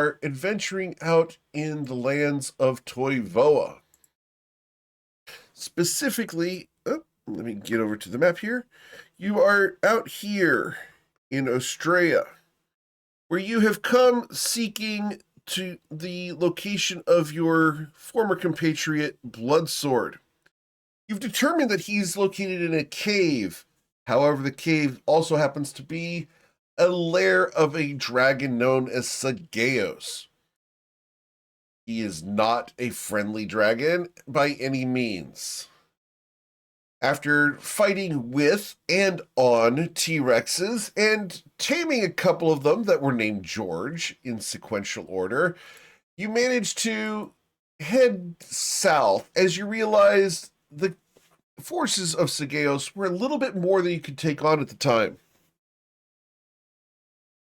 are adventuring out in the lands of Toivoa. Specifically, let me get over to the map here. You are out here in Australia, where you have come seeking to the location of your former compatriot Bloodsword. You've determined that he's located in a cave. However, the cave also happens to be a lair of a dragon known as Sagaeos. He is not a friendly dragon by any means. After fighting with and on T-Rexes and taming a couple of them that were named George in sequential order, you managed to head south as you realized the forces of Sagaeos were a little bit more than you could take on at the time.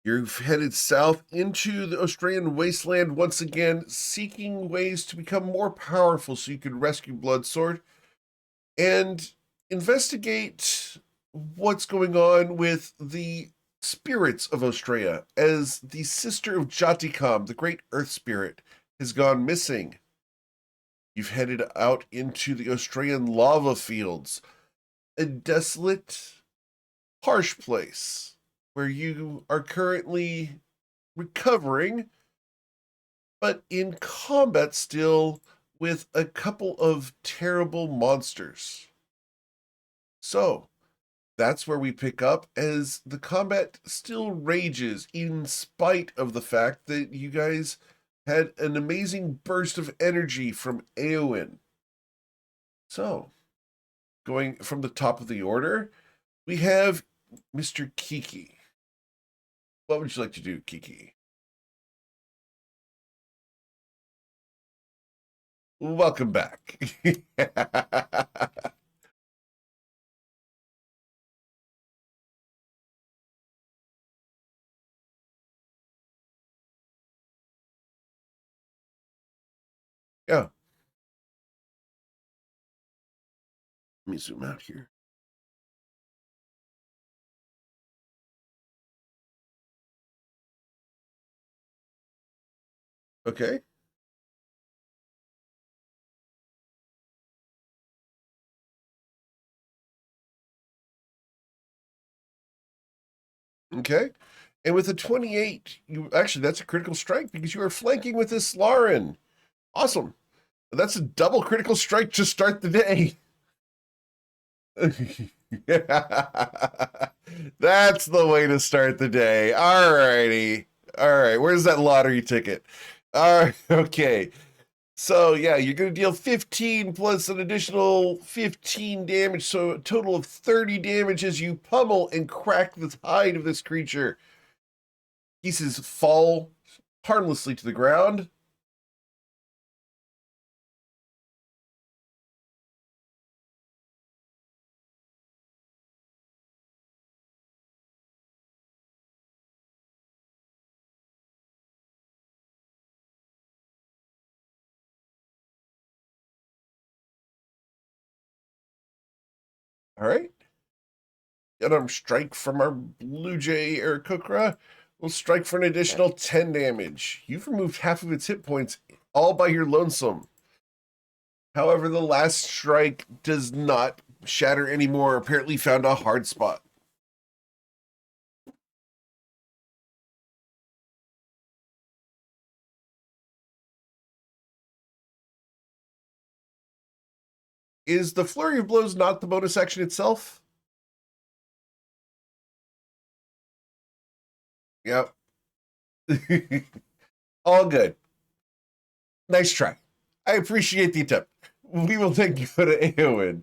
You've headed south into the Australian wasteland once again, seeking ways to become more powerful so you could rescue Bloodsword and investigate what's going on with the spirits of Australia, as the sister of Jatikam, the great earth spirit, has gone missing. You've headed out into the Australian lava fields, a desolate, harsh place where you are currently recovering, but in combat still with a couple of terrible monsters. So, that's where we pick up as the combat still rages in spite of the fact that you guys had an amazing burst of energy from Eowyn. So, going from the top of the order, we have Mr. Kiki. What would you like to do, Kiki? Welcome back. Yeah, let me zoom out here. Okay. Okay. And with a 28, you actually, that's a critical strike because you are flanking with this Lauren. Awesome. That's a double critical strike to start the day. That's the way to start the day. All righty. All right. Where's that lottery ticket? All right. Okay. So, yeah, you're going to deal 15 plus an additional 15 damage. So, a total of 30 damage as you pummel and crack the hide of this creature. Pieces fall harmlessly to the ground. All right. Unarmed strike from our Blue Jay Aarakocra will strike for an additional 10 damage. You've removed half of its hit points all by your lonesome. However, the last strike does not shatter anymore. Apparently found a hard spot. Is the Flurry of Blows not the bonus action itself? Yep. All good. Nice try. I appreciate the attempt. We will then go to Eowyn.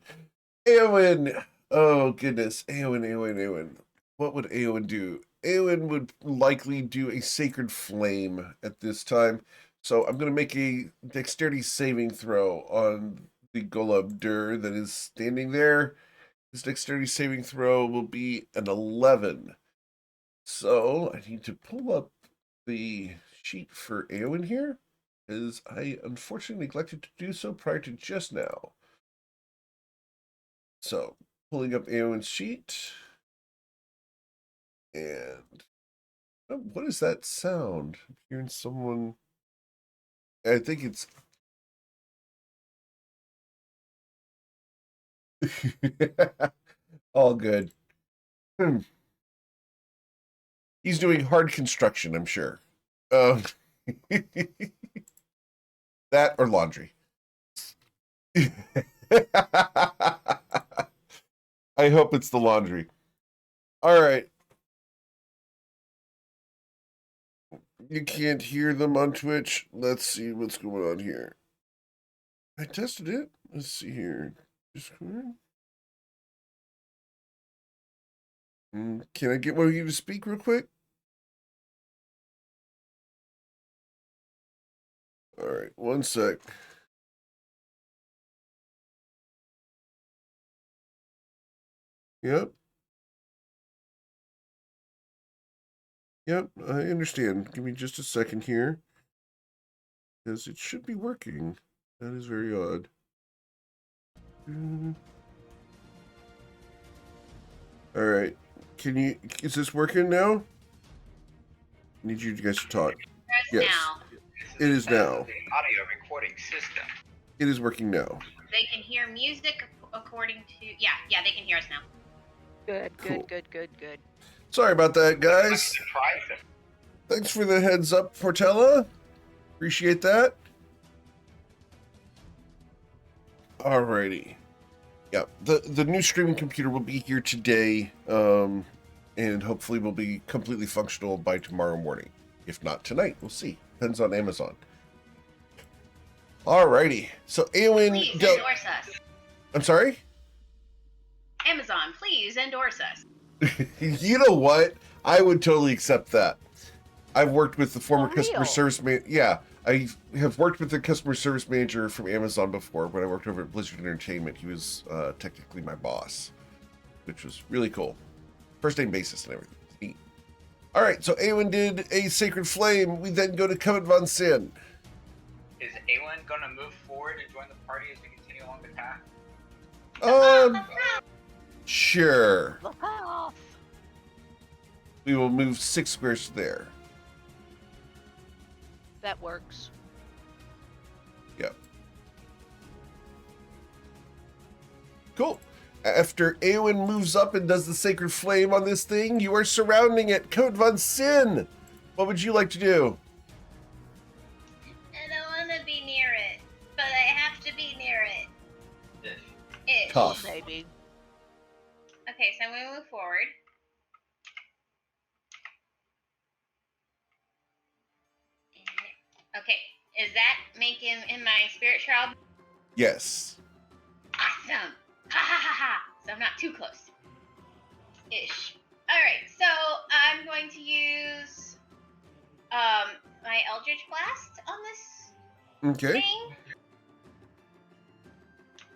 Eowyn. Oh, goodness. Eowyn. What would Eowyn do? Eowyn would likely do a Sacred Flame at this time. So I'm going to make a dexterity saving throw on the Golub Dur that is standing there. His dexterity saving throw will be an 11. So I need to pull up the sheet for Eowyn here, as I unfortunately neglected to do so prior to just now. So pulling up Eowyn's sheet, and Oh, what is that sound? I'm hearing someone. I think it's. All good. He's doing hard construction, I'm sure. Um, that or laundry. I hope it's the laundry. All right. You can't hear them on Twitch. Let's see what's going on here. I tested it. Let's see here. Discord. Can I get one of you to speak real quick? All right, one sec. Yep. Yep, I understand. Give me just a second here. Because it should be working. That is very odd. All right. Is this working now? I need you guys to talk. Yes. Now. It is now. Audio recording system. It is working now. They can hear music according to... Yeah, they can hear us now. Good, Cool. good. Sorry about that, guys. Thanks for the heads up, Portella. Appreciate that. Alrighty. Yeah, the new streaming computer will be here today, and hopefully will be completely functional by tomorrow morning. If not tonight, we'll see. Depends on Amazon. Alrighty. So Eowyn, Please endorse us. I'm sorry? Amazon, please endorse us. You know what? I would totally accept that. I've worked with the former customer service manager. Yeah, I have worked with the customer service manager from Amazon before. When I worked over at Blizzard Entertainment, he was technically my boss, which was really cool. First name basis and everything. Neat. All right, so Eowyn did a Sacred Flame. We then go to Covet Von Sin. Is Eowyn going to move forward and join the party as we continue along the path? Sure. The path. We will move 6 squares there. That works. Yep. Cool. After Eowyn moves up and does the Sacred Flame on this thing, you are surrounding it. Covet Von Sin, what would you like to do? I don't want to be near it, but I have to be near it. Ish. Tough. Maybe. Okay, so I'm going to move forward. Okay, is that make him in my spirit shroud? Yes. Awesome! Ha ha ha ha! So I'm not too close. Ish. Alright, so I'm going to use my Eldritch Blast on this Okay. thing.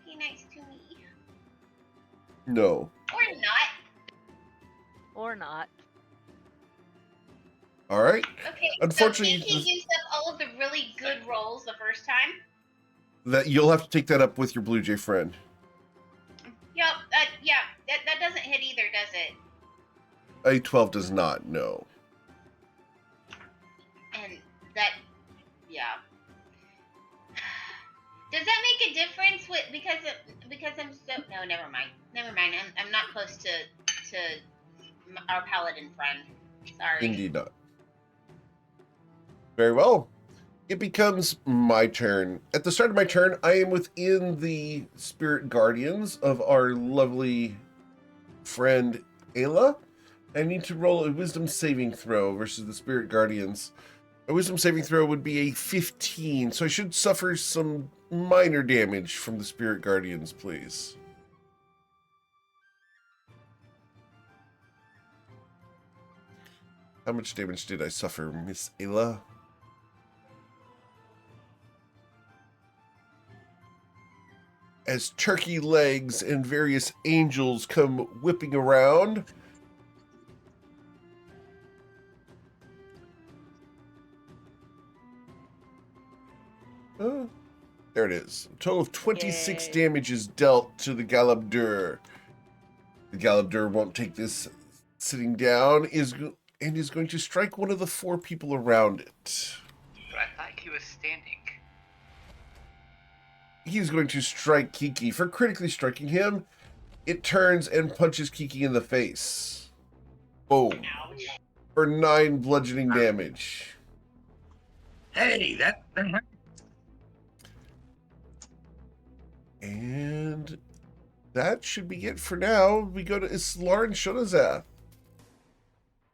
Be nice to me. No. Or not. Or not. All right. Okay, Unfortunately, so he used up all of the really good rolls the first time. that you'll have to take that up with your Blue Jay friend. Yep, yeah, that doesn't hit either, does it? A 12 does not. No. And that, yeah. Does that make a difference with because I'm so no, never mind. I'm not close to our paladin friend. Sorry. Indeed not. Very well. It becomes my turn. At the start of my turn, I am within the spirit guardians of our lovely friend Ayla. I need to roll a wisdom saving throw versus the spirit guardians. A wisdom saving throw would be a 15, so I should suffer some minor damage from the spirit guardians, please. How much damage did I suffer, Miss Ayla? As turkey legs and various angels come whipping around. There it is. A total of 26 Yay. damage is dealt to the Galabdur. The Galabdur won't take this sitting down. Is and is going to strike one of the 4 people around it. But I thought he was standing. He's going to strike Kiki. For critically striking him, it turns and punches Kiki in the face. Boom. Ouch. For 9 bludgeoning damage. Hey, that hurt. And that should be it for now. We go to Islar and Shonazath.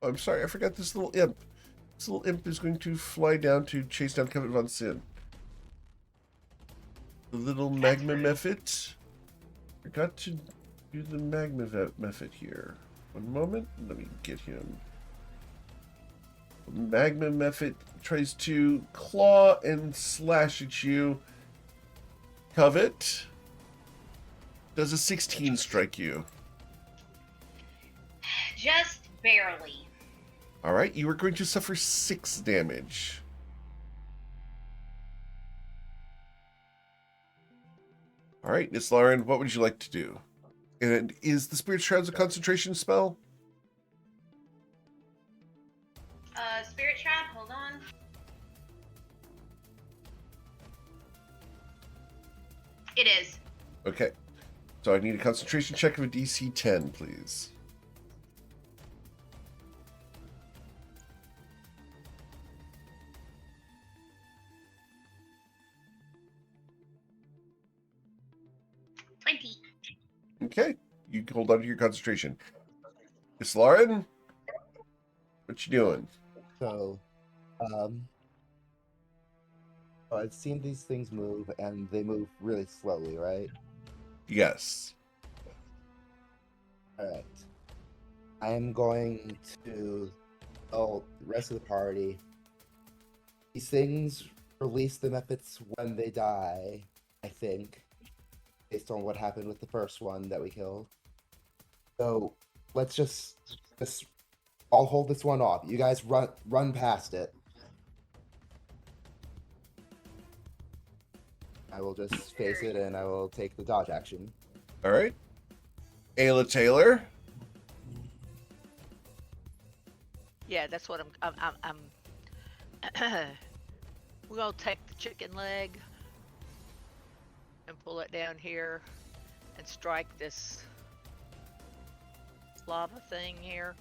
Oh, I'm sorry, I forgot this little imp. This little imp is going to fly down to chase down Covet von Sin. The little magma mephit. Forgot to do the magma mephit here. One moment, let me get him. Magma mephit tries to claw and slash at you. Covet. Does a 16 strike you? Just barely. All right, you are going to suffer 6 damage. All right, Nislarin, what would you like to do? And is the Spirit Shroud's a concentration spell? Spirit Shroud, hold on. It is. Okay. So I need a concentration check of a DC 10, please. Okay. You hold on to your concentration. Islarin? What you doing? So, I've seen these things move, and they move really slowly, right? Yes. Alright. I am going to tell the rest of the party. These things release the methods when they die, I think, based on what happened with the first one that we killed. So, let's just I'll hold this one off. You guys run past it. I will just face it, and I will take the dodge action. All right. Ayla Taylor. Yeah, that's what I'm we're gonna take the chicken leg and pull it down here and strike this lava thing here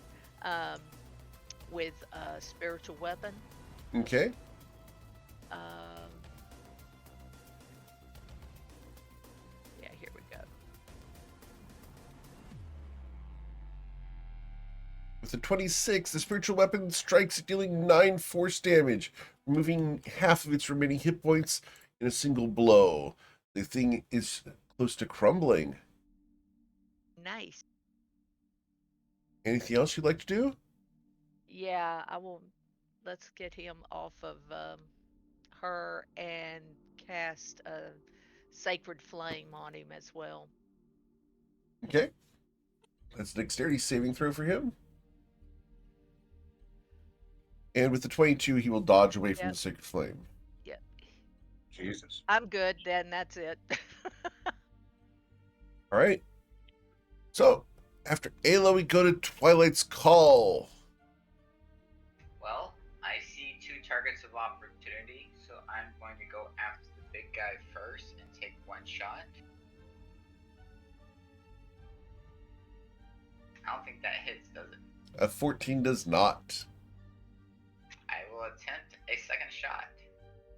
with a spiritual weapon. Okay. Yeah, here we go. With a 26, the spiritual weapon strikes, dealing 9 force damage, removing half of its remaining hit points in a single blow. The thing is close to crumbling. Nice. Anything else you'd like to do? Yeah, I will. Let's get him off of her and cast a sacred flame on him as well. Okay. That's a dexterity saving throw for him. And with the 22, he will dodge away from Yep. the sacred flame. Yep. Jesus. I'm good. Then that's it. All right. So, after Ayla, we go to Twilight's Call. Well, I see 2 targets of opportunity, so I'm going to go after the big guy first and take 1 shot. I don't think that hits, does it? A 14 does not. I will attempt a second shot.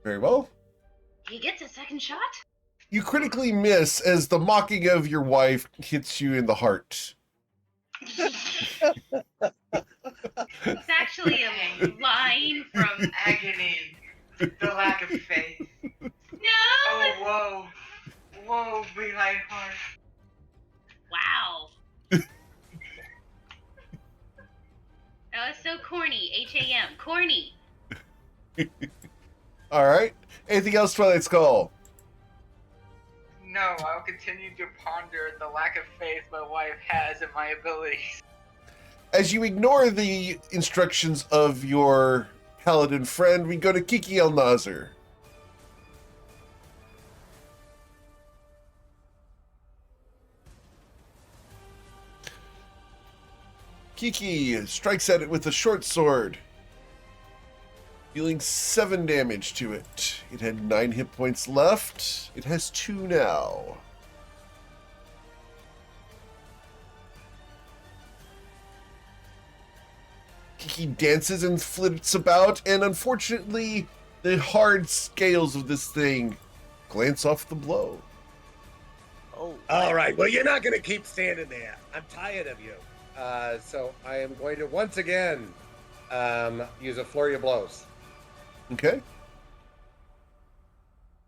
Very well. He gets a second shot? You critically miss as the mocking of your wife hits you in the heart. It's actually a line from Agony, the lack of faith. No! Oh, whoa, behind heart. Wow. That was so corny. H-A-M. Corny. All right. Anything else, Twilight's Call? No, I'll continue to ponder the lack of faith my wife has in my abilities. As you ignore the instructions of your paladin friend, we go to Kiki El Nazar. Kiki strikes at it with a short sword, dealing 7 damage to it. It had 9 hit points left. It has 2 now. Kiki dances and flits about, and unfortunately, the hard scales of this thing glance off the blow. Oh. All right. Well, you're not going to keep standing there. I'm tired of you. So I am going to once again use a flurry of blows. Okay?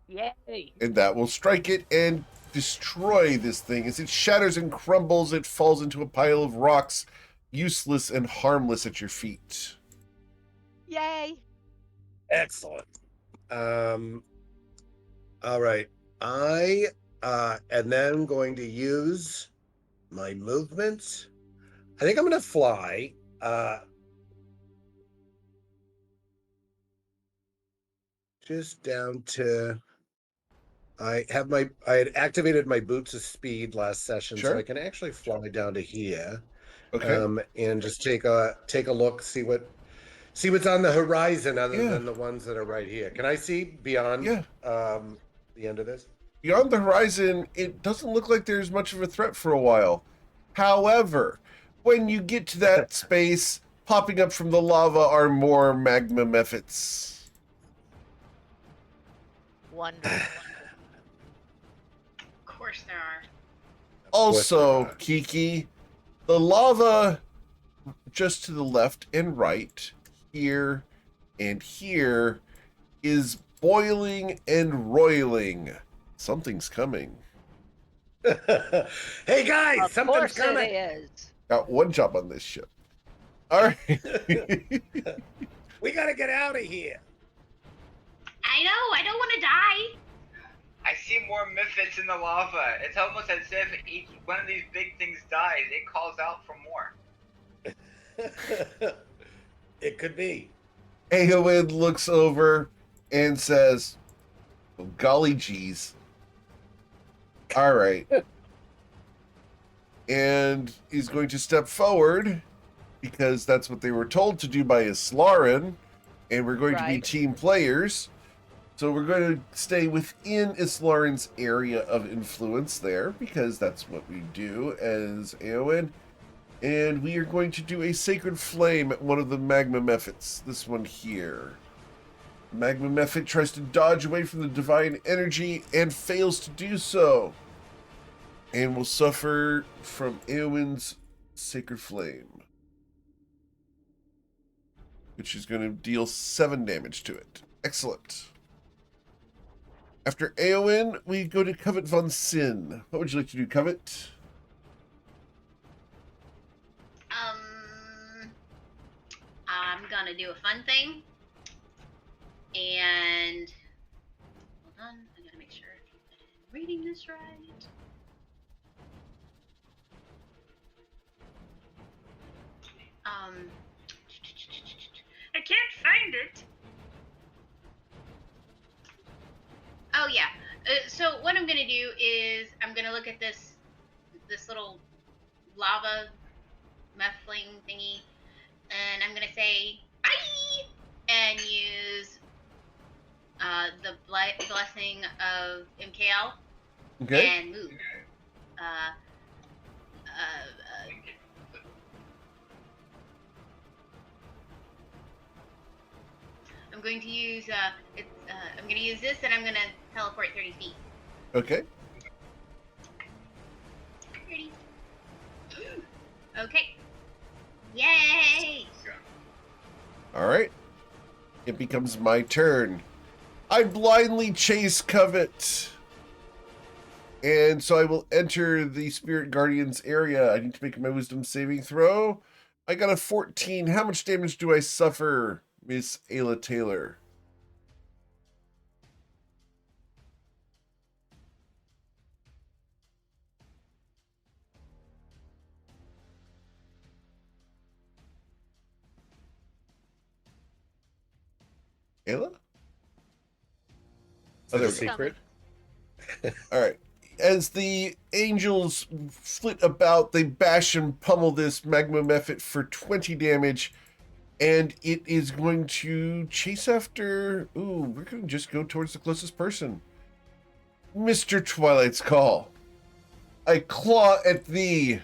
Yay. And that will strike it and destroy this thing. As it shatters and crumbles, it falls into a pile of rocks, useless and harmless at your feet. Yay. Excellent. All right. I am then going to use my movement. I think I'm going to fly. Just down to. I had activated my boots of speed last session, Sure. so I can actually fly down to here. Okay. And just take a look, see what's on the horizon other Yeah. than the ones that are right here. Can I see beyond Yeah. the end of this? Beyond the horizon, it doesn't look like there's much of a threat for a while. However, when you get to that space, popping up from the lava are more magma mephits. Wonderful. Of course there are. Also, Kiki, the lava just to the left and right, here and here, is boiling and roiling. Something's coming. Hey guys, Of something's course coming. it is. Got one job on this ship. All right. We gotta get out of here. I know, I don't want to die. I see more Mephits in the lava. It's almost as if each one of these big things dies. It calls out for more. It could be. Aowen looks over and says, well, golly geez. All right. And he's going to step forward because that's what they were told to do by Islarin, and we're going to be Right. team players. So we're going to stay within Islarin's area of influence there because that's what we do as Aowen. And we are going to do a Sacred Flame at one of the Magma Mephits. This one here. Magma Mephit tries to dodge away from the Divine Energy and fails to do so. And will suffer from Aowen's Sacred Flame, which is going to deal 7 damage to it. Excellent. After Aowen, we go to Covet von Sin. What would you like to do, Covet? I'm gonna do a fun thing. And hold on, I gotta make sure I'm reading this right. I can't find it. Oh yeah. So what I'm gonna do is I'm gonna look at this little lava muffling thingy, and I'm gonna say bye and use the blessing of MKL Okay. and move. I'm going to use I'm going to use this, and I'm going to teleport 30 feet. Okay. 30. Okay. Yay! All right. It becomes my turn. I blindly chase Covet. And so I will enter the Spirit Guardian's area. I need to make my wisdom saving throw. I got a 14. How much damage do I suffer, Miss Ayla Taylor? Ayla? Is Oh, it there a we go. secret? All right. as the angels flit about, they bash and pummel this magma mephit for 20 damage, and it is going to chase after. Ooh, we're going to just go towards the closest person. Mr. Twilight's Call. I claw at thee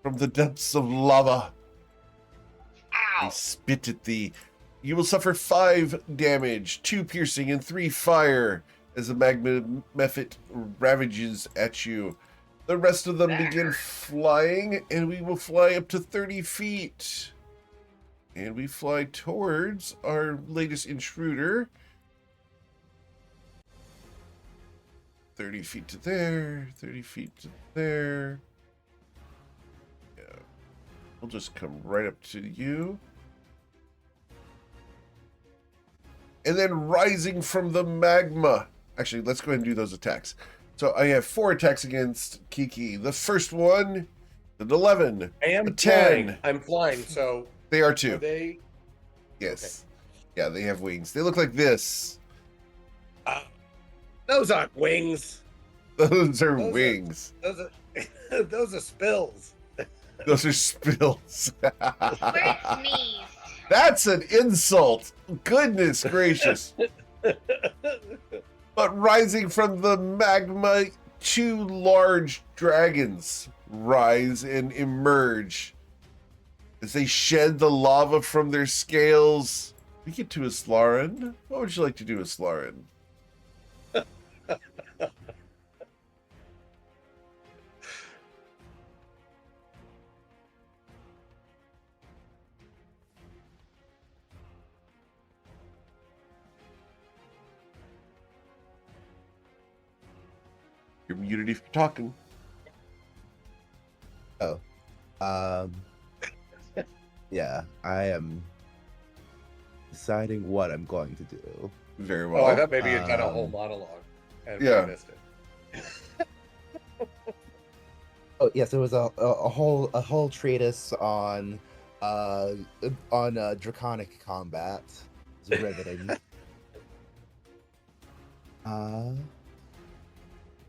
from the depths of lava. I Ow! spit at thee. You will suffer 5 damage, 2 piercing, and 3 fire as the magma mephit ravages at you. The rest of them That begin hurt. flying, and we will fly up to 30 feet. And we fly towards our latest intruder. 30 feet to there, 30 feet to there. Yeah. We'll just come right up to you. And then rising from the magma. Actually, let's go ahead and do those attacks. So I have 4 attacks against Kiki. The first one, an 11. I am A 10. flying. I'm flying, so They are are too. they? Yes. Yeah, they have wings. They look like this. Those aren't wings. Those are Those are- wings. Those are those are spills. Those are spills. Bird sneezed. That's an insult. Goodness gracious. But rising from the magma, 2 large dragons rise and emerge. As they shed the lava from their scales, we get to Islarin. What would you like to do, Islarin? You're muted if you're talking. Yeah, I am deciding what I'm going to do. Very Oh, well. I thought maybe you'd done a whole Um, monologue. And yeah. I missed it. Oh yes, it was a whole treatise on draconic combat. It's riveting.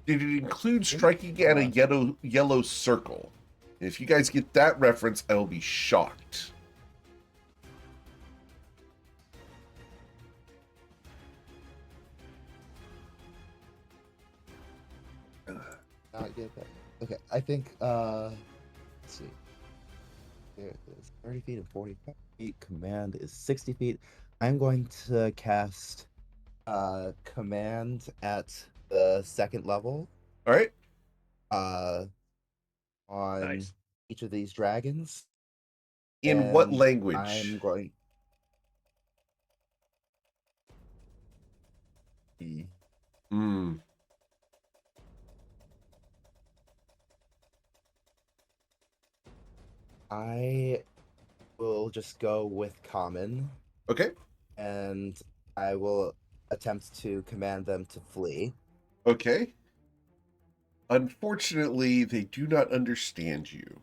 Did it include striking at a yellow circle? If you guys get that reference, I will be shocked. Not get that. Okay, I think let's see. There it is. 30 feet and 45 feet. Command is 60 feet. I'm going to cast command at the 2nd level All right. on Nice. each of these dragons. In what And language? I'm going. Hmm. I will just go with common, Okay. and I will attempt to command them to flee. Okay. Unfortunately, they do not understand you.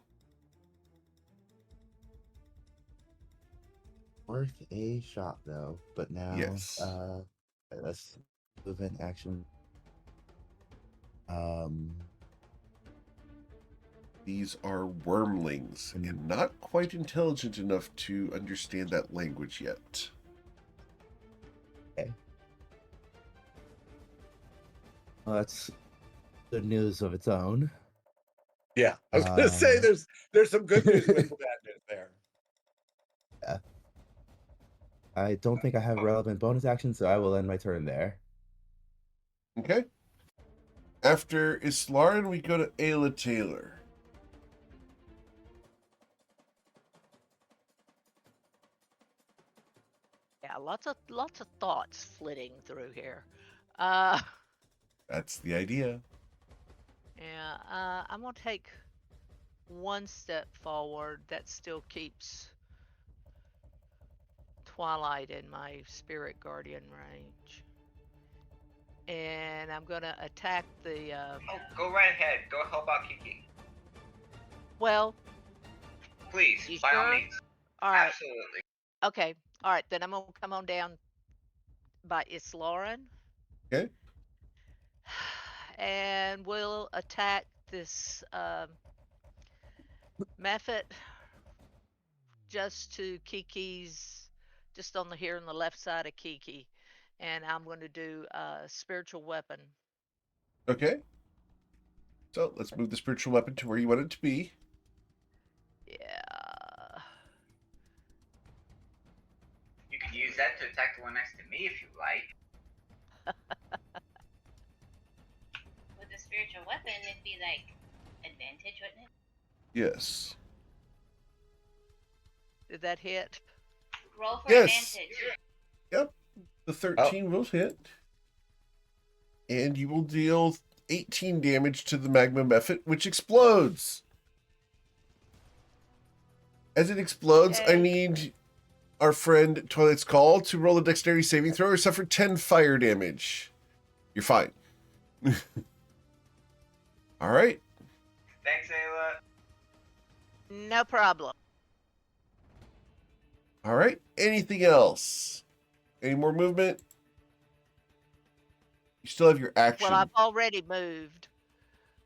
Worth a shot, though. But now, Yes. let's move in action. These are wormlings and not quite intelligent enough to understand that language yet. Well, that's good news of its own. Yeah, I was gonna say there's some good news with the bad news there. I don't think I have relevant bonus action, so I will end my turn there. Okay. After Islarin, we go to Ayla Taylor. Yeah, lots of thoughts flitting through here. Uh, That's the idea. yeah, I'm gonna take one step forward. That still keeps Twilight in my spirit guardian range, and I'm gonna attack the. Oh, go right ahead. Go help out Kiki. Well, Please, You by all sure? means. all right, Absolutely. okay, all right. Then I'm gonna come on down by Islarin. Okay. and we'll attack this method just to Kiki's, just on the here on the left side of Kiki, and I'm going to do a spiritual weapon. Okay. So let's move the spiritual weapon to where you want it to be. Yeah. You could use that to attack the one next to me if you like. With a spiritual weapon, it'd be like advantage, wouldn't it? Yes. Did that hit? Roll for Yes. advantage. Yep. The 13 will hit. And you will deal 18 damage to the magma mephit, which explodes. As it explodes, I Okay. need our friend Twilight's Call to roll a dexterity saving throw or suffer 10 fire damage. You're fine. All right. Thanks, Ayla. No problem. All right. Anything else? Any more movement? You still have your action. Well, I've already moved.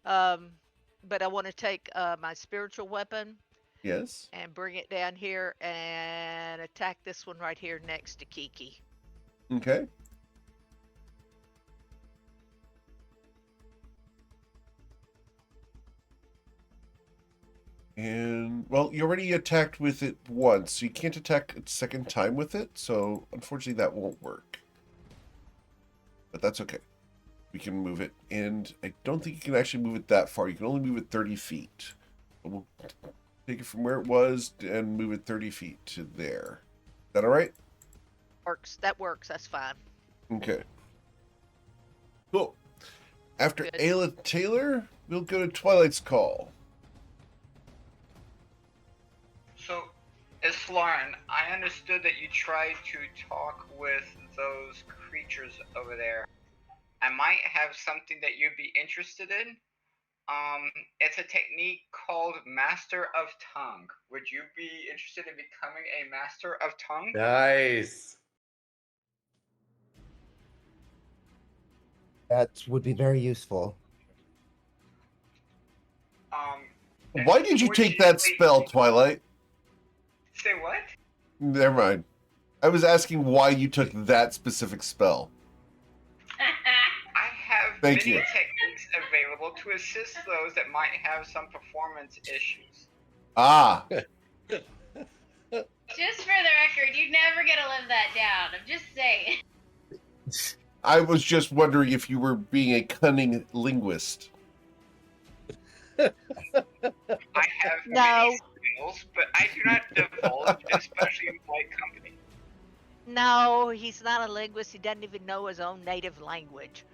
But I want to take my spiritual weapon Yes. and bring it down here and attack this one right here next to Kiki. Okay. And, well, you already attacked with it once, so you can't attack a second time with it, so unfortunately that won't work. But that's okay. We can move it, and I don't think you can actually move it that far. You can only move it 30 feet. But we'll take it from where it was and move it 30 feet to there. Is that all right? Works. That works. That's fine. Okay. Cool. After Good. Ayla Taylor, we'll go to Twilight's Call. So, Lauren, I understood that you tried to talk with those creatures over there. I might have something that you'd be interested in. It's a technique called Master of Tongue. Would you be interested in becoming a Master of Tongue? Nice. That would be very useful. Why did you take that unfortunately- spell, Twilight? Say what? Never mind. I was asking why you took that specific spell. I have Thank many you. techniques available to assist those that might have some performance issues. Ah, Just for the record, you'd never get to live that down. I'm just saying. I was just wondering if you were being a cunning linguist. I have No. many skills, but I do not divulge, especially in polite company. No, he's not a linguist. He doesn't even know his own native language.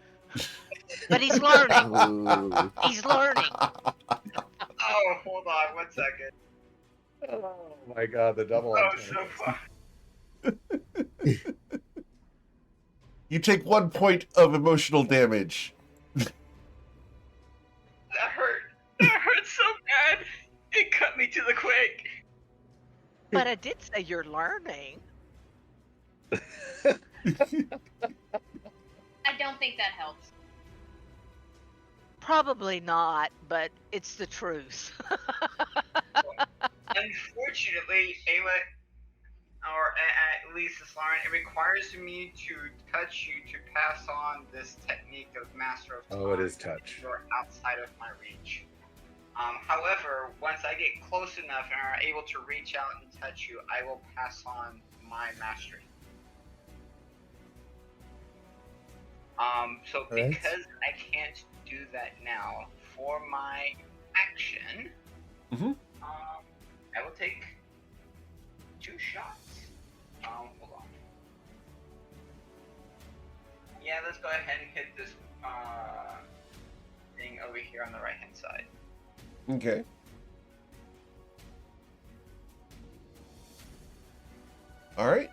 But he's learning. Ooh. He's learning. Oh, hold on 1 second. Oh my god, the double Oh, entendre. so far. You take 1 point of emotional damage. That hurt. That hurt so bad. It cut me to the quick. But I did say you're learning. I don't think that helps. Probably not, but it's the truth. Unfortunately, Ayla, or at least this Lauren, it requires me to touch you to pass on this technique of Master of Tongue. Oh, it is touch. You're outside of my reach. However, once I get close enough and are able to reach out and touch you, I will pass on my mastery. So Alright. because I can't do that now, for my action, Mhm. I will take 2 shots. Hold on. Yeah, let's go ahead and hit this thing over here on the right hand side. Okay. All right.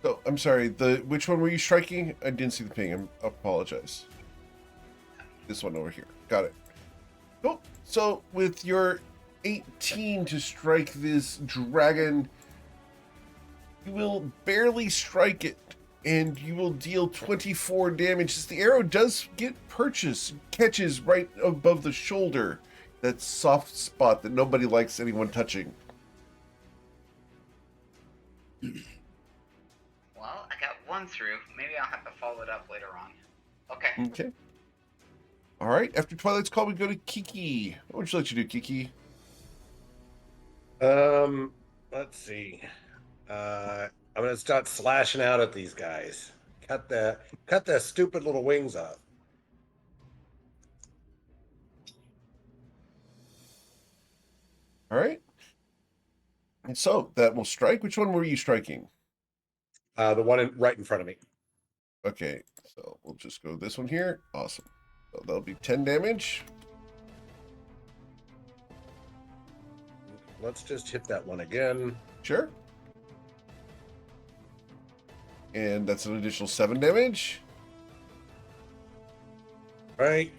So, I'm sorry, which one were you striking? I didn't see the ping. I apologize. This one over here. Got it. Cool. So, with your 18 to strike this dragon, you will barely strike it, and you will deal 24 damage as the arrow does catches right above the shoulder, that soft spot that nobody likes anyone touching. Well, I got one through. Maybe I'll have to follow it up later on. Okay. Okay. All right. After Twilight's Call, we go to Kiki. What would you like to do, Kiki? Let's see. I'm gonna start slashing out at these guys. Cut their stupid little wings off. All right. And so that will strike. Which one were you striking? The one right in front of me. Okay. So we'll just go this one here. Awesome. So that'll be 10 damage. Let's just hit that one again. Sure. And that's an additional 7 damage. All right.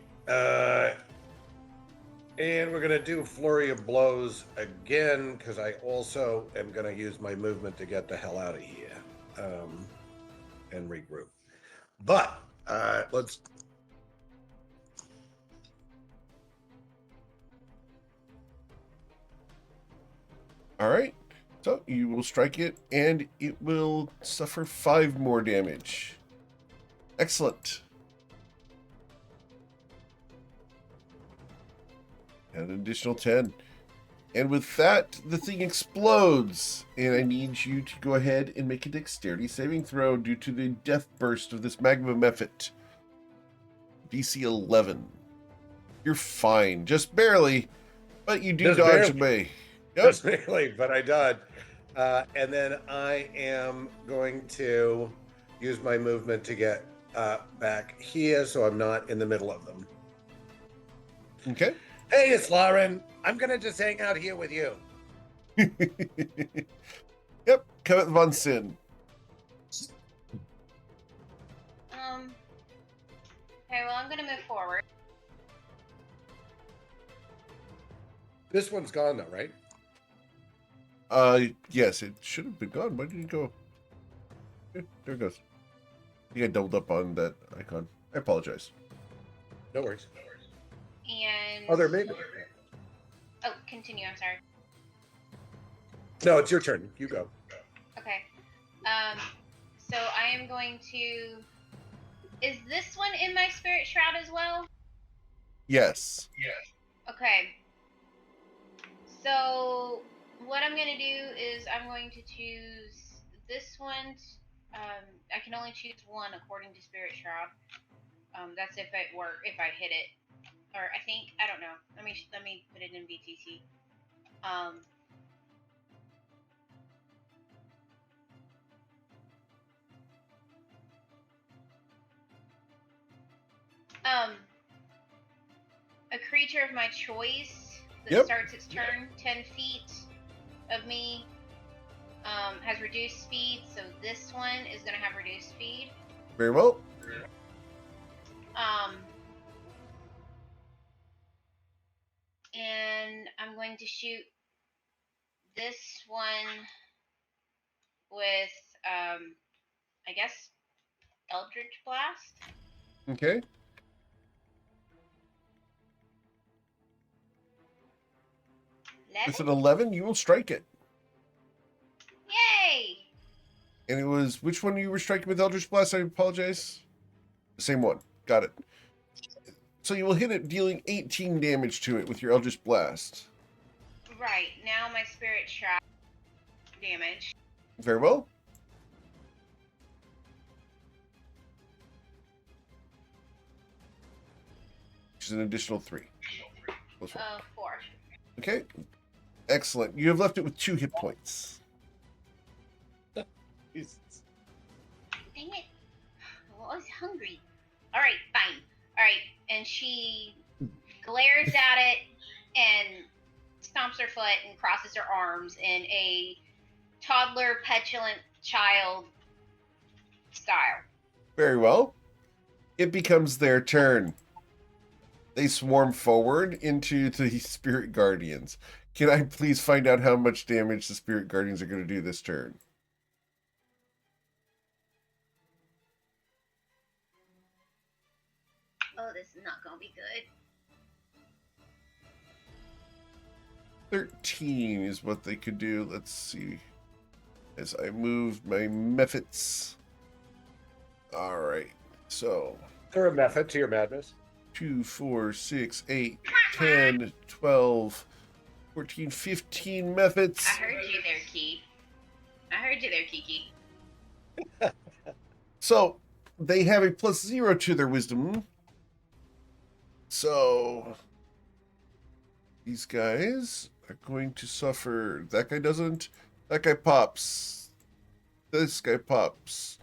And we're gonna do flurry of blows again because I also am gonna use my movement to get the hell out of here, and regroup. But let's. All right. So you will strike it, and it will suffer 5 more damage. Excellent. And an additional 10. And with that, the thing explodes. And I need you to go ahead and make a dexterity saving throw due to the death burst of this magma mephit. DC 11. You're fine. Just barely. But you do Just dodge barely. away. Yep. Just really, but I did. And then I am going to use my movement to get back here so I'm not in the middle of them. Okay. Hey, it's Lauren. I'm going to just hang out here with you. Yep. Covet von Sin. Okay, well, I'm gonna move forward. This one's gone though, right? Yes, it should have been gone. Why did it go? There it goes. I think I doubled up on that icon. I apologize. No worries. And Oh, there may be. oh, continue. I'm sorry. No, it's your turn. You go. Okay. So I am going to. Is this one in my spirit shroud as well? Yes. Okay. So what I'm gonna do is I'm going to choose this one. I can only choose one according to spirit shroud. That's if I hit it, or I think I don't know. Let me put it in BTC. A creature of my choice that starts its turn 10 feet of me has reduced speed, so this one is going to have reduced speed. Very well. And I'm going to shoot this one with, I guess, Eldritch Blast. Okay. With an 11, you will strike it. Yay! And it was, which one you were striking with Eldritch Blast? I apologize. The same one. Got it. So you will hit it, dealing 18 damage to it with your Eldritch Blast. Right, now my Spirit Shroud damage. Very well. Which is an additional 3. Plus 1. 4. Okay. Excellent. You have left it with 2 hit points. Jesus. Dang it. Well, I was hungry. Alright, fine. Alright, and she glares at it and stomps her foot and crosses her arms in a toddler, petulant child style. Very well. It becomes their turn. They swarm forward into the Spirit Guardians. Can I please find out how much damage the Spirit Guardians are going to do this turn? not gonna be good. 13 is what they could do. Let's see. As I move my methods. All right. So There a method to your madness? 2, 4, 6, 8, 10, 12, 14, 15 methods. I heard you there, Key. I heard you there, Kiki. So they have a +0 to their wisdom. So these guys are going to suffer. That guy doesn't. That guy pops. This guy pops.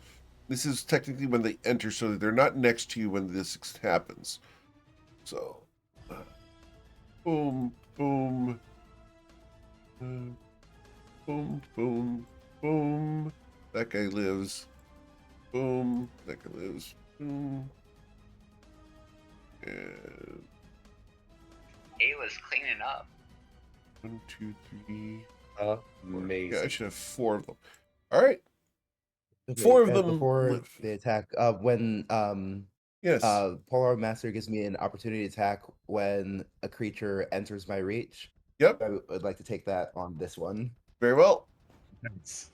This is technically when they enter, so they're not next to you when this happens. So, boom, boom, boom, boom, boom. That guy lives. Boom. That guy lives. Boom. And Ayla's cleaning up. 1, 2, 3. Amazing. Yeah, I should have 4 of them. All right. Okay, 4 of guys, them before live. they attack. When Yes. Polar Master gives me an opportunity to attack when a creature enters my reach. Yep. I would like to take that on this one. Very well. Nice.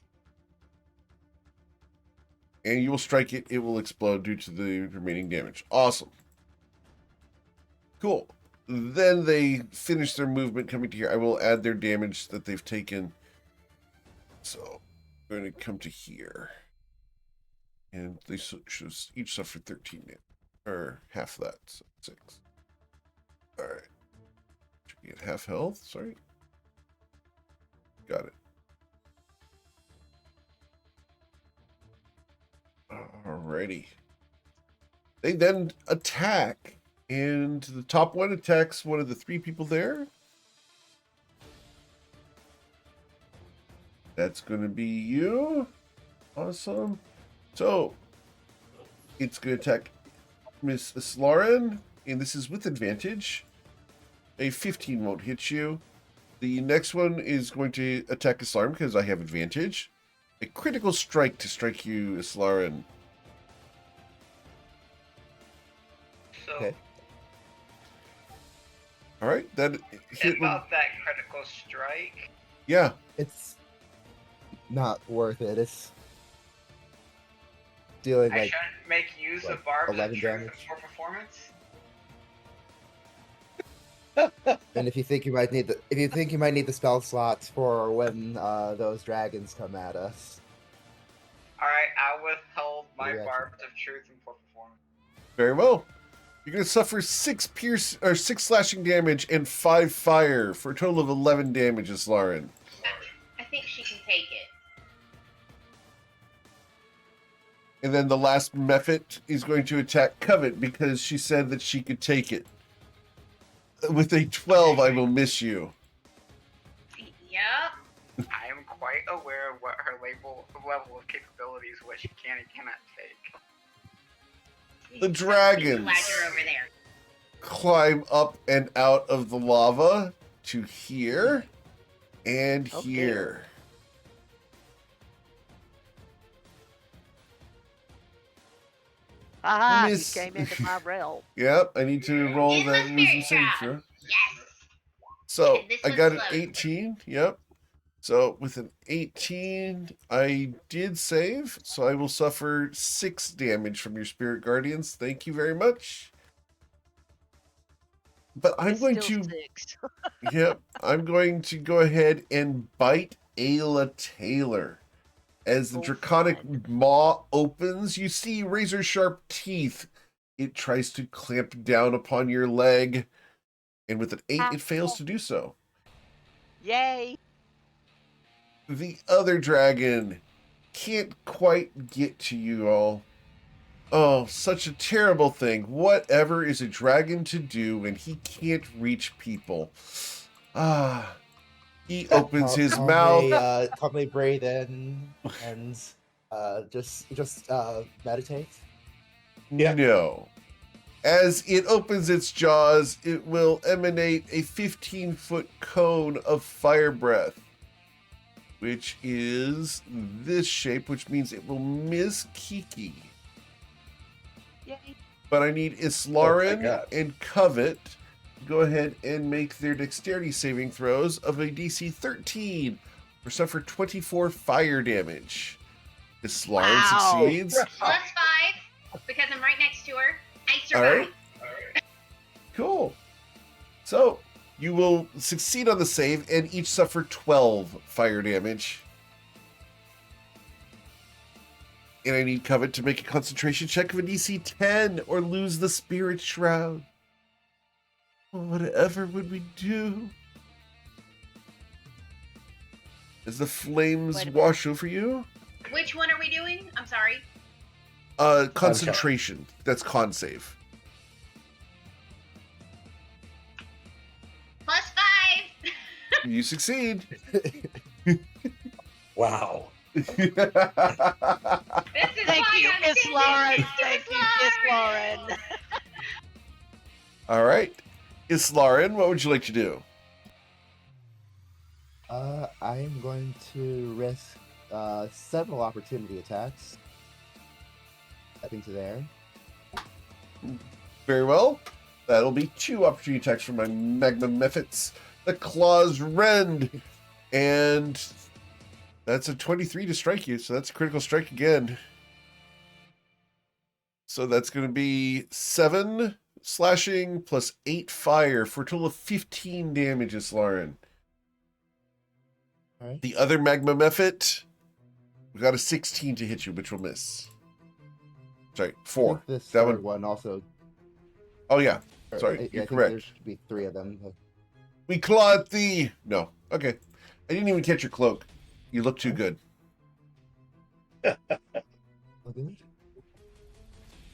And you will strike it. It will explode due to the remaining damage. Awesome. Cool. Then they finish their movement coming to here. I will add their damage that they've taken. So I'm going to come to here. And they should each suffer 13 damage. Or half that. So 6. Alright. Should be at half health. Sorry. Got it. Alrighty. They then attack. And the top one attacks one of the 3 people there. That's going to be you. Awesome. So, it's going to attack Miss Slaren, and this is with advantage. A 15 won't hit you. The next one is going to attack Slaren because I have advantage. A critical strike to strike you, Slaren. So, Okay. All right, that hit. about that critical strike, Yeah, It's not worth it. It's dealing I like shouldn't make use like of barbs 11 of truth damage. for performance. and if you think you might need the spell slots for when those dragons come at us. Alright, I withheld my Yeah. barbs of truth and for performance. very well. You're going to suffer 6 slashing damage and 5 fire for a total of 11 damage, Slaren. I think she can take it. And then the last method is going to attack Covet because she said that she could take it. With a 12, I will miss you. Yep. I am quite aware of what her level of capabilities, what she can and cannot take. The dragons Ladder over there. climb up and out of the lava to here and Oh, here. Haha, Miss- you came into my realm. Yep, I need to roll In the that wisdom spirit saving trap. throw. Yes. So And this I one's got an closed. 18. Yep. So with an 18, I did save. So I will suffer 6 damage from your spirit guardians. Thank you very much. But I'm It's going still to, 6. yep, I'm going to go ahead and bite Ayla Taylor. As the Oh, draconic fun. maw opens, you see razor sharp teeth. It tries to clamp down upon your leg. And with an 8, it fails to do so. Yay! The other dragon can't quite get to you all. Oh, such a terrible thing. Whatever is a dragon to do when he can't reach people? Ah, he opens his mouth. Calmly breathe in and just meditate. Yeah. No. As it opens its jaws, it will emanate a 15-foot cone of fire breath, which is this shape, which means it will miss Kiki. Yay! but I need Oh my Islaren God. and Covet to go ahead and make their dexterity saving throws of a DC 13 or suffer 24 fire damage. Islaren Wow. succeeds. +5 because I'm right next to her. I All survived. right. Cool. So you will succeed on the save and each suffer 12 fire damage. And I need Covet to make a concentration check of a DC 10 or lose the Spirit Shroud. Whatever would we do? As the flames Wait a minute. wash over you? Which one are we doing? I'm sorry. Concentration. That's con save. +5. You succeed. Wow. This is Thank why you, I'm Miss sitting Lauren. next to Thank you, Miss Lauren. Lauren. All right. Islaren, what would you like to do? I am going to risk several opportunity attacks. Stepping to there. Very well. That'll be 2 opportunity attacks from my Magma Mephits. The Claws Rend. And that's a 23 to strike you, so that's a critical strike again. So that's going to be 7 slashing plus 8 fire for a total of 15 damage, Islaren. All right. The other Magma Mephit, we got a 16 to hit you, which will miss. Sorry, I 4. think this That third one. one also. Oh, yeah. or Sorry, I you're think correct. there should be 3 of them. We claw at thee. No. Okay. I didn't even catch your cloak. You look too good. All good.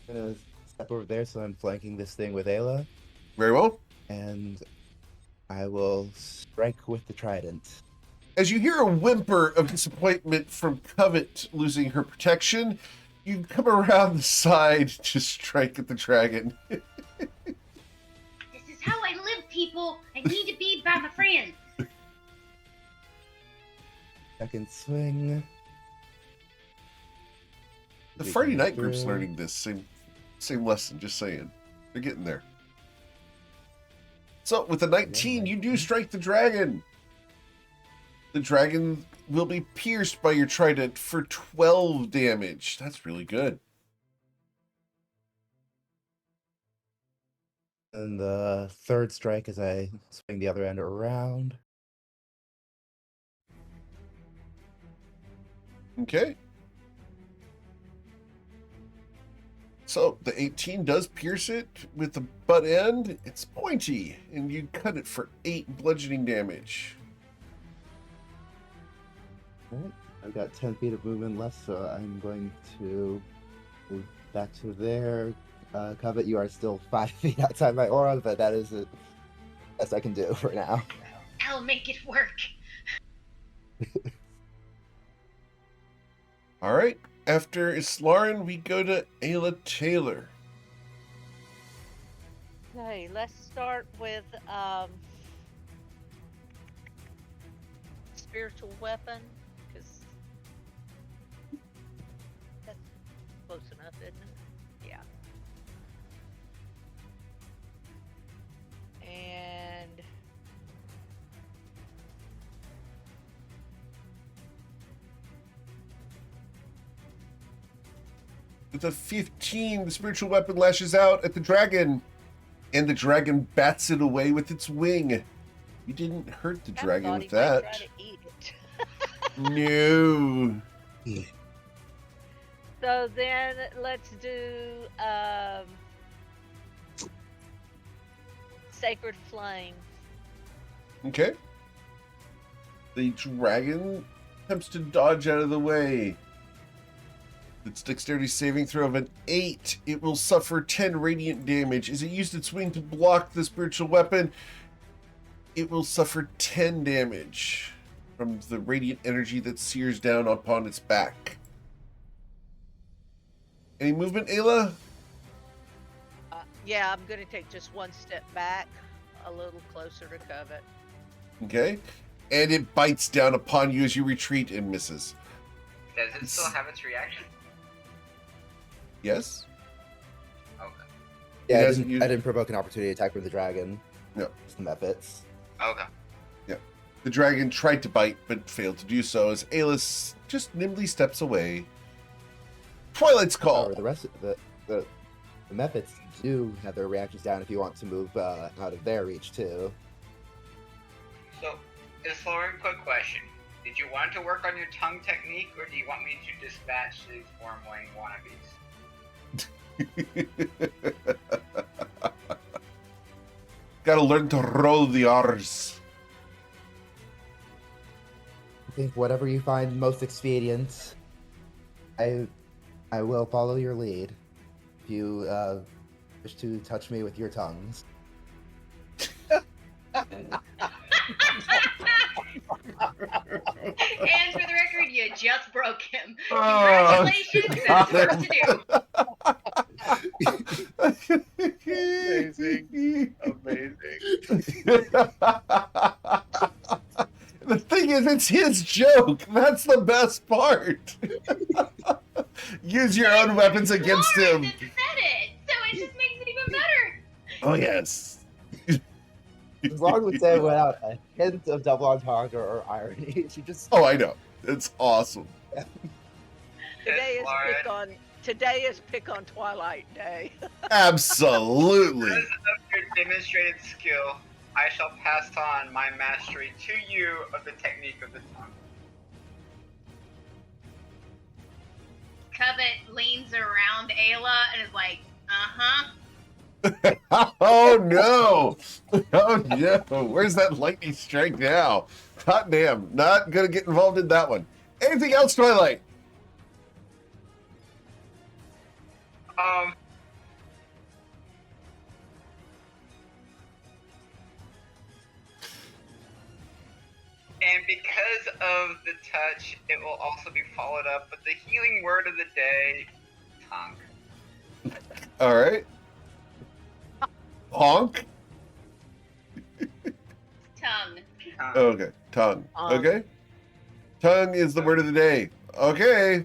I'm gonna step over there, so I'm flanking this thing with Ayla, Very well. and I will strike with the trident. As you hear a whimper of disappointment from Covet losing her protection, you come around the side to strike at the dragon. This is how I live, people. I need to be by my friends. Second swing. The We Friday go night group's through. learning this same lesson, just saying. They're getting there. So with the 19, you do strike the dragon. The dragon will be pierced by your trident for 12 damage. That's really good. And the third strike as I swing the other end around. Okay. So the 18 does pierce it with the butt end. It's pointy, and you cut it for 8 bludgeoning damage. Alright, I've got 10 feet of movement left, so I'm going to move back to there. Covet, you are still 5 feet outside my aura, but that is the best I can do for now. I'll make it work. All right. After Islaren, we go to Ayla Taylor. Okay, let's start with spiritual weapon, because that's close enough, isn't it? Yeah. And With a 15, the spiritual weapon lashes out at the dragon, and the dragon bats it away with its wing. You didn't hurt the I dragon thought with he might that. try to eat it. No. So then let's do Sacred Flame. Okay. The dragon attempts to dodge out of the way. Its dexterity saving throw of an 8. It will suffer 10 radiant damage. As it used its wing to block the spiritual weapon, it will suffer 10 damage from the radiant energy that sears down upon its back. Any movement, Ayla? Yeah, I'm going to take just one step back, a little closer to Covet. Okay. And it bites down upon you as you retreat and misses. Does it still have its reaction? Yes? Okay. Yeah, It I hasn't didn't, used- I didn't provoke an opportunity attack from the dragon. No. Just the methods. Okay. The dragon tried to bite, but failed to do so as Aelus just nimbly steps away. Twilight's call. However, the rest of the methods do have their reactions down if you want to move out of their reach too. So, Lauren, quick question. Did you want to work on your tongue technique, or do you want me to dispatch these worm-wing wannabes? Gotta learn to roll the R's. I think whatever you find most expedient, I will follow your lead. If you wish to touch me with your tongues. And for the record, you just broke him. Oh, Congratulations, that's got work to do. Amazing. Amazing. The thing is, it's his joke. That's the best part. Use your own weapons against Lauren him. that said it, so it just makes it even better. Oh, yes. As long as we say without a hint of double entendre or irony, she just Oh, I know. It's awesome. Today is pick on Twilight Day. Absolutely. Because of your demonstrated skill, I shall pass on my mastery to you of the technique of the tongue. Covet leans around Ayla and is like, uh-huh. Oh, no. Oh, no. Where's that lightning strike now? Hot damn. Not going to get involved in that one. Anything else, Twilight? And because of the touch, it will also be followed up with the healing word of the day, tongue. All right. Honk. Tongue. Okay. Tongue. Tongue. Okay. Tongue is the word of the day. Okay.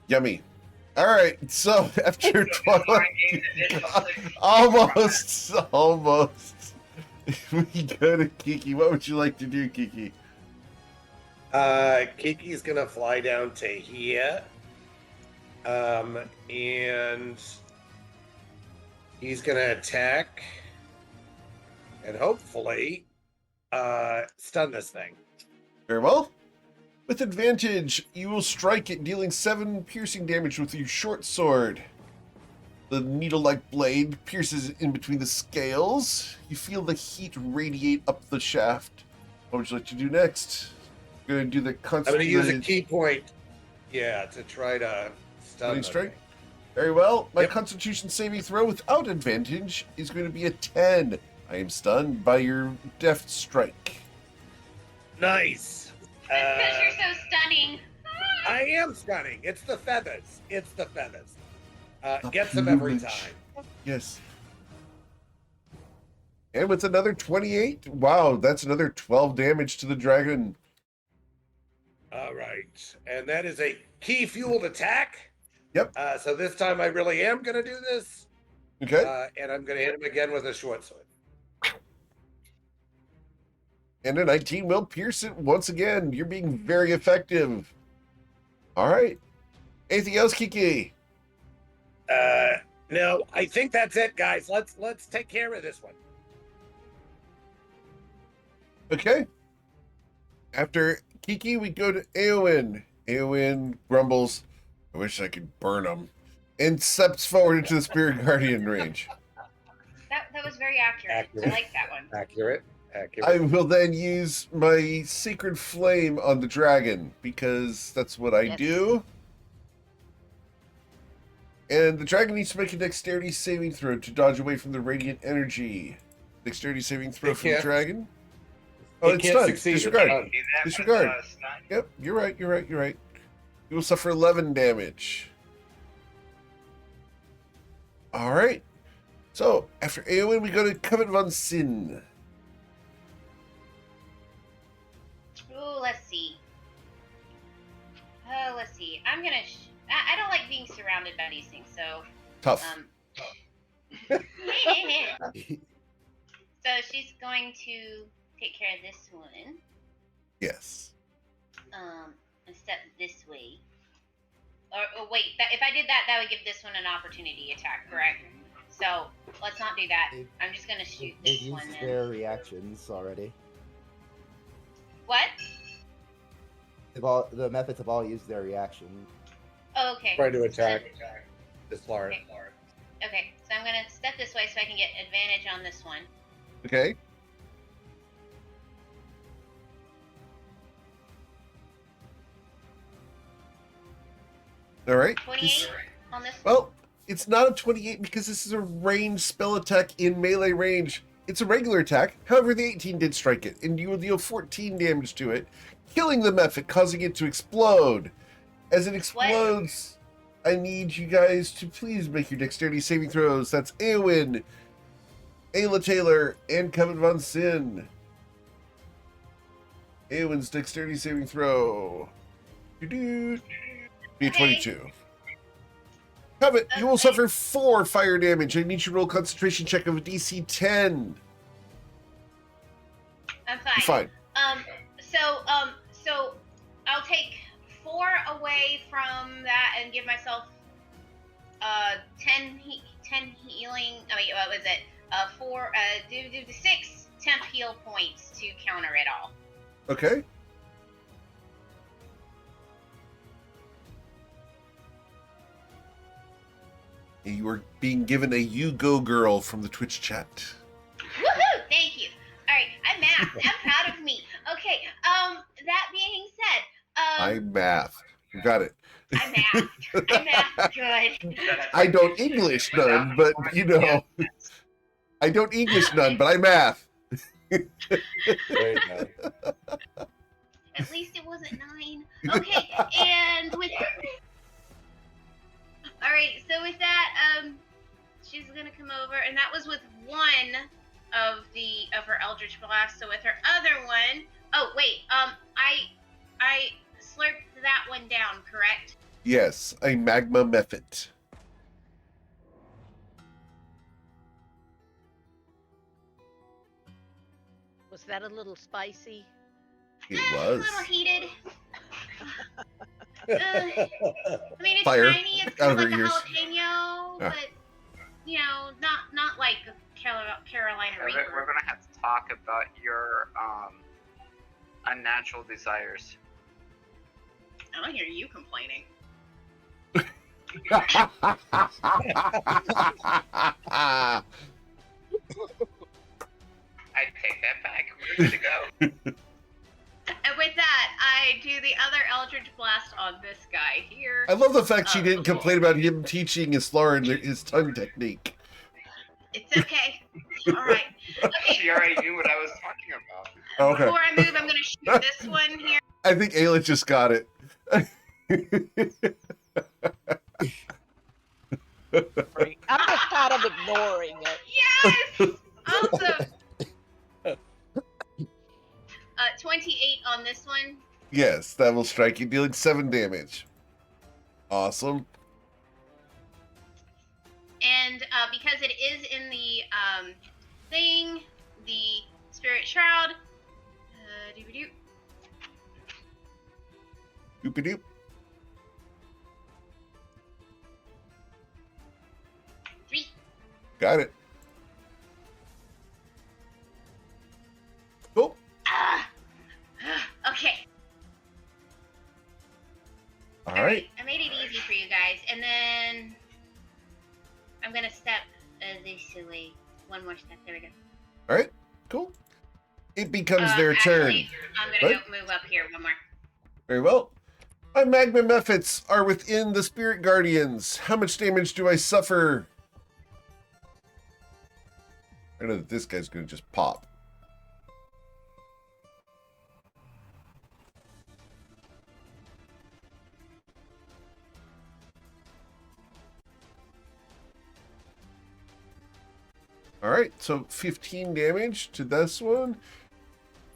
Yummy. All right. So after Twilight, almost. We go to Kiki. What would you like to do, Kiki? Kiki's gonna fly down to here. And he's gonna attack and hopefully stun this thing. Very well. With advantage, you will strike it, dealing 7 piercing damage with your short sword. The needle-like blade pierces in between the scales. You feel the heat radiate up the shaft. What would you like to do next? You're going to do the I'm constant. gonna use a key point, to try to stun the strike. thing. Very well. My Yep. Constitution saving throw without advantage is going to be a 10. I am stunned by your deft strike. Nice. That's because you're so stunning. I am stunning. It's the feathers. Gets them every plumage. time. Yes. And with another 28, wow, that's another 12 damage to the dragon. All right, and that is a key fueled attack. Yep. So this time I really am gonna do this. Okay. And I'm gonna hit him again with a short sword. And a 19 will pierce it once again. You're being very effective. All right. Anything else, Kiki? No, I think that's it, guys. Let's take care of this one. Okay. After Kiki, we go to Eowyn. Eowyn grumbles, I wish I could burn him, and steps forward into the Spirit Guardian range. That was very accurate. I like that one. Accurate. I will then use my Sacred Flame on the dragon, because that's what I Yes. do. And the dragon needs to make a dexterity saving throw to dodge away from the radiant energy. Dexterity saving throw It from the can't- dragon. Oh, it it's can't done. succeed. Disregard. Do that with, Disregard. stun. Yep, you're right. You will suffer 11 damage. All right. So, after Eowyn, we go to Covet von Sin. Ooh, let's see. Let's see. I'm gonna. I don't like being surrounded by these things, so Tough. So she's going to take care of this one. Yes. And step this way. Or wait, if I did that, that would give this one an opportunity attack, correct? So let's not do that. I'm just gonna shoot They've this one used then. their reactions already. What? The methods have all used their reaction. Oh, okay. Try to attack this Lauren. Okay, so I'm gonna step this way so I can get advantage on this one. Okay. All right. 28 on this one. Well, it's not a 28 because this is a ranged spell attack in melee range. It's a regular attack. However, the 18 did strike it, and you will deal 14 damage to it, killing the mephit, causing it to explode. As it explodes, I need you guys to please make your dexterity saving throws. That's Eowyn, Ayla Taylor, and Kevin Von Sin. Eowyn's dexterity saving throw. Be a 22. Covet, you will suffer 4 fire damage. I need you to roll a concentration check of a DC 10. I'm fine. You're fine. So I'll take 4 away from that and give myself 10 healing. I mean, what was it? 6 temp heal points to counter it all. Okay. You are being given a "You Go Girl" from the Twitch chat. Woohoo! Thank you. All right, I'm math. I'm proud of me. Okay. That being said, I math. You got it. I math. I math good. I don't English none, but you know. I don't English none, but I math. Very nice. At least it wasn't 9. Okay, and with all right, so with that, she's gonna come over, and that was with one of her Eldritch Blast. So with her other one, oh wait, I slurped that one down, correct? Yes, a magma mephit. Was that a little spicy? It A was. little heated. I mean, it's Fire tiny. It's out kind of of her like a ears. jalapeno, but you know, not like a Carolina We're Reaper. gonna have to talk about your unnatural desires. I don't hear you complaining. I take that back. We're good to go. And with that, I do the other Eldritch Blast on this guy here. I love the fact she didn't complain about him teaching his Lauren his tongue technique. It's okay. All right. Okay. She already knew what I was talking about. Okay. Before I move, I'm going to shoot this one here. I think Ayla just got it. I'm just kind of ignoring it. Yes! Awesome. 28 on this one. Yes, that will strike you, dealing 7 damage. Awesome. And because it is in the thing, the Spirit Shroud. Doo-ba-doo. Doop-a-doop. Three. Got it. Cool. Okay. All right. I made it easy for you guys. And then I'm going to step this way. One more step. There we go. All right. Cool. It becomes their turn. Actually, I'm going to What? go move up here one more. Very well. My magma mephits are within the Spirit Guardians. How much damage do I suffer? I know that this guy's going to just pop. All right, so 15 damage to this one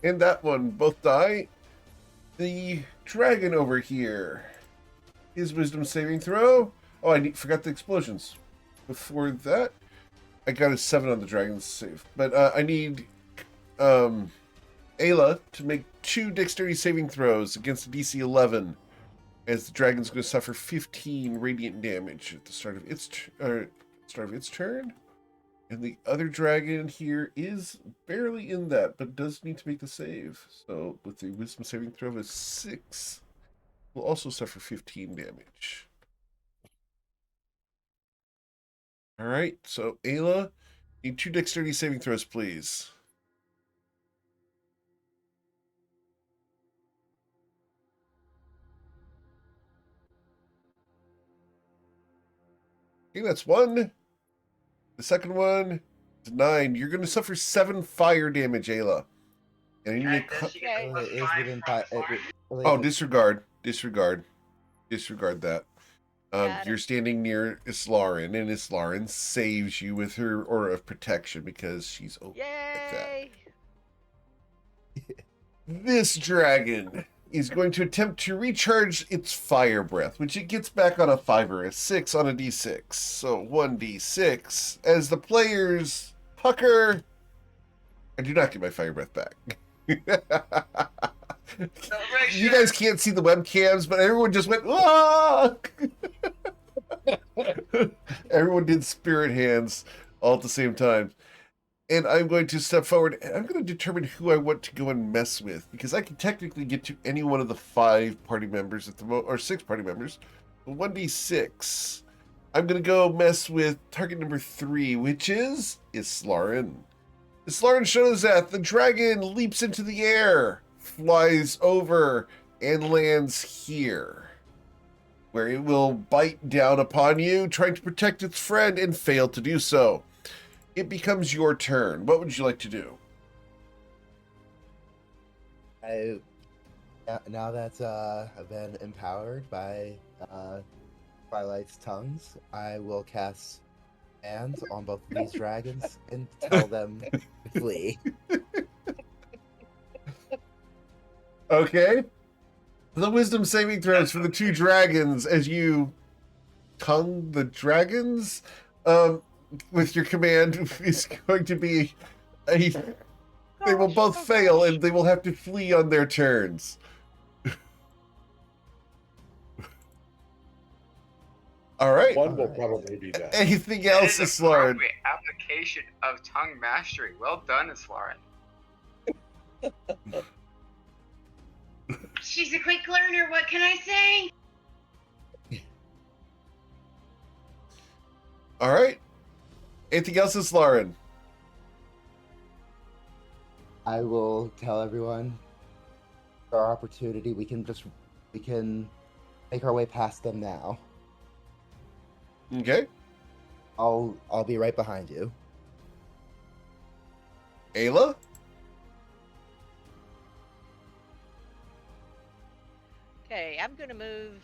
and that one. Both die. The dragon over here. His wisdom saving throw. Oh, forgot the explosions. before that, I got a 7 on the dragon's save. But I need Ayla to make 2 dexterity saving throws against a DC 11, as the dragon's going to suffer 15 radiant damage at the start of its turn. And the other dragon here is barely in that, but does need to make the save. So with the wisdom saving throw of a 6, will also suffer 15 damage. All right, so Ayla, need 2 dexterity saving throws, please. Okay, that's 1. The second one is 9. You're going to suffer 7 fire damage, Ayla. And I need Does she get Okay. plus It is 5 within from five. Oh, disregard that. Got You're it. standing near Islaren, and Islaren saves you with her aura of protection because she's open like that. Yay! This dragon is going to attempt to recharge its fire breath, which it gets back on a 5 or a 6 on a d6. So 1d6. As the players pucker, I do not get my fire breath back. You guys can't see the webcams, but everyone just went, ah! Everyone did spirit hands all at the same time. And I'm going to step forward, and I'm going to determine who I want to go and mess with, because I can technically get to any one of the 5 party members at the or 6 party members. 1d6. I'm going to go mess with target number 3, which is Islaren. Islaren shows that the dragon leaps into the air, flies over, and lands here, where it will bite down upon you, trying to protect its friend, and fail to do so. It becomes your turn. What would you like to do? Now that I've been empowered by Twilight's tongues, I will cast hands on both of these dragons and tell them to flee. Okay. The wisdom saving throws for the 2 dragons as you tongue the dragons with your command is going to be they will both fail and they will have to flee on their turns. All right. One will probably be that. Anything That else, is Islaren? appropriate application of tongue mastery. Well done, Islaren. She's a quick learner. What can I say? All right. Anything else, Islaren? I will tell everyone our opportunity. We can make our way past them now. Okay. I'll be right behind you. Ayla? Okay, I'm gonna move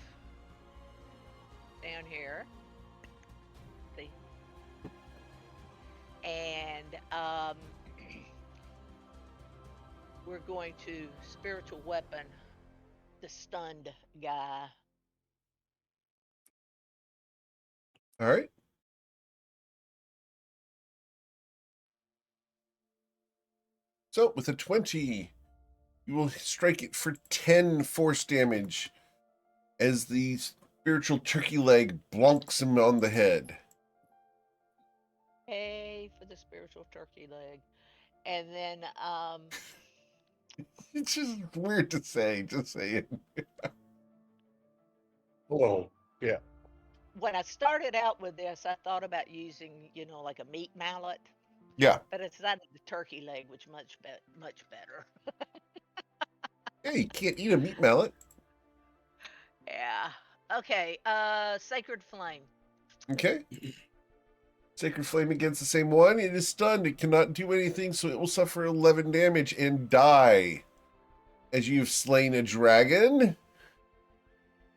down here. See. And we're going to spiritual weapon the stunned guy. All right. So with a 20, you will strike it for 10 force damage as the spiritual turkey leg blunks him on the head. Hey for the spiritual turkey leg. And then It's just weird to say, just saying. Hello. Yeah. when I started out with this, I thought about using, like a meat mallet, Yeah. but it's not the turkey leg, which much better. Yeah, you can't eat a meat mallet. Yeah. Okay. Sacred flame. Okay. Sacred Flame against the same one. It is stunned. It cannot do anything, so it will suffer 11 damage and die. As you've slain a dragon,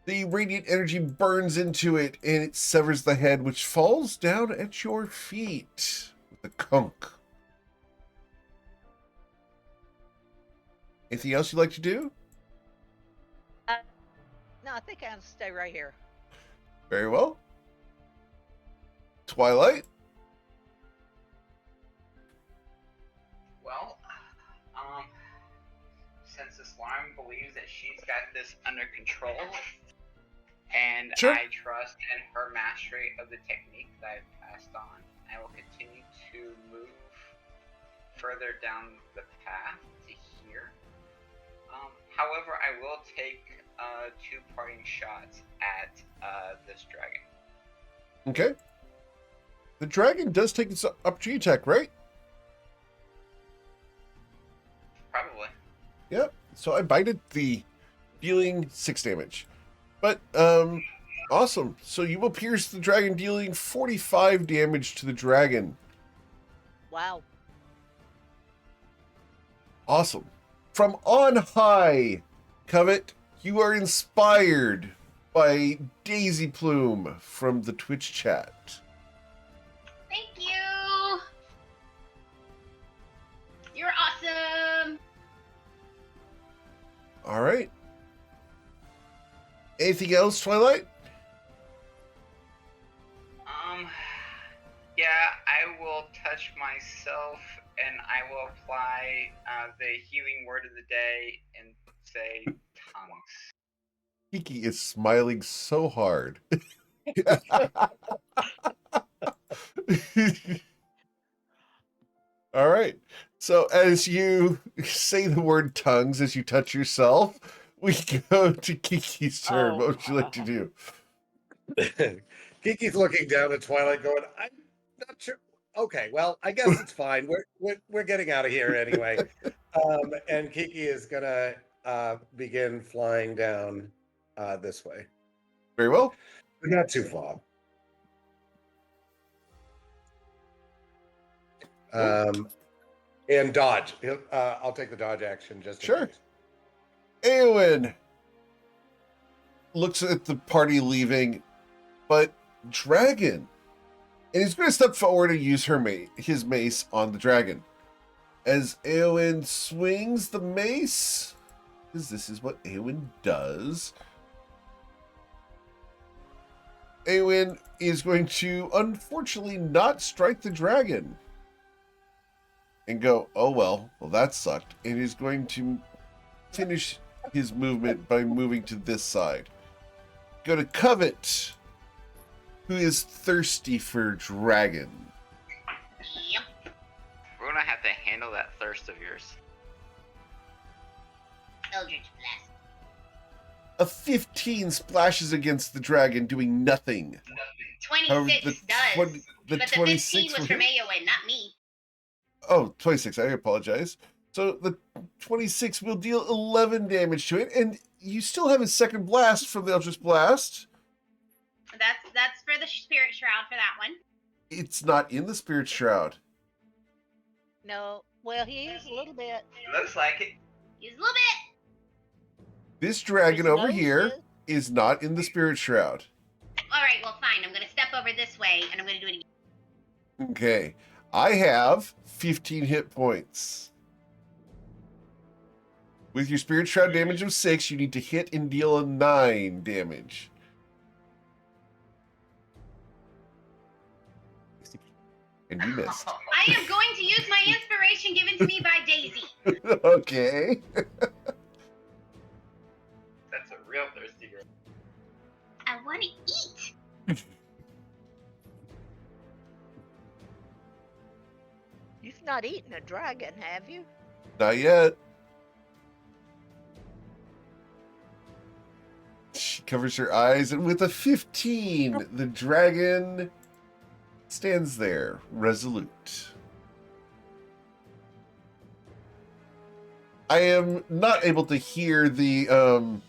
the radiant energy burns into it, and it severs the head, which falls down at your feet with a kunk. Anything else you'd like to do? No, I think I'll stay right here. Very well. Twilight. Well, since this Lauren believes that she's got this under control, and Sure. I trust in her mastery of the technique that I've passed on, I will continue to move further down the path to here. However, I will take 2 parting shots at this dragon. Okay. The dragon does take its opportunity attack, right? Probably. Yep. So I bited the dealing 6 damage. But, awesome. So you will pierce the dragon, dealing 45 damage to the dragon. Wow. Awesome. From on high, Covet, you are inspired by Daisy Plume from the Twitch chat. Thank you. You're awesome. All right. Anything else, Twilight? Yeah, I will touch myself and I will apply the healing word of the day and say tongues. Kiki is smiling so hard. All right. So as you say the word tongues as you touch yourself, we go to Kiki's turn. Oh. What would you like to do? Kiki's looking down at Twilight, going, "I'm not sure." Okay, well, I guess it's fine. We're getting out of here anyway. And Kiki is gonna begin flying down this way, Very well. but not too far. And dodge. I'll take the dodge action just in Sure. case. Eowyn looks at the party leaving, but dragon. And he's going to step forward and use his mace on the dragon. As Eowyn swings the mace, because this is what Eowyn does, Eowyn is going to unfortunately not strike the dragon. And go, oh well, that sucked. And he's going to finish his movement by moving to this side. Go to Covet, who is thirsty for dragon. Yep. We're gonna have to handle that thirst of yours. Eldritch Blast. A 15 splashes against the dragon, doing nothing. 26 the does. the But the 26 15 was will from hit. Eowyn, not me. Oh, 26, I apologize. So the 26 will deal 11 damage to it, and you still have a second blast from the Eldritch Blast. That's for the Spirit Shroud for that one. It's not in the Spirit Shroud. No. Well, he is a little bit. Looks like it. Use a little bit. This dragon His over nose here is not in the Spirit Shroud. All right, well, fine. I'm going to step over this way, and I'm going to do it again. Okay. I have 15 hit points. With your Spirit Shroud damage of 6, you need to hit and deal a 9 damage. And you missed. I am going to use my inspiration given to me by Daisy. Okay. That's a real thirsty girl. I want to eat. You've not eaten a dragon, have you? Not yet. She covers her eyes, and with a 15, the dragon stands there, resolute. I am not able to hear the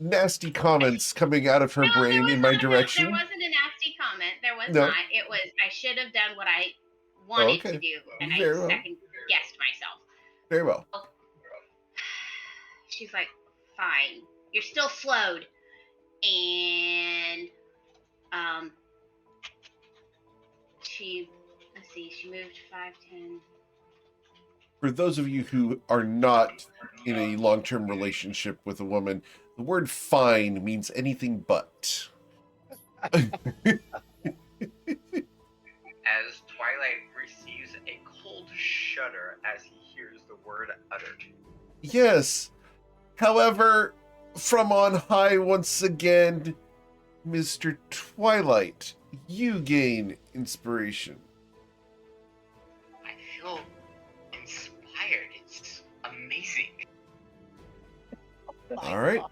nasty comments coming out of her No, there brain was in my not- direction. There wasn't a nasty comment. There was No. not. It was, I should have done what I wanted okay. to do, and Very I well. second guessed myself. Very well. She's like, fine. You're still slowed. And let's see, she moved 5, 10. For those of you who are not in a long-term relationship with a woman, the word fine means anything but. shudder as he hears the word uttered. Yes. However, from on high once again, Mr. Twilight, you gain inspiration. I feel inspired. It's amazing. My All right. God.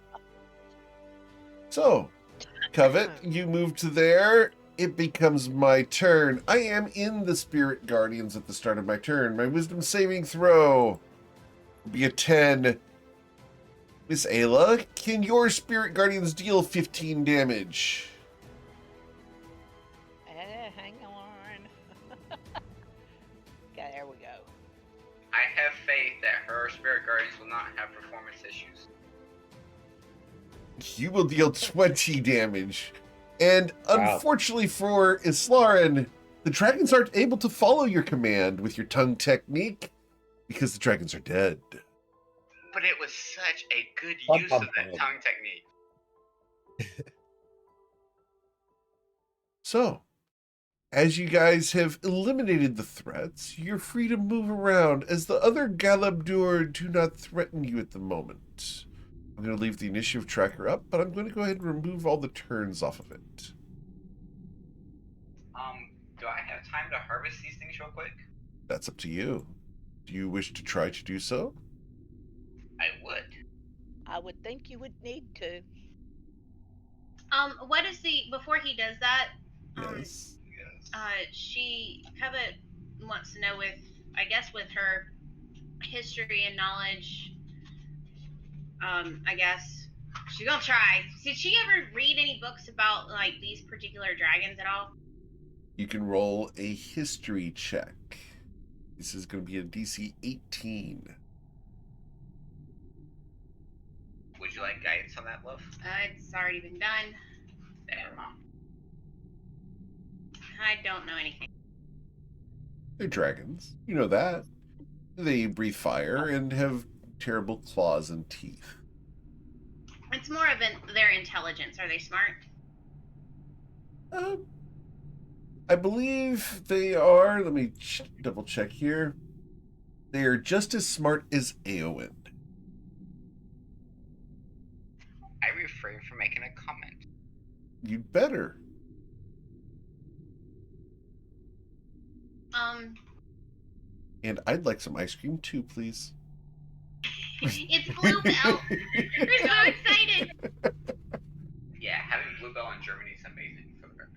So, Covet, you move to there. It becomes my turn. I am in the Spirit Guardians at the start of my turn. My Wisdom saving throw will be a 10. Miss Ayla, can your Spirit Guardians deal 15 damage? Hang on. Okay, there we go. I have faith that her spirit guardians will not have performance issues. You will deal 20 damage. And Wow. unfortunately for Islarin, the dragons aren't able to follow your command with your tongue technique because the dragons are dead. But it was such a good Bum, use bum, of that bum. tongue technique. So, as you guys have eliminated the threats, you're free to move around as the other Galabdur do not threaten you at the moment. I'm going to leave the initiative tracker up, but I'm going to go ahead and remove all the turns off of it. Do I have time to harvest these things real quick? That's up to you. Do you wish to try to do so? I would. I would think you would need to. What is before he does that? Yes. Covet wants to know with her history and knowledge. I guess she's gonna try. Did she ever read any books about like these particular dragons at all? You can roll a history check. This is going to be a DC 18. Would you like guidance on that, love? It's already been done. Never mind. I don't know anything. They're dragons. You know that. They breathe fire and have terrible claws and teeth. It's more of their intelligence. Are they smart? I believe they are. Let me double check here. They are just as smart as Eowyn. I refrain from making a comment. You'd better. And I'd like some ice cream too, please. It's Bluebell. We're so excited. Yeah, having Bluebell in Germany is amazing for the record.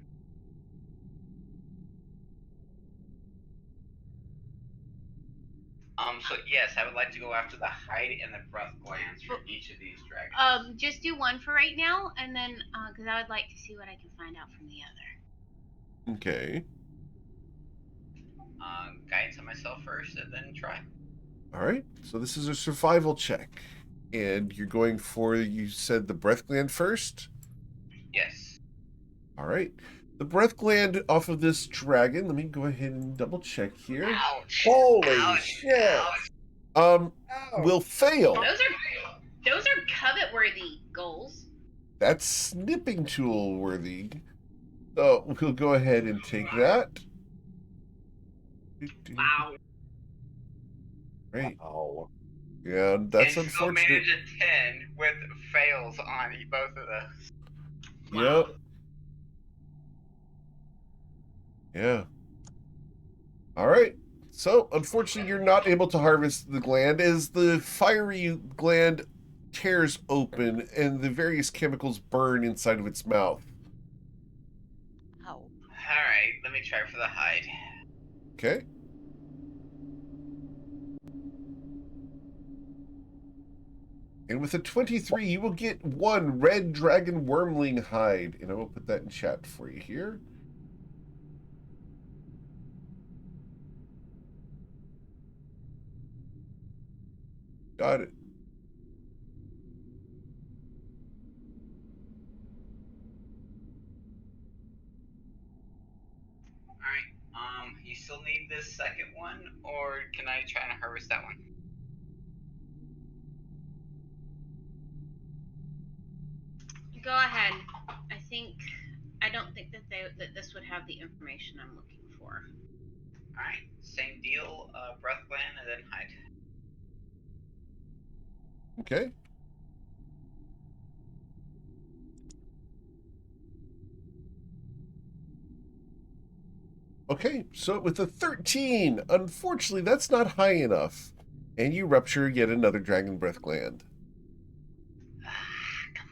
So yes, I would like to go after the hide and the breath glands for each of these dragons. Just do one for right now, and then because I would like to see what I can find out from the other. Okay. Guidance on myself first, and then try. All right. So this is a survival check. And you're going for, you said the breath gland first? Yes. All right. The breath gland off of this dragon, let me go ahead and double check here. Ouch. Holy Ouch. shit. Ouch. Ouch. Will fail. Those are covet-worthy goals. That's snipping tool worthy. So we'll go ahead and take that. Wow. Great. Oh. Yeah, that's and still unfortunate. manage a 10 with fails on both of those. Yep. Yeah. All right. So, unfortunately, you're not able to harvest the gland as the fiery gland tears open and the various chemicals burn inside of its mouth. Oh. Alright, let me try for the hide. Okay. And with a 23, you will get one red dragon wormling hide. And I will put that in chat for you here. Got it. Alright, you still need this second one, or can I try and harvest that one? Go ahead. I don't think that this would have the information I'm looking for. Alright, same deal. Breath land and then hide. Okay. Okay, so with a 13, unfortunately, that's not high enough. And you rupture yet another dragon breath gland. Come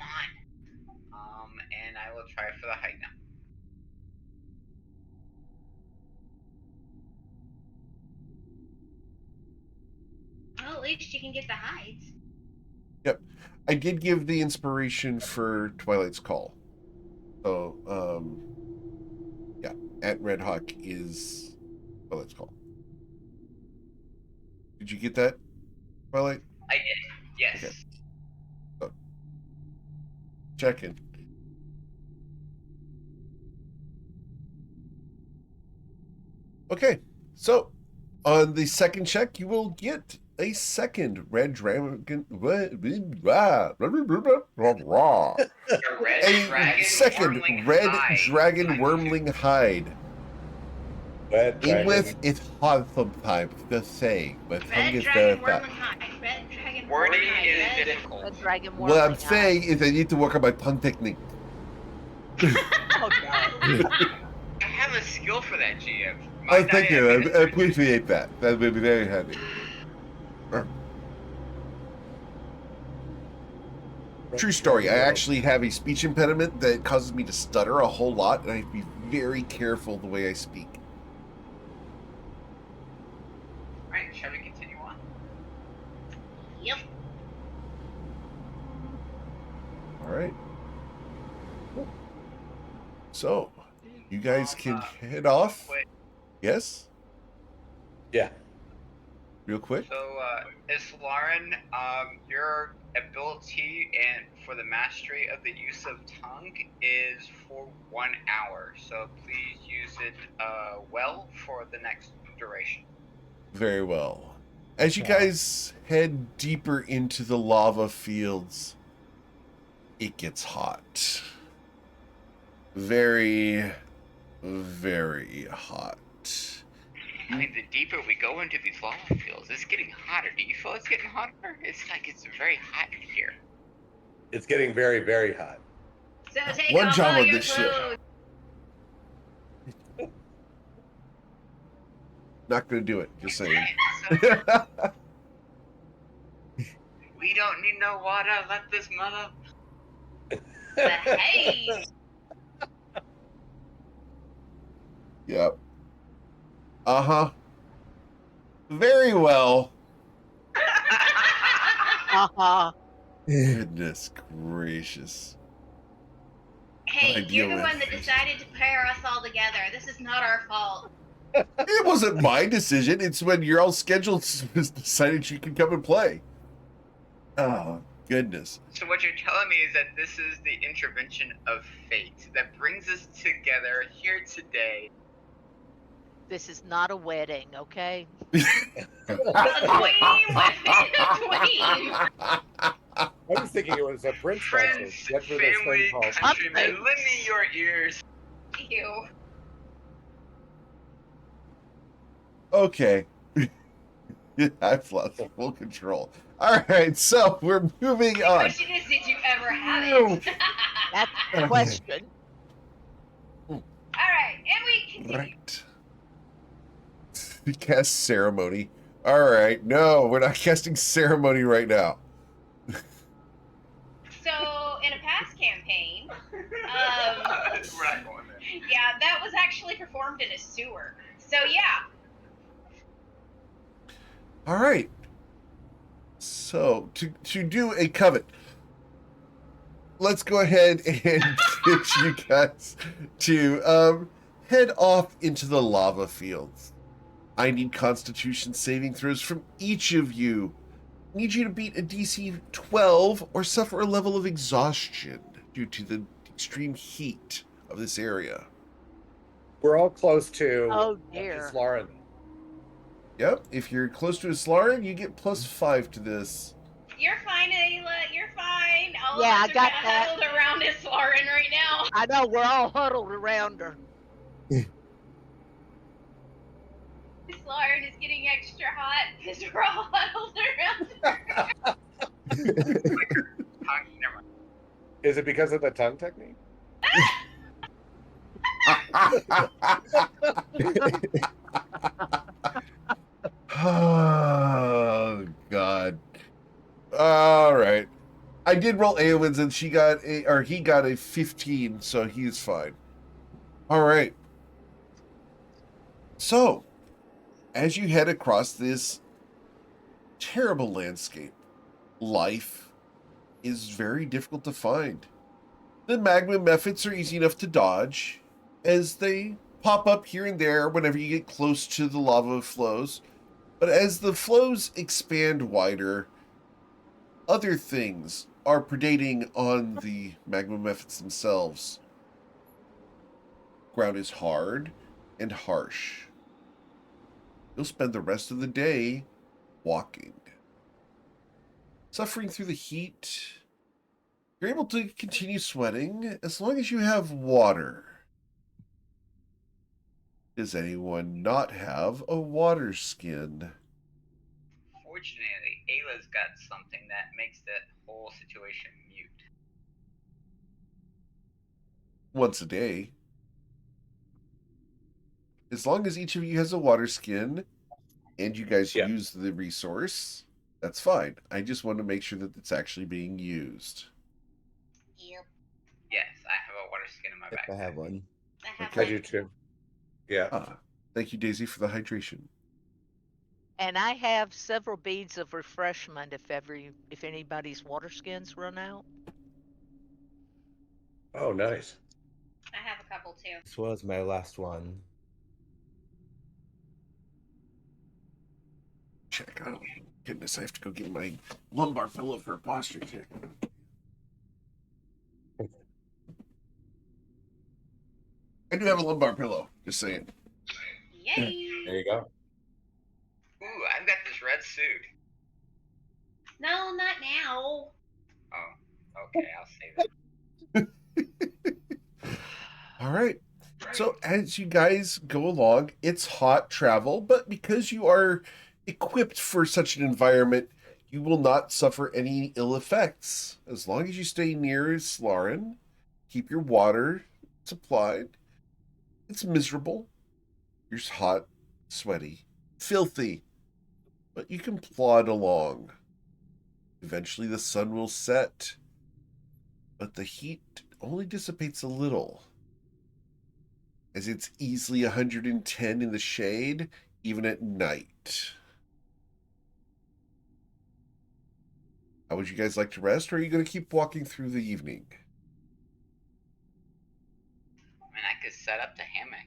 on. And I will try for the hide now. Well, at least you can get the hides. Yep. I did give the inspiration for Twilight's Call. So, yeah, at Red Hawk is Twilight's Call. Did you get that, Twilight? I did. Yes. Okay. So, check in. Okay, so on the second check, you will get a second red dragon. A red A dragon second wormling red hide. dragon wormling hide. Red dragon. English is hard sometimes to say, but tongue Red is dragon very fast. wormling hide. Red dragon Wording wormling hide. is Red- difficult. A dragon What I'm wormling eye. saying is I need to work on my tongue technique. Oh, God. I have a skill for that, GM. Oh, thank you. I appreciate that. That would be very handy. True story. I actually have a speech impediment that causes me to stutter a whole lot, and I have to be very careful the way I speak. Alright, shall we continue on? Yep. All right. So, you guys can head off. Wait. Yes? Yeah. Real quick? So, Islaren, your ability and for the mastery of the use of tongue is for 1 hour. So please use it well for the next duration. Very well. As you guys head deeper into the lava fields, it gets hot. Very, very hot. I mean, the deeper we go into these lava fields, it's getting hotter. Do you feel it's getting hotter? It's like it's very hot in here. It's getting very, very hot. So take One off job all on your this ship. clothes. Not gonna do it, just saying. We don't need no water. Let this mother. The haze. Yep. Uh-huh. Very well. Uh-huh. Goodness gracious. Hey, I you're deal the one with- that decided to pair us all together. This is not our fault. It wasn't my decision. It's when you're all scheduled decided you can come and play. Oh, goodness. So what you're telling me is that this is the intervention of fate that brings us together here today. This is not a wedding, okay? The queen within the queen. I was thinking it was a Prince Friends, concert. That's where this family, thing called. countrymen, lend me your ears. Ew. Okay. I've lost full control. All right, so we're moving The on. question is, did you ever have No. it? That's the Okay. question. Alright, and we continue. Right. Cast ceremony. All right, no, we're not casting ceremony right now. So, in a past campaign, We're not going there. yeah, that was actually performed in a sewer. So, yeah. All right. So to do a covet, let's go ahead and get you guys to head off into the lava fields. I need Constitution saving throws from each of you. I need you to beat a DC 12 or suffer a level of exhaustion due to the extreme heat of this area. We're all close to Oh, dear. Lauren. Yep, if you're close to a Slarin, you get +5 to this. You're fine, Ayla. You're fine. All Yeah, of us I got are that. huddled around this Lauren right now. I know, we're all huddled around her. So Lauren is getting extra hot because we're all huddled around. Never mind. Is it because of the tongue technique? Oh, God. All right. I did roll Aowen's and he got a 15, so he's fine. All right. So, as you head across this terrible landscape, life is very difficult to find. The magma methods are easy enough to dodge, as they pop up here and there whenever you get close to the lava flows. But as the flows expand wider, other things are predating on the magma methods themselves. Ground is hard and harsh. You'll spend the rest of the day walking. Suffering through the heat, you're able to continue sweating as long as you have water. Does anyone not have a water skin? Fortunately, Ayla's got something that makes that whole situation mute. Once a day. As long as each of you has a water skin and you guys Yeah. use the resource, that's fine. I just want to make sure that it's actually being used. Yep, Yes, I have a water skin in my If I backpack. have one. I have Okay. I one. do too. Yeah. Ah, thank you, Daisy, for the hydration. And I have several beads of refreshment if anybody's water skins run out. Oh, nice. I have a couple too. This was my last one. Check. Oh, goodness, I have to go get my lumbar pillow for a posture check. I do have a lumbar pillow, just saying. Yay! There you go. Ooh, I've got this red suit. No, not now. Oh, okay, I'll save it. All right. So as you guys go along, it's hot travel, but because you are equipped for such an environment, you will not suffer any ill effects. As long as you stay near Slarin, keep your water supplied. It's miserable. You're hot, sweaty, filthy, but you can plod along. Eventually the sun will set, but the heat only dissipates a little, as it's easily 110 in the shade, even at night. How would you guys like to rest, or are you going to keep walking through the evening? I mean, I could set up the hammock.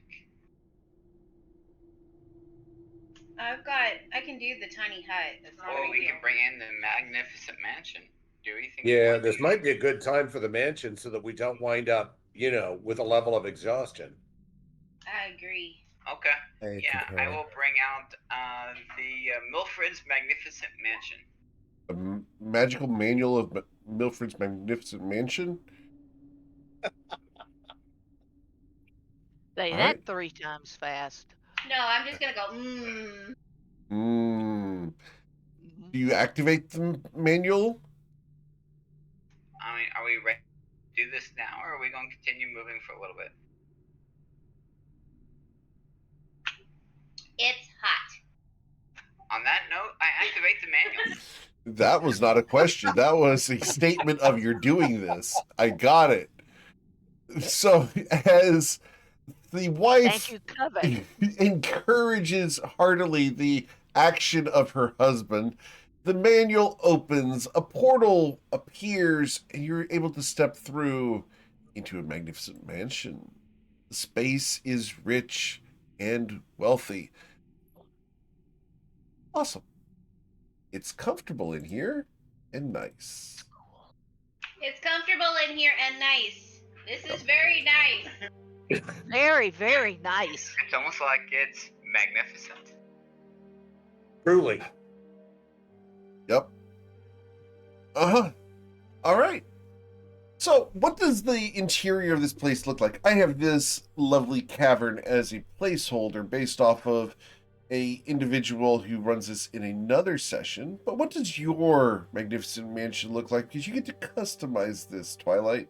I can do the tiny hut. That's not a Or big we deal. could bring in the magnificent mansion. Do you think? Yeah, this might be a good time for the mansion so that we don't wind up, with a level of exhaustion. I agree. Okay. I Yeah, concur. I will bring out the Milfred's magnificent mansion. A magical manual of Milfred's Magnificent Mansion? Say All that right. 3 times fast. No, I'm just gonna go. Mmm. Mm. Mhm. Do you activate the manual? I mean, are we ready to do this now, or are we going to continue moving for a little bit? It's hot. On that note, I activate the manual. That was not a question. That was a statement of you're doing this. I got it. So as the Thank wife you, Covet. encourages heartily the action of her husband, the manual opens, a portal appears, and you're able to step through into a magnificent mansion. The space is rich and wealthy. Awesome. It's comfortable in here and nice. It's comfortable in here and nice. This is very nice. Very, very nice. It's almost like it's magnificent. Truly. Yep. Uh-huh. All right. So, what does the interior of this place look like? I have this lovely cavern as a placeholder based off of a individual who runs this in another session. But what does your magnificent mansion look like? Because you get to customize this, Twilight.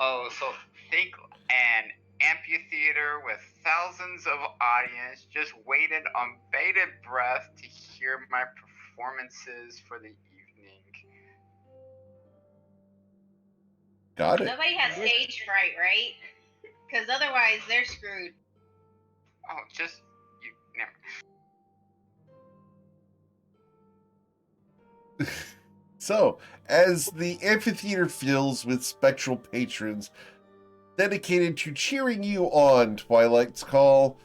Oh, so think an amphitheater with thousands of audience just waited on bated breath to hear my performances for the evening. Got it. Nobody has stage fright, right? Because otherwise they're screwed. Oh, just you never. So, as the amphitheater fills with spectral patrons dedicated to cheering you on, Twilight's Call,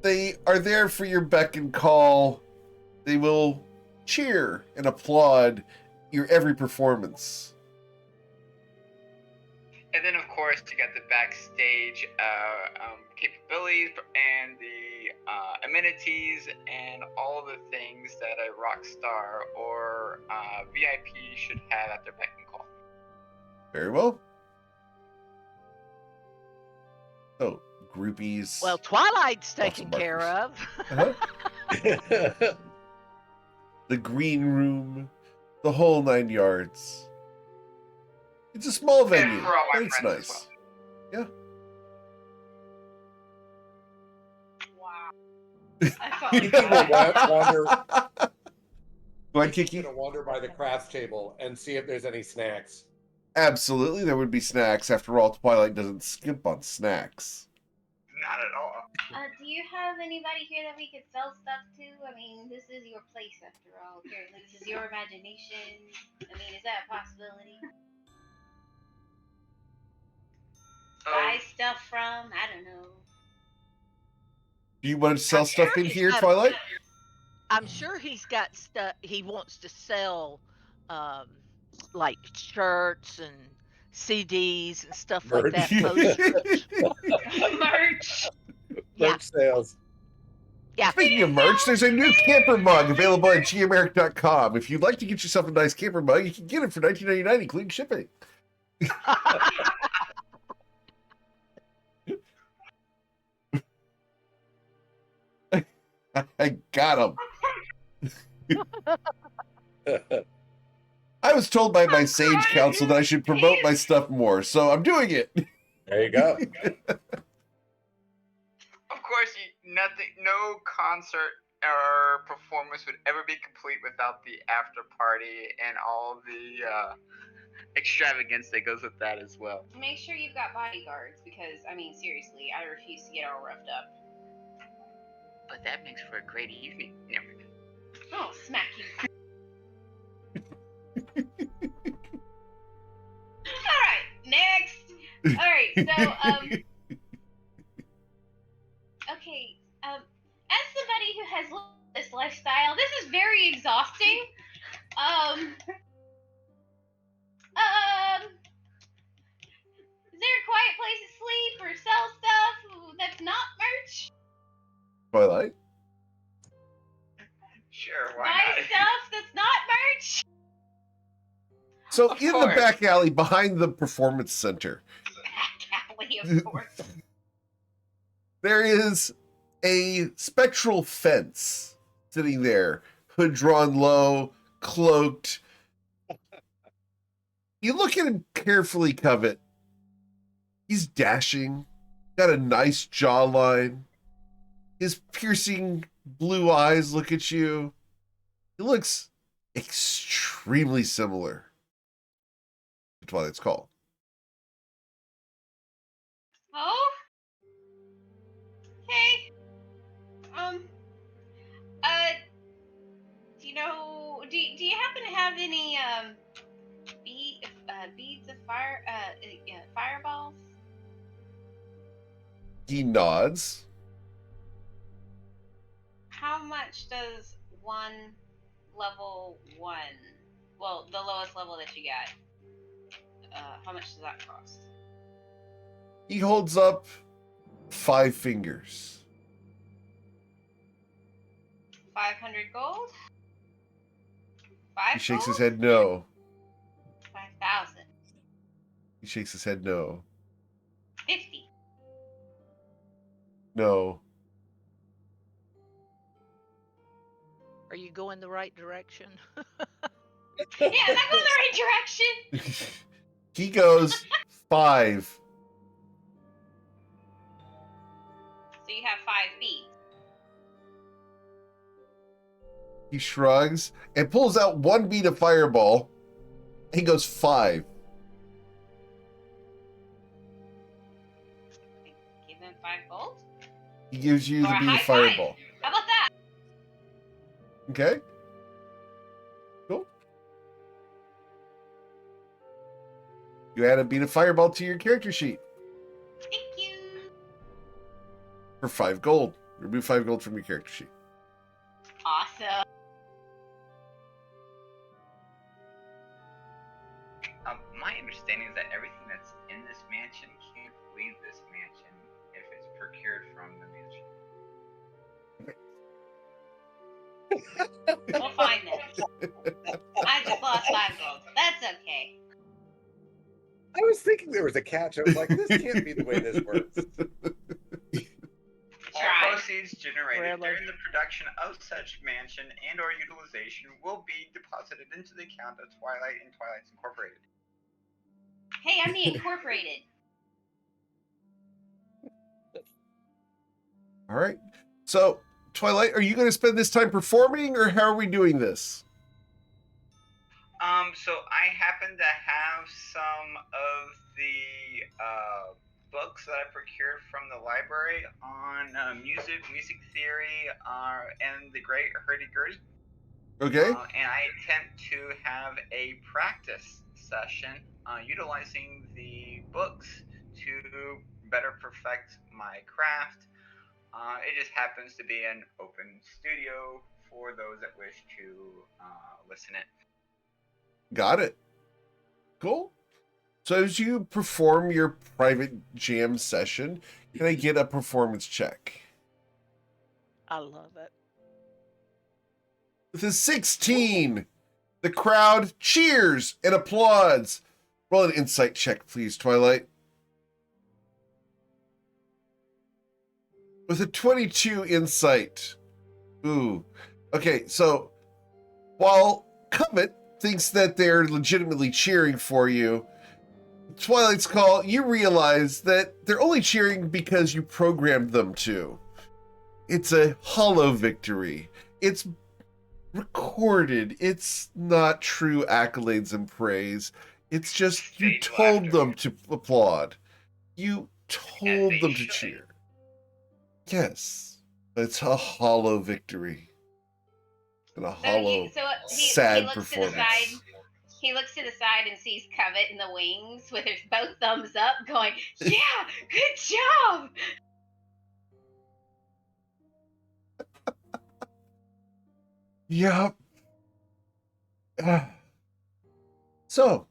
they are there for your beck and call. They will cheer and applaud your every performance. And then, of course, you got the backstage capabilities and the amenities and all the things that a rock star or VIP should have at their beck and call. Very well. So, groupies. Well, Twilight's Lots of taken care of. Uh-huh. The green room, the whole 9 yards. It's a small venue, for all my but it's friends as nice. well. Wow. I thought You can wander, Go ahead, you Kiki. can wander by the crafts table and see if there's any snacks. Absolutely, there would be snacks. After all, Twilight doesn't skimp on snacks. Not at all. do you have anybody here that we could sell stuff to? I mean, this is your place after all. Apparently, this is your imagination. I mean, is that a possibility? Buy stuff from? I don't know. Do you want to sell I'm stuff sure in he's here, got- Twilight? I'm sure he's got stuff he wants to sell, like shirts and CDs and stuff like that. Posters. Merch. Yeah. Merch sales. Yeah. Speaking of merch, there's a new camper mug available at gameric.com. If you'd like to get yourself a nice camper mug, you can get it for $19.99, including shipping. I got him. I was told by my sage council that I should promote my stuff more, so I'm doing it. There you go. Of course, no concert or performance would ever be complete without the after party and all the extravagance that goes with that as well. Make sure you've got bodyguards because, I mean, seriously, I refuse to get all roughed up. But that makes for a great evening. Never. Oh, smack you. Alright, next. Alright, so, okay, as somebody who has lived this lifestyle, this is very exhausting. Is there a quiet place to sleep or sell stuff that's not merch? Twilight? Sure, why Buy not? stuff that's not merch? So Of in the course. back alley behind the performance center, Back alley, of course. there is a spectral fence sitting there, hood drawn low, cloaked. You look at him carefully, Covet. He's dashing, got a nice jawline. His piercing blue eyes look at you. He looks extremely similar to Twilight's Call. Oh? Hey. Do you happen to have any, beads of fire, fireballs? He nods. How much does level 1, well, the lowest level that you got, how much does that cost? He holds up 5 fingers. 500 gold? 5 He shakes his gold? head no. 5,000. He shakes his head no. 50. No. Are you going the right direction? Yeah, am I going the right direction? He goes 5. So you have 5 feet. He shrugs and pulls out 1 bead of fireball. He goes 5. Give them 5 gold. He gives you Or the a bead high of fireball. 5. How about that? Okay. Cool. You add a bead of fireball to your character sheet Thank you. for 5 gold. Remove 5 gold from your character sheet. Awesome. My understanding is that everything that's in this mansion can't leave this mansion if it's procured from the mansion. We'll find that. I just lost 5 gold. That's okay. I was thinking there was a catch. I was like, this can't be the way this works. All Try. proceeds generated Really? during the production of such mansion and/or utilization will be deposited into the account of Twilight and Twilight's Incorporated. Hey, I'm the Incorporated. All right. So, Twilight, are you going to spend this time performing, or how are we doing this? So I happen to have some of the books that I procured from the library on music theory, and the great hurdy-gurdy. Okay. And I attempt to have a practice session utilizing the books to better perfect my craft. It just happens to be an open studio for those that wish to listen in. Got it. Cool. So as you perform your private jam session, can I get a performance check? I love it. With a 16, the crowd cheers and applauds. Roll an insight check, please, Twilight. With a 22 insight. Ooh. Okay, so while Covet thinks that they're legitimately cheering for you, Twilight's Call, you realize that they're only cheering because you programmed them to. It's a hollow victory. It's recorded. It's not true accolades and praise. It's just you Stage told laughter. them to applaud. You told they them to should. cheer. Yes, it's a hollow victory. And a hollow, sad looks performance. To the side. He looks to the side and sees Covet in the wings with his both thumbs up, going, "Yeah, good job." Yep. So,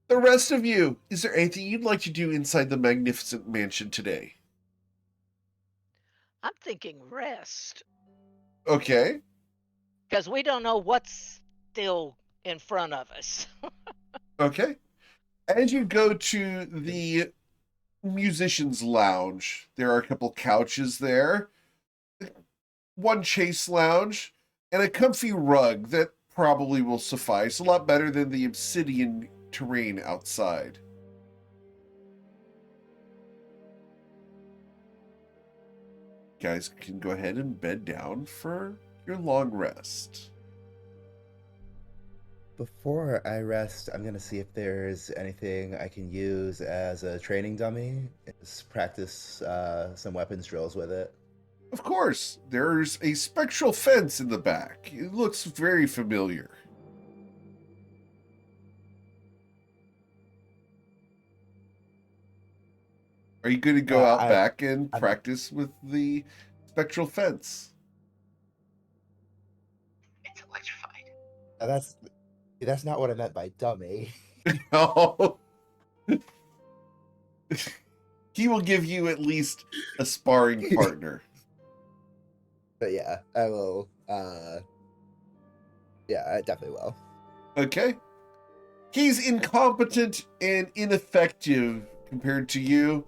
the rest of you, is there anything you'd like to do inside the magnificent mansion today? I'm thinking rest Okay. because we don't know what's still in front of us. Okay. As you go to the musician's lounge, there are a couple couches there, one chase lounge, and a comfy rug that probably will suffice. A lot better than the obsidian terrain outside. You guys can go ahead and bed down for your long rest. Before I rest, I'm gonna see if there's anything I can use as a training dummy. Just practice some weapons drills with it. Of course, there's a spectral fence in the back. It looks very familiar. Are you going to go out back and practice with the spectral fence? It's electrified. That's not what I meant by dummy. No. He will give you at least a sparring partner. But yeah, I will. Yeah, I definitely will. Okay. He's incompetent and ineffective compared to you,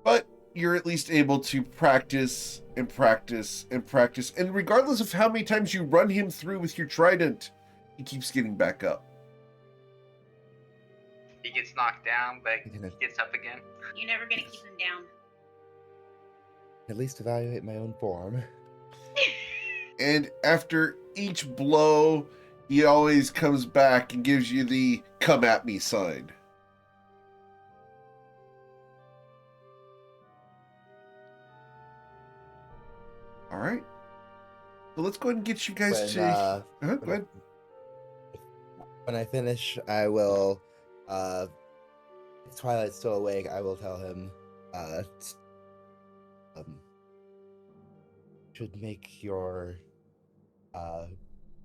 but you're at least able to practice and practice and practice. And regardless of how many times you run him through with your trident, he keeps getting back up. He gets knocked down, but I'm he gonna gets up again. You're never gonna keep him down. at least evaluate my own form. And after each blow, he always comes back and gives you the come at me sign. All right. So let's go ahead and get you guys When, to... go ahead. When I finish, I will. If Twilight's still awake, I will tell him. Should make your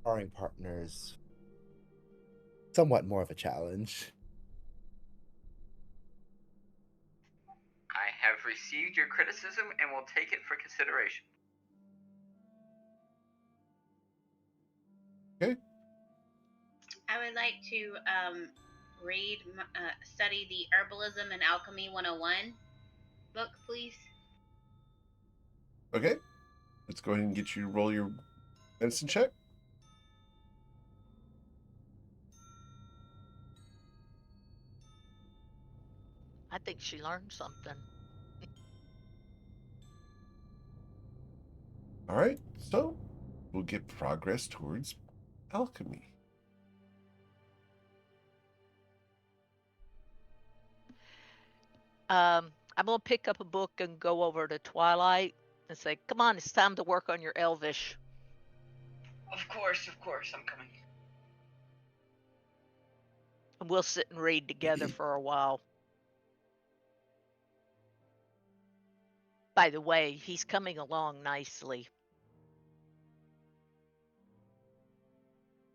sparring partners somewhat more of a challenge. I have received your criticism and will take it for consideration. Okay. I would like to study the Herbalism and Alchemy 101 book, please. Okay. Let's go ahead and get you to roll your medicine check. I think she learned something. All right. So we'll get progress towards alchemy. I'm gonna pick up a book and go over to Twilight and say, "Come on, it's time to work on your Elvish." Of course, I'm coming. And we'll sit and read together for a while. By the way, he's coming along nicely.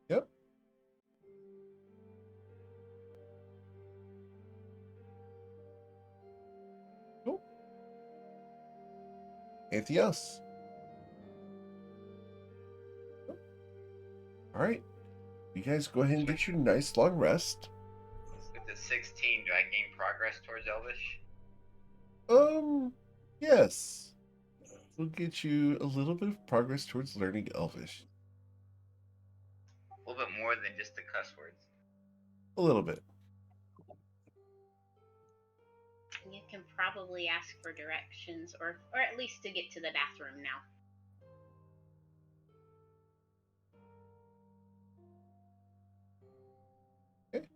Yep. Cool. Anything else? Nope. All right. You guys go ahead and get your nice long rest. With the 16, do I gain progress towards Elvish? Yes. We'll get you a little bit of progress towards learning Elvish. A little bit more than just the cuss words. A little bit. You can probably ask for directions, or at least to get to the bathroom now. Okay.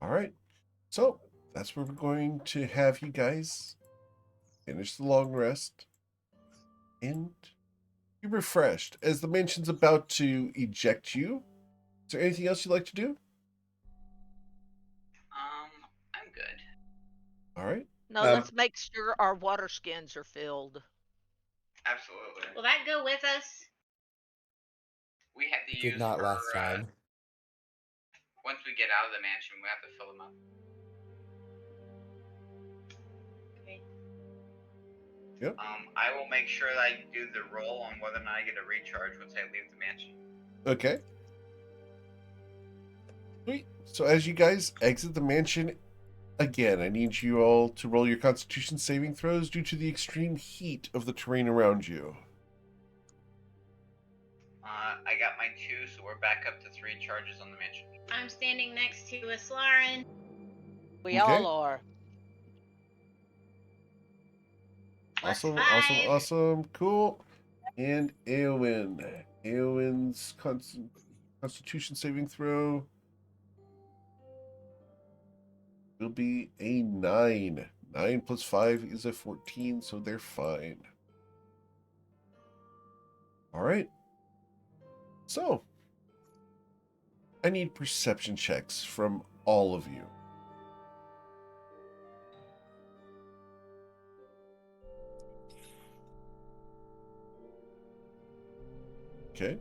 All right. So that's where we're going to have you guys finish the long rest and be refreshed. As the mansion's about to eject you, is there anything else you'd like to do? I'm good. All right. No, let's make sure our water skins are filled. Absolutely. Will that go with us? We have to It use did not for, last time. once we get out of the mansion, we have to fill them up. Okay. Yep. I will make sure that I do the roll on whether or not I get a recharge once I leave the mansion. Okay. Sweet. So as you guys exit the mansion, again, I need you all to roll your Constitution saving throws due to the extreme heat of the terrain around you. I got my 2, so we're back up to 3 charges on the mansion. I'm standing next to a Slarin. We Okay. all are. Awesome, +5. awesome, awesome. Cool. And Eowyn. Eowyn's Constitution saving throw will be a 9. 9 plus 5 is a 14, so they're fine. All right. So, I need perception checks from all of you. Okay.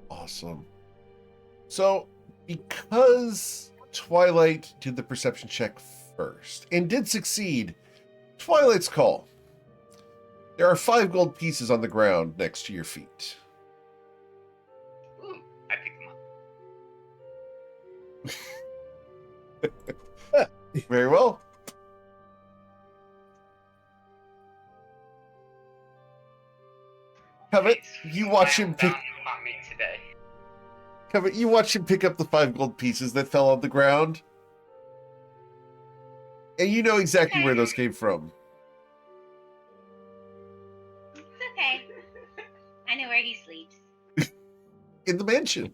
Awesome. So, because Twilight did the perception check first and did succeed, Twilight's call. There are 5 gold pieces on the ground next to your feet. Ooh, I picked them up. Very well. Covet, you watch him pick. Not me today. Covet, you watch him pick up the 5 gold pieces that fell on the ground, and you know exactly where those came from. It's okay. I know where he sleeps. In the mansion.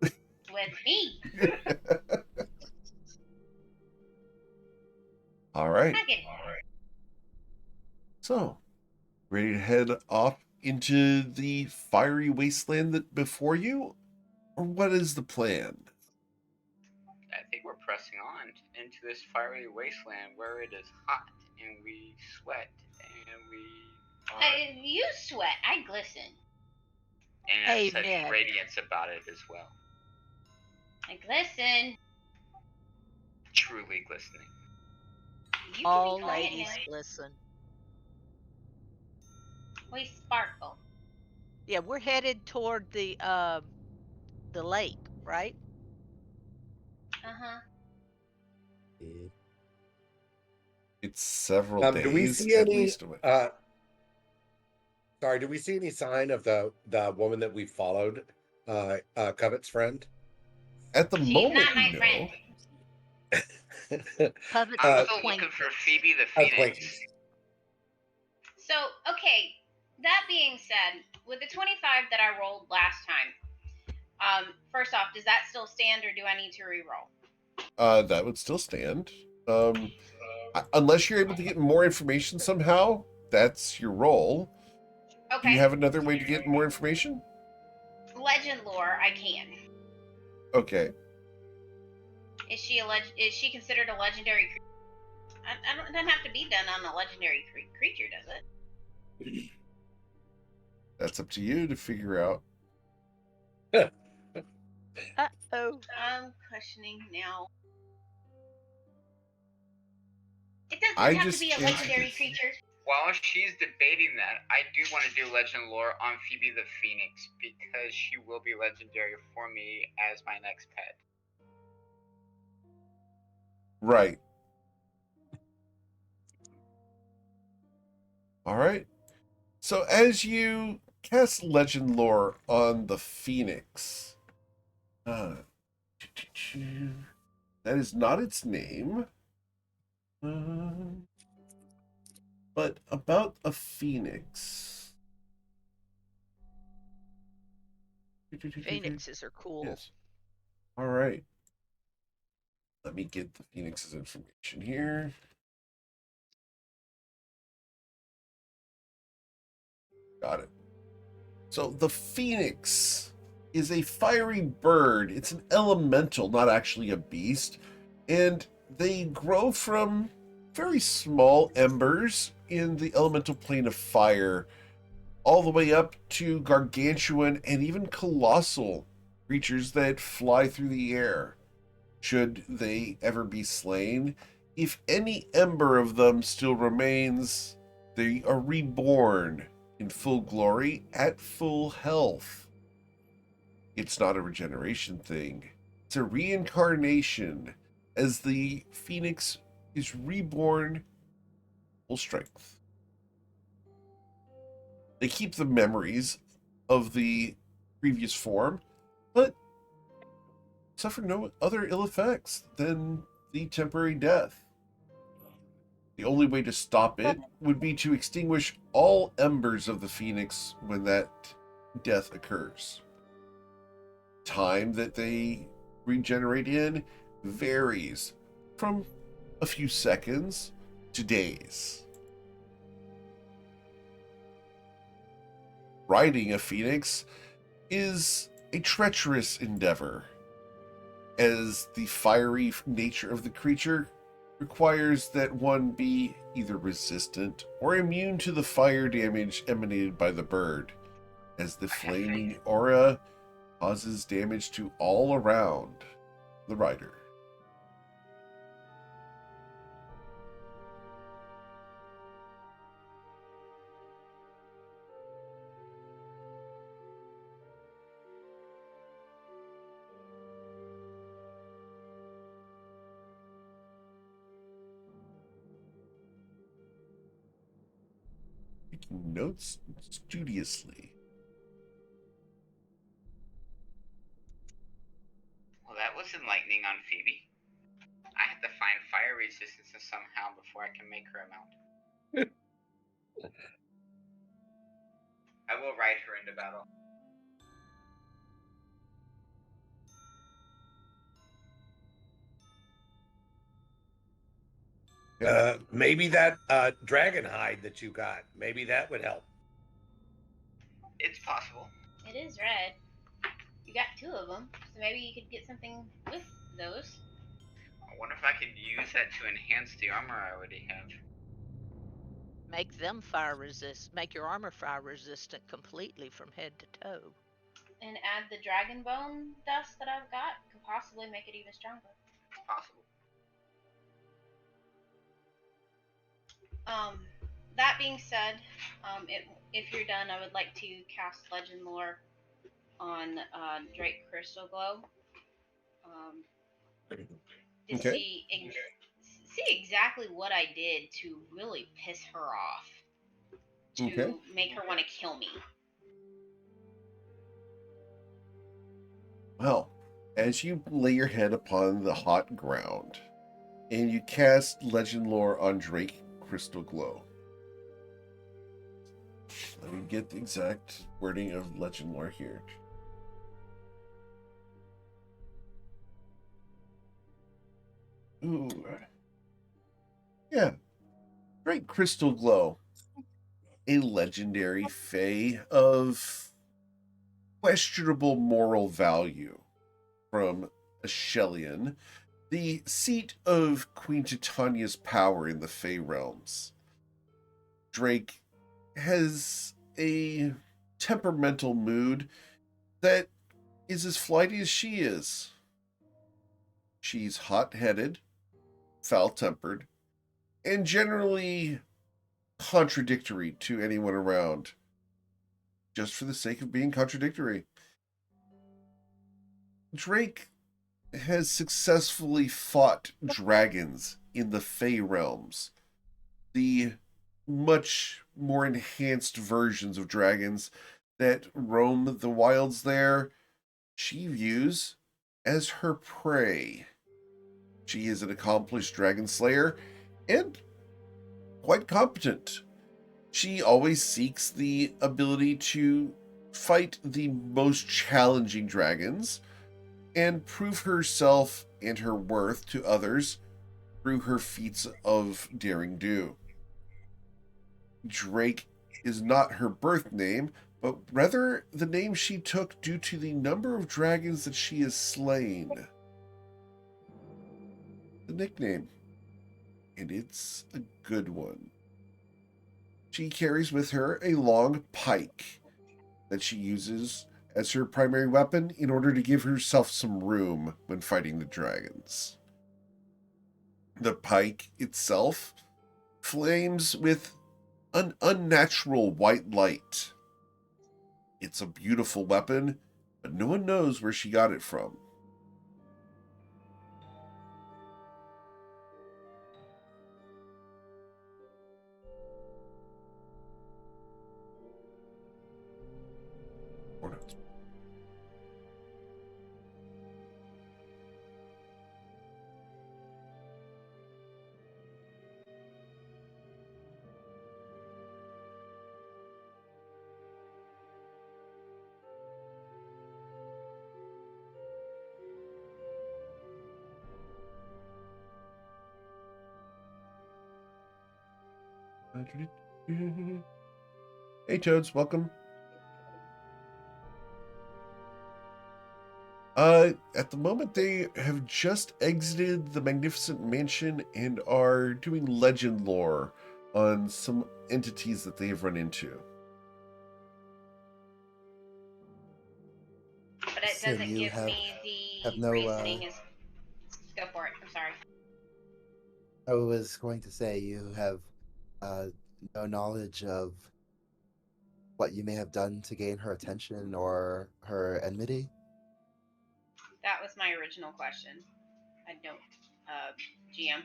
With me. All right. Nugget. So, ready to head off into the fiery wasteland that before you? Or what is the plan? I think we're pressing on into this fiery wasteland where it is hot and we sweat and we are, You sweat. I glisten. and have such Amen. radiance about it as well. I glisten. Truly glistening. You can All be quiet ladies now. listen. We sparkle. Yeah, we're headed toward the lake, right? Uh-huh. It's several Do we days see at any? least away. Sorry, do we see any sign of the woman that we followed? Covet's friend. At the She's moment, not my no. friend. Covet's I'm an still looking acquaintance. for Phoebe the Phoenix. Acquaintance. So, okay. That being said, with the 25 that I rolled last time, first off, does that still stand or do I need to re-roll? That would still stand. Unless you're able to get more information somehow, that's your role. Okay. Do you have another way to get more information? Legend lore, I can. Okay. Is she considered a legendary creature? It doesn't have to be done on a legendary creature, does it? That's up to you to figure out. Uh-oh. I'm questioning now. It doesn't I have just to be a legendary creature. While she's debating that, I do want to do legend lore on Phoebe the Phoenix because she will be legendary for me as my next pet. Right. All right. So as you cast legend lore on the Phoenix, that is not its name. But about a phoenix. Phoenixes are cool. Yes. All right. Let me get the phoenix's information here. Got it. So the phoenix is a fiery bird. It's an elemental, not actually a beast. And they grow from very small embers in the elemental plane of fire, all the way up to gargantuan and even colossal creatures that fly through the air. Should they ever be slain, if any ember of them still remains, they are reborn in full glory at full health. It's not a regeneration thing, it's a reincarnation, as the phoenix is reborn full strength. They keep the memories of the previous form, but suffer no other ill effects than the temporary death. The only way to stop it would be to extinguish all embers of the phoenix when that death occurs. Time that they regenerate in varies from a few seconds to days. Riding a phoenix is a treacherous endeavor, as the fiery nature of the creature requires that one be either resistant or immune to the fire damage emanated by the bird, as the flaming aura causes damage to all around the rider. Taking notes studiously. Well, that was enlightening on Phoebe. I have to find fire resistance somehow before I can make her a mount. I will ride her into battle. Maybe that dragon hide that you got, maybe that would help. It's possible. It is red. You got 2 of them, so maybe you could get something with those. I wonder if I could use that to enhance the armor I already have. Make them fire resist. Make your armor fire resistant completely from head to toe. And add the dragon bone dust that I've got. Could possibly make it even stronger. It's possible. That being said, if you're done, I would like to cast Legend Lore on Drake Crystal Glow. To Okay. see exactly what I did to really piss her off. To make her want to kill me. Well, as you lay your head upon the hot ground, and you cast Legend Lore on Drake Crystal Glow. Let me get the exact wording of Legend Lore here. Ooh. Yeah. Drake Crystal Glow. A legendary fae of questionable moral value from Ashelion, the seat of Queen Titania's power in the Fey realms. Drake has a temperamental mood that is as flighty as she is. She's hot-headed, foul-tempered, and generally contradictory to anyone around, just for the sake of being contradictory. Drake has successfully fought dragons in the Fey realms, the much more enhanced versions of dragons that roam the wilds there. She views as her prey. She is an accomplished dragon slayer and quite competent. She always seeks the ability to fight the most challenging dragons and prove herself and her worth to others through her feats of daring do. Drake is not her birth name, but rather the name she took due to the number of dragons that she has slain. The nickname. And it's a good one. She carries with her a long pike that she uses as her primary weapon in order to give herself some room when fighting the dragons. The pike itself flames with an unnatural white light. It's a beautiful weapon, but no one knows where she got it from. Or not. Hey Toads, welcome. At the moment they have just exited the Magnificent Mansion and are doing legend lore on some entities that they have run into. But it So doesn't you give have- me have the no, reasoning. Go for it. I'm sorry. I was going to say you have no knowledge of what you may have done to gain her attention or her enmity. That was my original question. I don't, GM.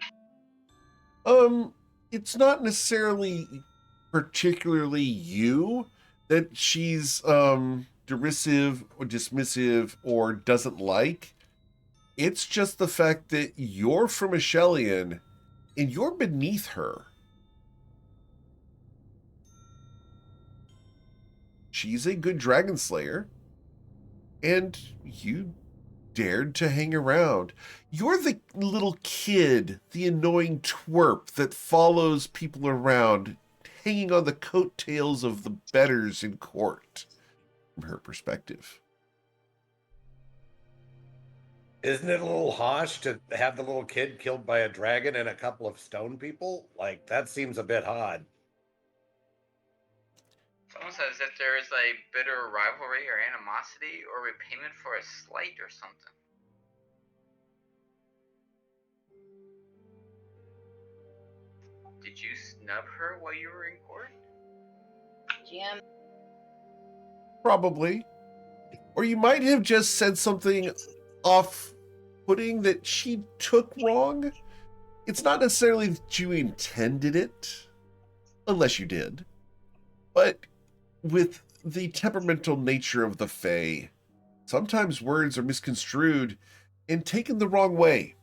It's not necessarily particularly you that she's derisive or dismissive or doesn't like. It's just the fact that you're from Ashelian and you're beneath her. She's a good dragon slayer, and you dared to hang around. You're the little kid, the annoying twerp that follows people around, hanging on the coattails of the betters in court, from her perspective. Isn't it a little harsh to have the little kid killed by a dragon and a couple of stone people? Like, that seems a bit hard. Someone says if there is a bitter rivalry or animosity or repayment for a slight or something. Did you snub her while you were in court? Jim. Probably. Or you might have just said something off-putting that she took wrong. It's not necessarily that you intended it, unless you did. But with the temperamental nature of the Fae, sometimes words are misconstrued and taken the wrong way.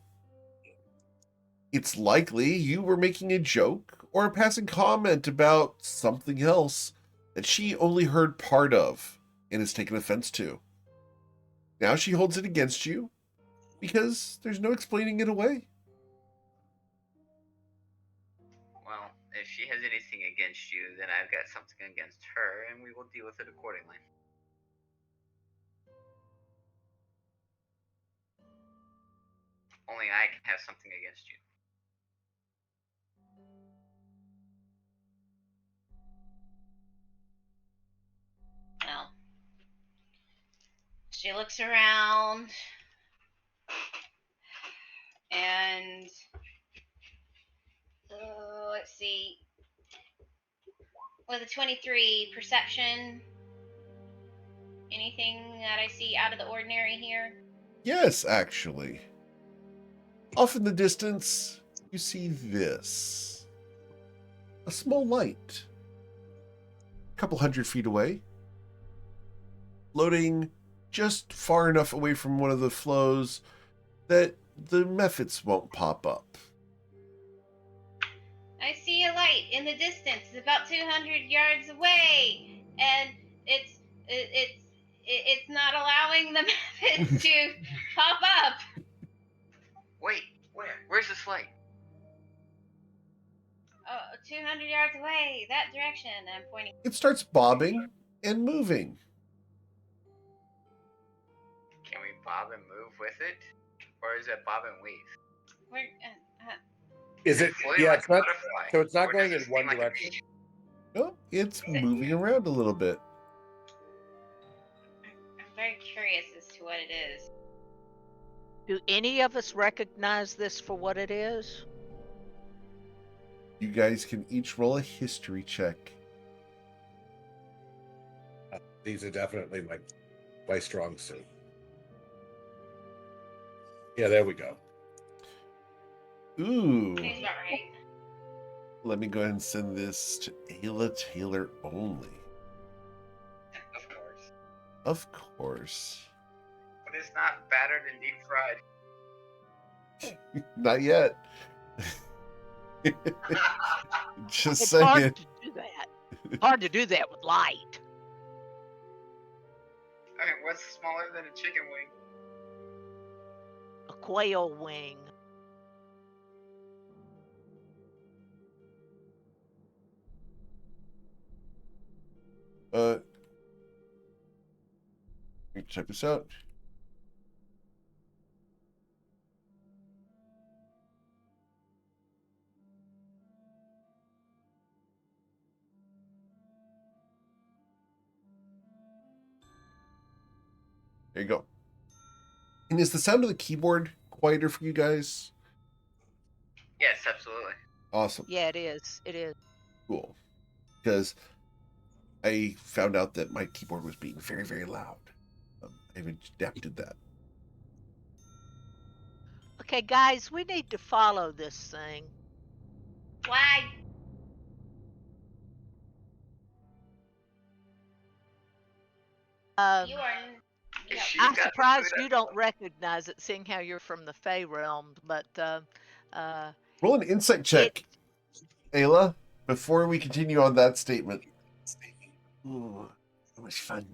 It's likely you were making a joke or a passing comment about something else that she only heard part of and has taken offense to. Now she holds it against you because there's no explaining it away. Well, if she has anything against you, then I've got something against her, and we will deal with it accordingly. Only I can have something against you. Well, she looks around and let's see. With a 23 perception, anything that I see out of the ordinary here? Yes, actually. Off in the distance, you see this. A small light. A couple 100 feet away. Floating just far enough away from one of the flows that the mephits won't pop up. I see a light in the distance. It's about 200 yards away, and it's not allowing the mephits to pop up. Wait, where? Where's this light? 200 yards away, that direction. I'm pointing. It starts bobbing and moving. Can we bob and move with it? Or is it bob and weave? Where? Is it? Floating Yeah, like it's a not. butterfly, So it's not or going does in it one seem like a direction. bee? Oh, it's moving around a little bit. I'm very curious as to what it is. Do any of us recognize this for what it is? You guys can each roll a history check. These are definitely my strong suit. Yeah, there we go. Ooh. Seems about right. Let me go ahead and send this to Ayla Taylor only. Of course. Of course. But it's not battered and deep fried. Not yet. Just It's saying. hard to do that. Hard to do that with light. I mean, what's smaller than a chicken wing? A quail wing. Check this out. There you go. And is the sound of the keyboard quieter for you guys? Yes, absolutely. Awesome. Yeah, it is. It is. Cool. Because I found out that my keyboard was being very, very loud. I've adapted that. Okay, guys, we need to follow this thing. Why? You are. Is No. she I'm got surprised food you don't recognize it, seeing how you're from the Fey realm. But Roll an insight it check, Ayla, before we continue on that statement. Ooh, so much fun.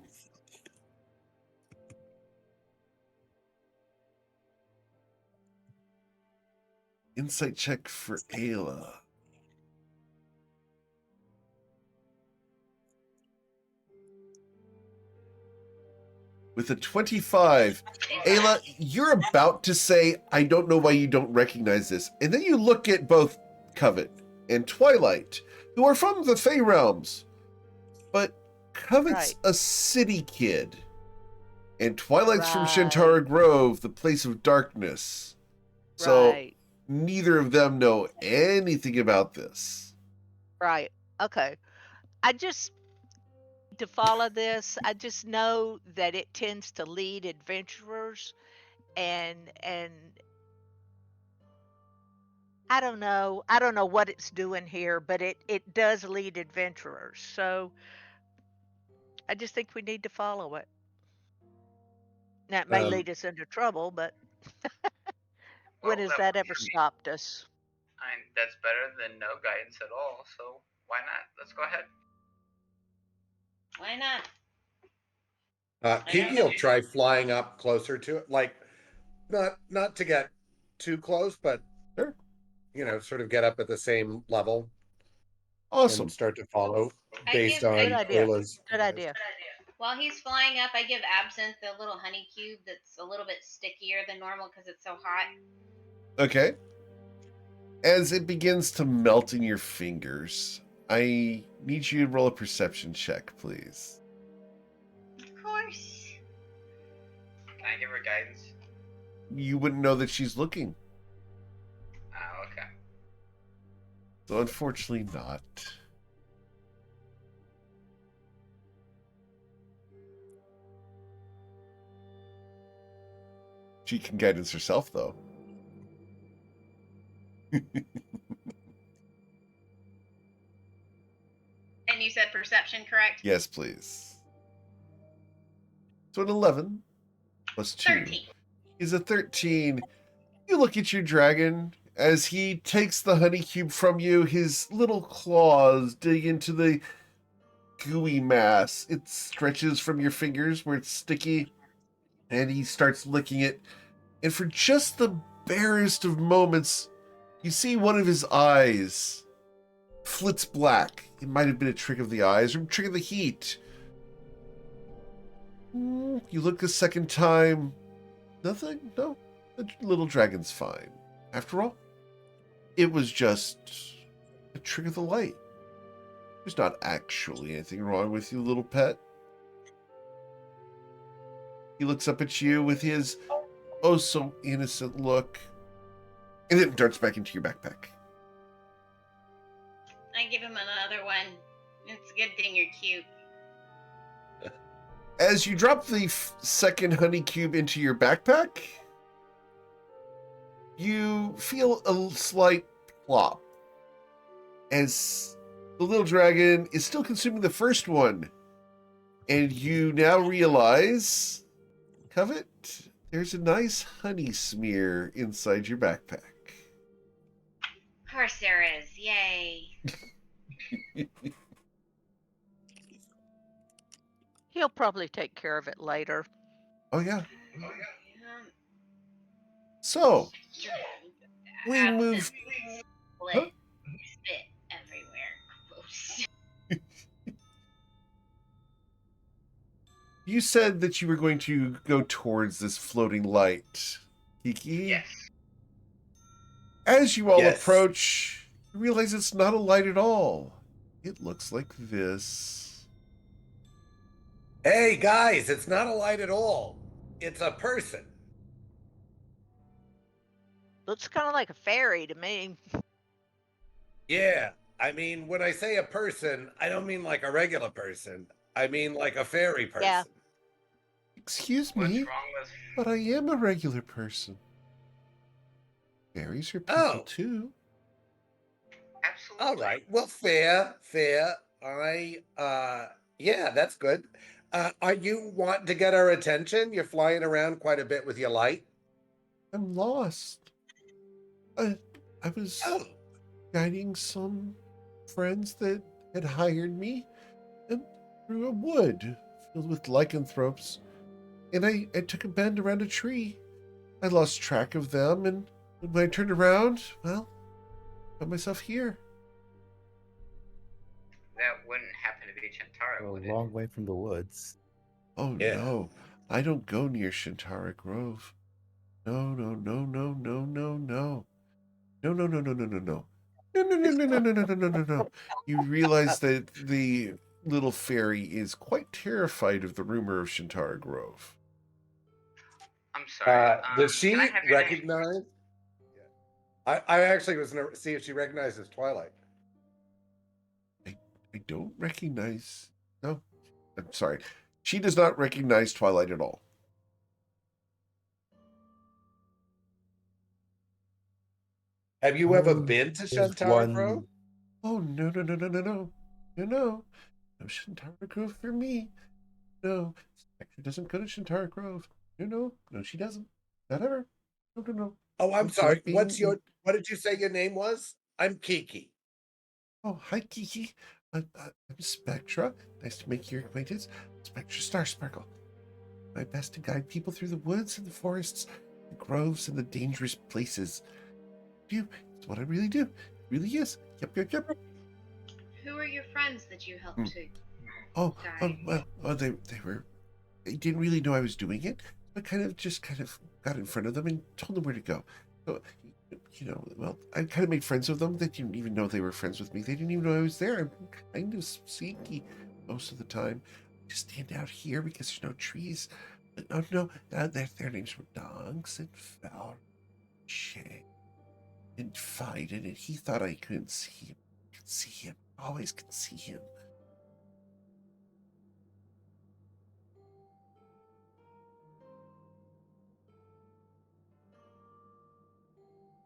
Insight check for Ayla. With a 25, Ayla, you're about to say, I don't know why you don't recognize this. And then you look at both Covet and Twilight, who are from the Fey realms. But Covet's Right. a city kid. And Twilight's from Right. Shantara Grove, the place of darkness. So right, neither of them know anything about this. right. Okay. I just to follow this. I just know that it tends to lead adventurers, and I don't know. I don't know what it's doing here, but it does lead adventurers. So I just think we need to follow it. That may Um, lead us into trouble, but when Well, has that that works ever for me. stopped us? That's better than no guidance at all. So why not? Let's go ahead. Why not? Kiki will try flying up closer to it, like not to get too close, but Sure. sort of get up at the same level Awesome. and start to follow I based give- on Good idea. Ayla's. Good idea. While he's flying up, I give Absinthe the little honey cube that's a little bit stickier than normal because it's so hot. Okay. As it begins to melt in your fingers, I need you to roll a perception check, please. Of course. Can I give her guidance? You wouldn't know that she's looking, Oh, okay. so unfortunately not. She can guidance herself, though. And you said perception, correct? Yes, please. So an 11 plus 2 13. is a 13. You look at your dragon as he takes the honey cube from you. His little claws dig into the gooey mass. It stretches from your fingers where it's sticky, and he starts licking it. And for just the barest of moments, you see one of his eyes flits black. It might have been a trick of the eyes or a trick of the heat. You look a second time. Nothing? No. The little dragon's fine. After all, it was just a trick of the light. There's not actually anything wrong with you, little pet. He looks up at you with his oh so innocent look, and then darts back into your backpack. I give him another one. It's a good thing you're cute. As you drop the second honey cube into your backpack, you feel a slight plop as the little dragon is still consuming the first one. And you now realize, Covet, there's a nice honey smear inside your backpack. Of course there is. Yay. He'll probably take care of it later. Oh, yeah. Um, So, we Absinthe move. split Huh? spit everywhere. Gross. You said that you were going to go towards this floating light, Kiki. Yes. As you all Yes. approach, you realize it's not a light at all. It looks like this. Hey guys, it's not a light at all. It's a person. Looks kind of like a fairy to me. Yeah, I mean, when I say a person, I don't mean like a regular person. I mean like a fairy person. Yeah. Excuse What's me, wrong with? but I am a regular person. Fairies are people Oh. too. Absolutely. All right. Well, fair. Yeah, that's good. Are you wanting to get our attention? You're flying around quite a bit with your light. I'm lost. I was Oh, guiding some friends that had hired me and through a wood filled with lycanthropes, and I took a bend around a tree. I lost track of them, and when I turned around, well, I found myself here. That wouldn't happen to be Chantara, A would it? long way from the woods. Oh yeah. no, I don't go near Shintara Grove. No, no, no, no, no, no, no. No, no, no, no, no, no, no. No, no, no, no, no, no, no, no, no, no, no. You realize that the little fairy is quite terrified of the rumor of Shintara Grove. I'm sorry. Does Can I she have your name? recognize? I actually was going to see if she recognizes Twilight. I don't recognize. No, I'm sorry. She does not recognize Twilight at all. Have you ever Oh, been to there's Shantara Grove? one. Oh, no, no, no, no, no, no. No, no. No Shintara Grove for me. No. Spectre doesn't go to Shintara Grove. No, no. No, she doesn't. Not ever. No, no, no. Oh, I'm No, sorry. not being. What did you say your name was? I'm Kiki. Oh, hi, Kiki. I'm Spectra. Nice to make your acquaintance. Spectra Star Sparkle. My best to guide people through the woods and the forests, the groves and the dangerous places. It's what I really do. It really is. Yep, yep, yep. Who are your friends that you helped to Oh, guide? they didn't really know I was doing it. I kind of got in front of them and told them where to go. So, well, I kind of made friends with them. They didn't even know they were friends with me. They didn't even know I was there. I'm kind of sneaky most of the time. I just stand out here because there's no trees. But no, their names were Donks and Foul, Shay, and Fiden, and he thought I couldn't see him. I could see him. Always could see him.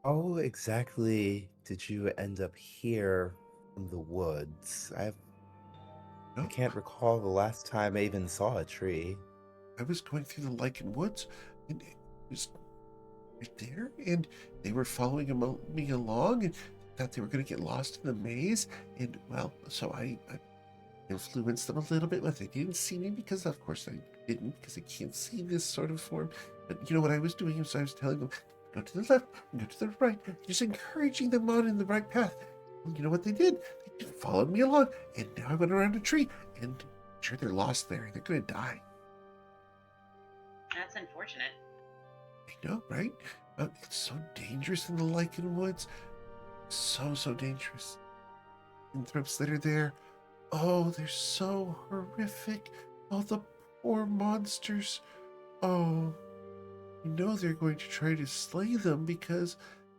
How exactly did you end up here from the woods? I No, can't recall the last time I even saw a tree. I was going through the lichen woods, and it was right there, and they were following me along, and thought they were going to get lost in the maze. And well, so I influenced them a little bit, but they didn't see me because, of course, I didn't, because I can't see this sort of form. But you know what I was doing? So I was telling them, go to the left, go to the right, just encouraging them on in the right path. And you know what they did? They just followed me along, and now I went around a tree, and I'm sure they're lost there, and they're going to die. That's unfortunate. I know, right? It's so dangerous in the lichen woods. So dangerous. Anthropes that are there. Oh, they're so horrific. Oh, the poor monsters. Oh, you know they're going to try to slay them because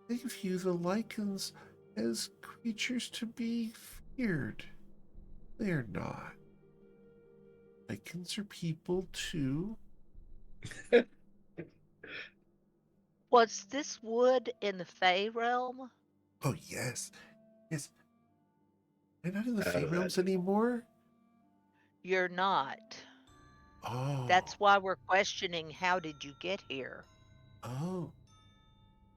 they view the lichens as creatures to be feared. They're not. Lichens are people too. Was this wood in the Fey realm? Oh, yes. Yes. I'm not in the Out Fey of realms that. anymore. You're not. Oh. That's why we're questioning how did you get here? Oh.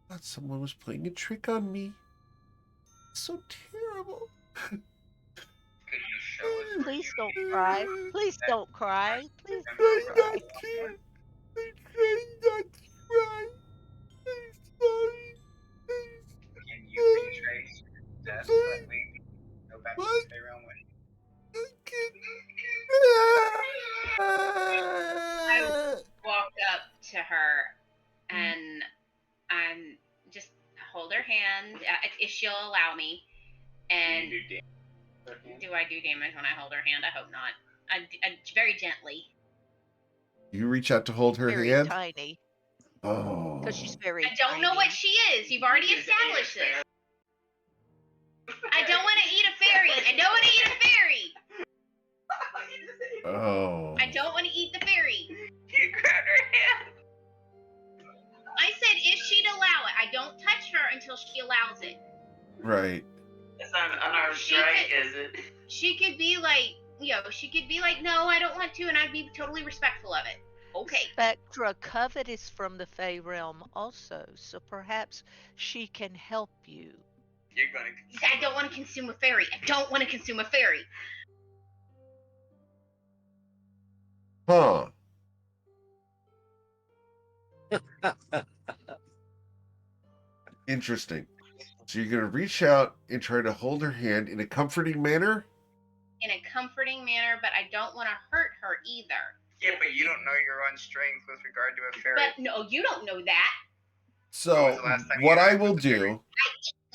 I thought someone was playing a trick on me. It's so terrible. Could you show us where Please you don't came cry. from? Please don't cry. Please I'm don't Try cry. not to. I'm trying not to cry. I'm sorry. Can you retrace your death so that we can go back to What? the Pharaoh when I I can't. walked up to her and I'm just hold her hand if she'll allow me. And you do damage? do I do damage when I hold her hand? I hope not. I very gently. You reach out to hold her Very hand. tiny. Because she's Oh. very I don't know what tiny. she is. You've already established this. I don't want to eat a fairy. I don't want to eat a fairy. Oh. I don't want to eat the fairy. You grab her hand. I said if she'd allow it. I don't touch her until she allows it. Right. It's not an unarmed She strike, could- is it? She could be like, she could be like, no, I don't want to, and I'd be totally respectful of it. Okay. Spectra covetous from the Fey realm also, so perhaps she can help you. You're gonna. I don't want to consume a fairy. I don't want to consume a fairy. Huh. Interesting. So you're going to reach out and try to hold her hand in a comforting manner? In a comforting manner, but I don't want to hurt her either. Yeah, but you don't know your own strength with regard to a fairy. But no, you don't know that. So When was the last time what you I interacted will with a fairy?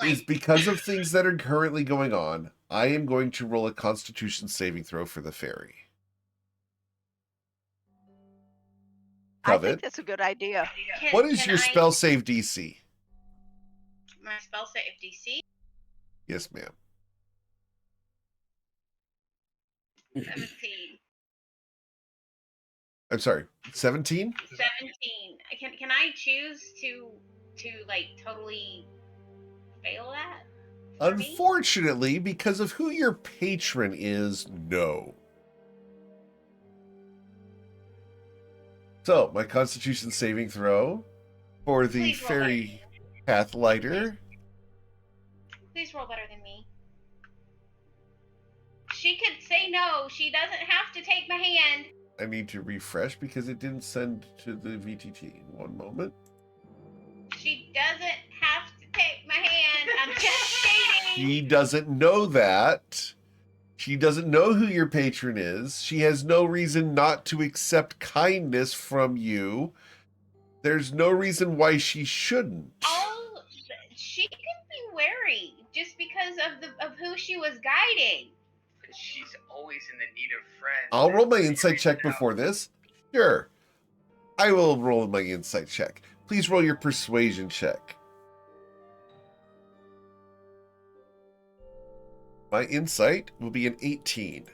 do is, because of things that are currently going on, I am going to roll a Constitution saving throw for the fairy. I think Covet. that's a good idea. What is your spell save DC? My spell save DC? Yes, ma'am. 17. I'm sorry, 17? 17. Can I choose to like totally fail that? for me? Unfortunately, because of who your patron is, no. So, my Constitution saving throw for the Please roll fairy pathlighter. Please roll better than me. She could say no. She doesn't have to take my hand. I need to refresh because it didn't send to the VTT. One moment. She doesn't have to take my hand. I'm just stating. She doesn't know that. She doesn't know who your patron is. She has no reason not to accept kindness from you. There's no reason why she shouldn't. Oh, she could be wary just because of who she was guiding. Because she's always in the need of friends. I'll roll my insight check before this. Sure. I will roll my insight check. Please roll your persuasion check. My insight will be an 18.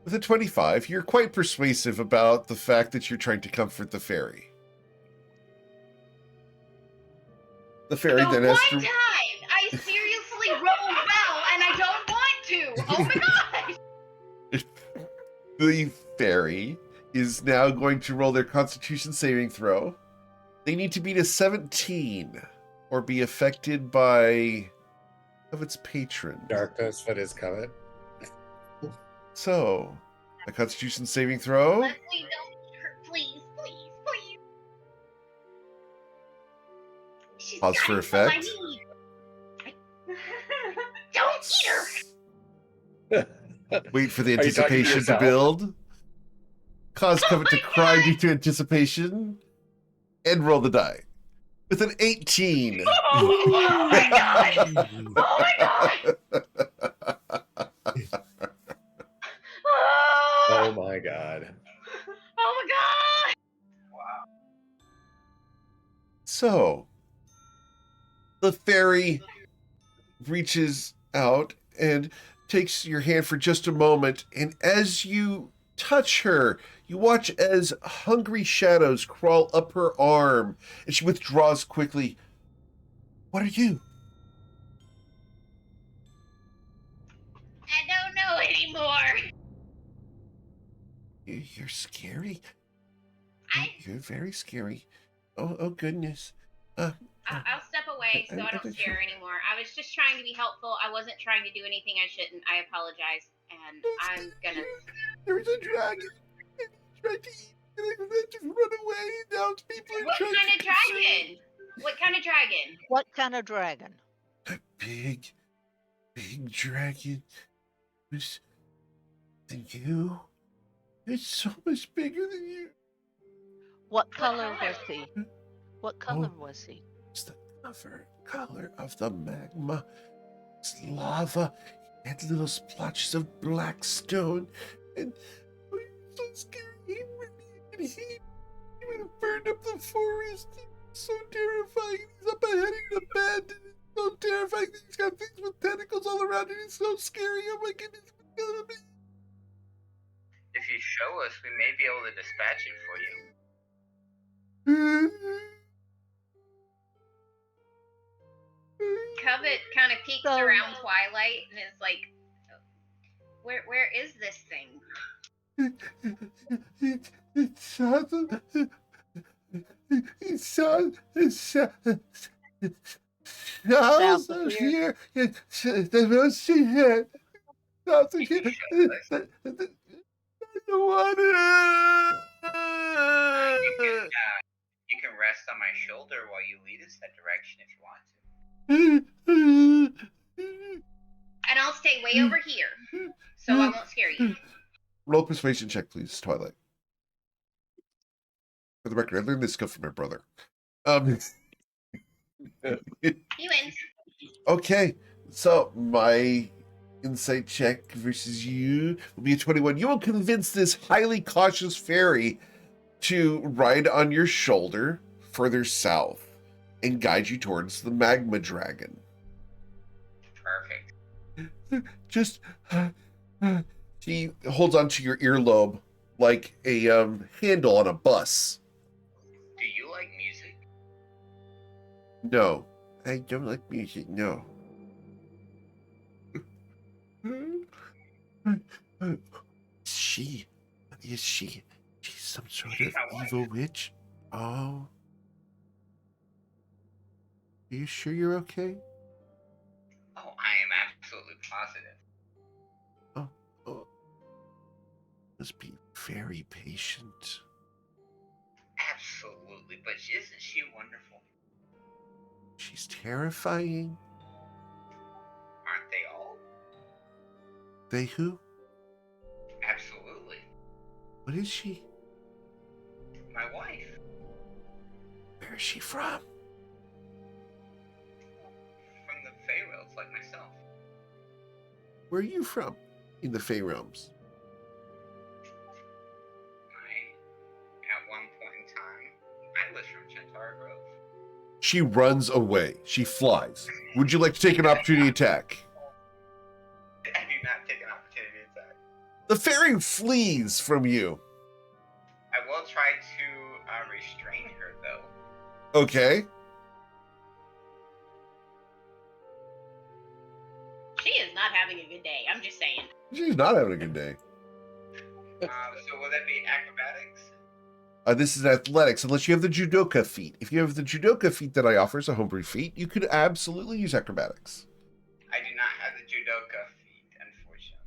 With a 25, you're quite persuasive about the fact that you're trying to comfort the fairy. The fairy The then one has to... time I seriously rolled well and I don't want to. Oh my god! The fairy is now going to roll their Constitution saving throw. They need to beat a 17 or be affected by of its patron. Darkness, what is coming? So, a Constitution saving throw. Leslie, don't eat her. Please, please, please. She's Pause got for all I effect. need. Don't eat her. Wait for the Are you talking to anticipation to yourself? build. Cause Oh Covet to my cry God! due to anticipation. And roll the die. With an 18. Oh my god! Oh my god! Oh my god. Oh my god! So, the fairy reaches out and takes your hand for just a moment, and as you touch her, you watch as hungry shadows crawl up her arm, and she withdraws quickly. What are you? I don't know anymore. You're scary. I- You're very scary. Oh goodness. I'll step away so I don't scare her anymore. I was just trying to be helpful. I wasn't trying to do anything I shouldn't. I apologize, and I'm gonna. There's a dragon. And he tried to eat it, and I just run away. Now people are What trying kind to of dragon? What kind of dragon? What kind of dragon? A big dragon was than you. It's so much bigger than you. What color was he? What color was he? It's the color of the magma. It's lava. It had little splotches of black stone. And oh, it's so scary. He would have burned up the forest. It's so terrifying. He's up ahead in the bed. And it's so terrifying. He's got things with tentacles all around it. It's so scary. Oh my goodness. It's killing me. If you show us, we may be able to dispatch it for you. Covet kind of peeks So- around Twilight and is like, where is this thing? It sounds South of here. The most she had. South of here. You can rest on my shoulder while you lead us that direction if you want to. And I'll stay way over here, so I won't scare you. Roll a persuasion check, please, Twilight. For the record, I learned this skill from my brother. He wins. Okay, so my insight check versus you will be a 21. You will convince this highly cautious fairy to ride on your shoulder further south and guide you towards the magma dragon. Perfect. Just she holds onto your earlobe like a handle on a bus. Do you like music? No, I don't like music. No. She is she? She's some sort of evil witch. Oh, are you sure you're okay? Oh, I am absolutely positive. Oh, must be very patient. Absolutely, but isn't she wonderful? She's terrifying. Aren't they all? They who? Absolutely. What is she? My wife. Where is she from? From the Feyrealms, like myself. Where are you from? In the Fey realms. At one point in time, I was from Chantara Grove. She runs away. She flies. Would you like to take an opportunity attack? I do not take an opportunity attack. The fairy flees from you. I will try to restrain her, though. Okay. She is not having a good day. I'm just saying. She's not having a good day. So will that be acrobatics? This is athletics, unless you have the judoka feat. If you have the judoka feat that I offer as a homebrew feat, you could absolutely use acrobatics. I do not have the judoka feat, unfortunately.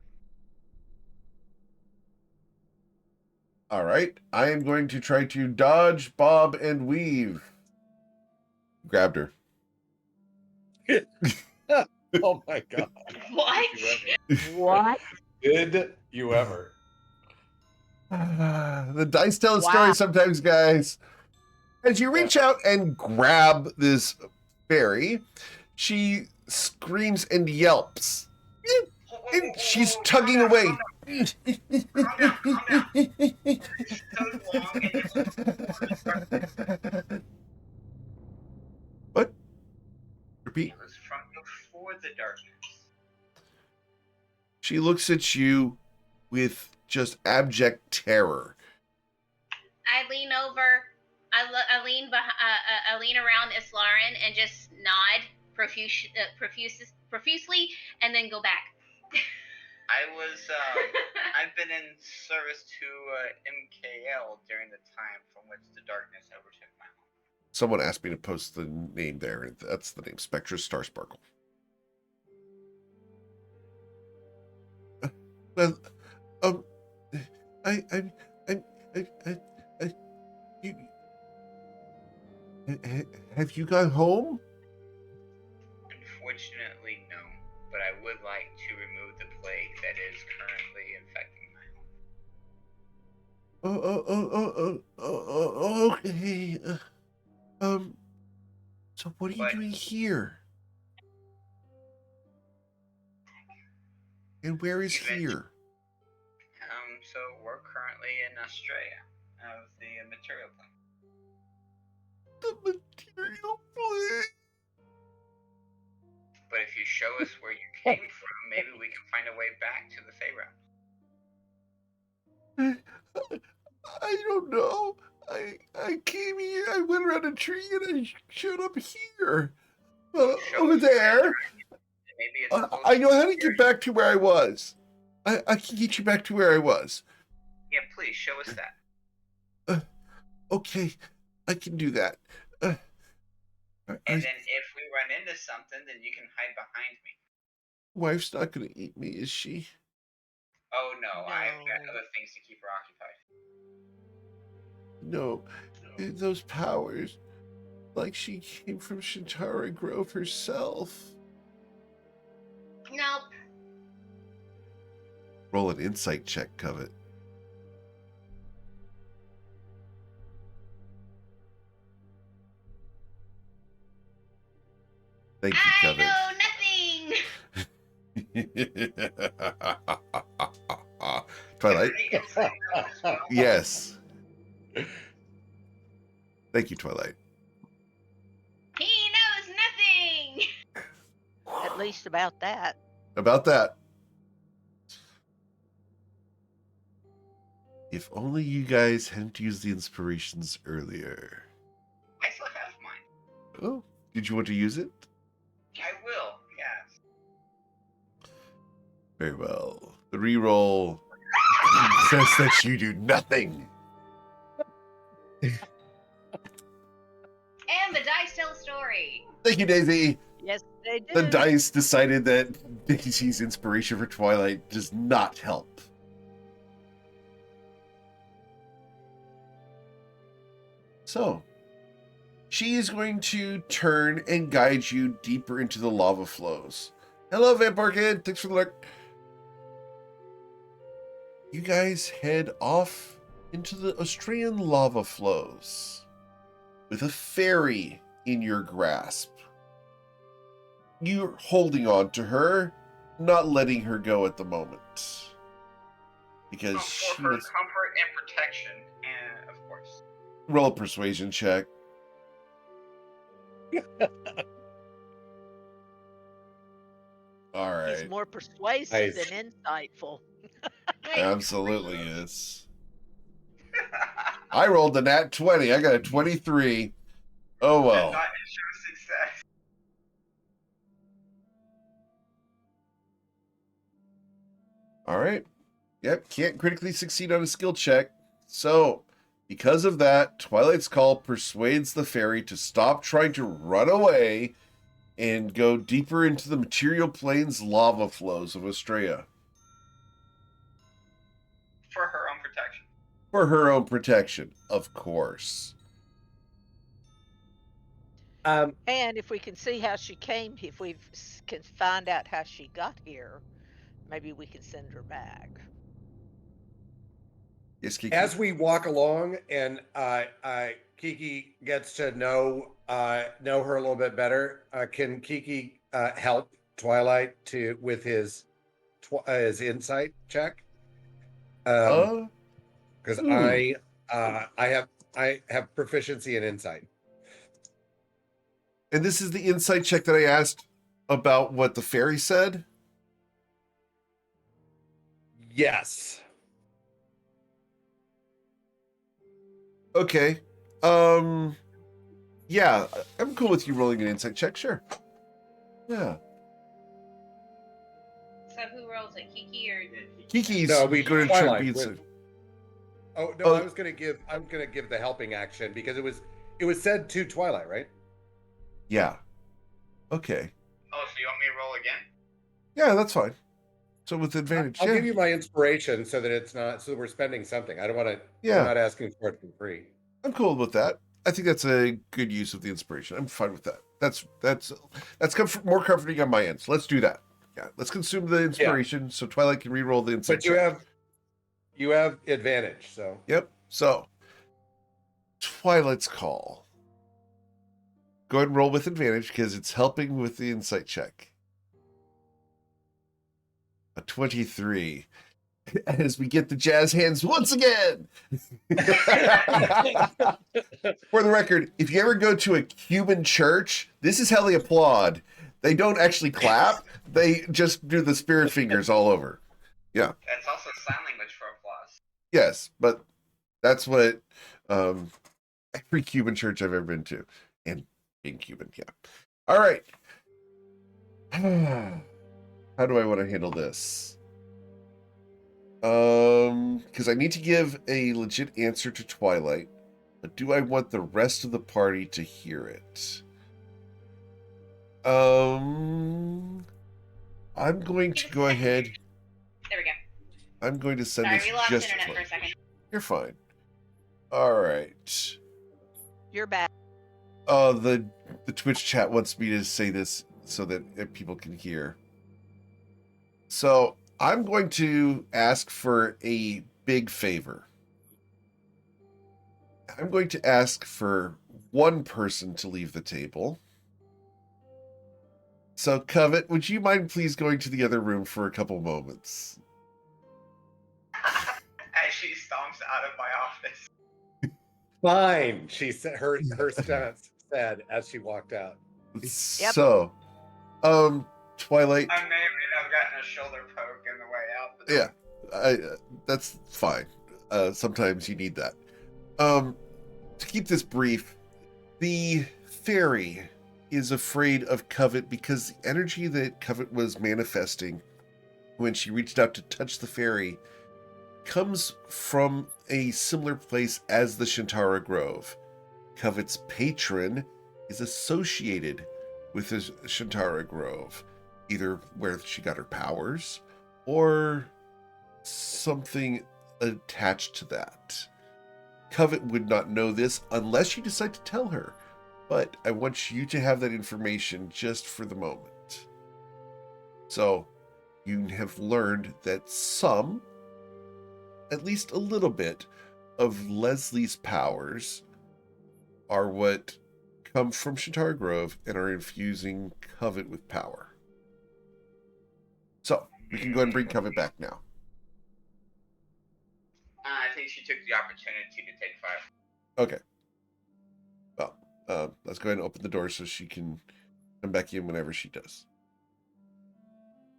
All right. I am going to try to dodge, bob, and weave. Grabbed her. Oh my god. What? What? Did you ever? The dice tell a Wow. story sometimes, guys. As you reach out and grab this fairy, she screams and yelps. And she's tugging away. What? Repeat. It was from before the darkness. She looks at you with just abject terror. I lean over. I lean around Islaren and just nod profusely, and then go back. I've been in service to MKL during the time from which the darkness overtook my home. Someone asked me to post the name there. That's the name, Spectra Star Sparkle. Well, you, have you gone home? Unfortunately, no. But I would like to remove the plague that is currently infecting my home. Okay. So what are you doing here? And where is here? So we're currently in Australia of the material plane. The material plane. But if you show us where you came from, maybe we can find a way back to the Feyrealms. I don't know. I came here. I went around a tree and I showed up here. Over there. Maybe it's supposed I know to how be to get back to where I was. I can get you back to where I was. Yeah, please show us that. Okay, I can do that. And then if we run into something, then you can hide behind me. Wife's not going to eat me, is she? Oh no, I've got No. other things to keep her occupied. No, those powers, like she came from Shintara Grove herself. Nope. Roll an insight check, Covet. Thank you, I Covet. know nothing. Twilight? Any insight on as well? Yes. Thank you, Twilight. He knows nothing. At least about that. About that. If only you guys hadn't used the inspirations earlier. I still have mine. Oh, did you want to use it? I will, yes. Very well. The reroll says that you do nothing. And the dice tell a story. Thank you, Daisy. Yes, they do. The dice decided that Daisy's inspiration for Twilight does not help. So, she is going to turn and guide you deeper into the lava flows. Hello, Vampire Kid. Thanks for the look. You guys head off into the Australian lava flows with a fairy in your grasp. You're holding on to her, not letting her go at the moment. Because For she her was... comfort and protection, and of course. Roll a persuasion check. All He's right. more persuasive than insightful. Absolutely is. I rolled a nat 20. I got a 23. Oh Does well. not ensure success. All right. Yep, can't critically succeed on a skill check. So, because of that, Twilight's Call persuades the fairy to stop trying to run away and go deeper into the material plane's lava flows of Australia. For her own protection. For her own protection, of course. And if we can see how she came, if we can find out how she got here, maybe we can send her back. Yes, Kiki. As we walk along and Kiki gets to know her a little bit better, can Kiki help Twilight with his insight check? Because I have proficiency in insight. And this is the insight check that I asked about what the fairy said? Yes. Okay. Yeah, I'm cool with you rolling an insight check, sure. Yeah. So who rolls it, Kiki or? Kiki's No, we going to Twilight try to beat with- some. Oh no, Oh. I'm gonna give the helping action because it was said to Twilight, right? Yeah. Okay. Oh, so you want me to roll again? Yeah, that's fine. So with advantage. I'll yeah. give you my inspiration so that it's not so we're spending something. I don't want to. Yeah. I'm not asking for it for free. I'm cool with that. I think that's a good use of the inspiration. I'm fine with that. That's more comforting on my end. So let's do that. Yeah, let's consume the inspiration so Twilight can re-roll the insight But you check. have advantage. So Yep. So Twilight's Call. Go ahead and roll with advantage because it's helping with the insight check. A 23. As we get the jazz hands once again. For the record, if you ever go to a Cuban church, this is how they applaud. They don't actually clap. They just do the spirit fingers all over. Yeah. That's also sign language for applause. Yes, but that's what every Cuban church I've ever been to. And being Cuban, yeah. All right. How do I want to handle this? Because I need to give a legit answer to Twilight, but do I want the rest of the party to hear it? I'm going to go ahead. There we go. I'm going to send Sorry, this we lost just internet to for a Twilight. second. You're fine. All right. You're back. The Twitch chat wants me to say this so that people can hear. So I'm going to ask for a big favor. I'm going to ask for one person to leave the table. So, Covet, would you mind please going to the other room for a couple moments? As she stomps out of my office. Fine, she said. Her stance said as she walked out. So, Twilight. I may have gotten a shoulder poke in the way out. But Yeah, that's fine. Sometimes you need that. To keep this brief, the fairy is afraid of Covet because the energy that Covet was manifesting when she reached out to touch the fairy comes from a similar place as the Shintara Grove. Covet's patron is associated with the Shintara Grove, either where she got her powers or something attached to that. Covet would not know this unless you decide to tell her, but I want you to have that information just for the moment. So, you have learned that some, at least a little bit, of Leslie's powers are what come from Shintara Grove and are infusing Covet with power. So, we can go ahead and bring Covet back now. I think she took the opportunity to take fire. Okay. Well, let's go ahead and open the door so she can come back in whenever she does.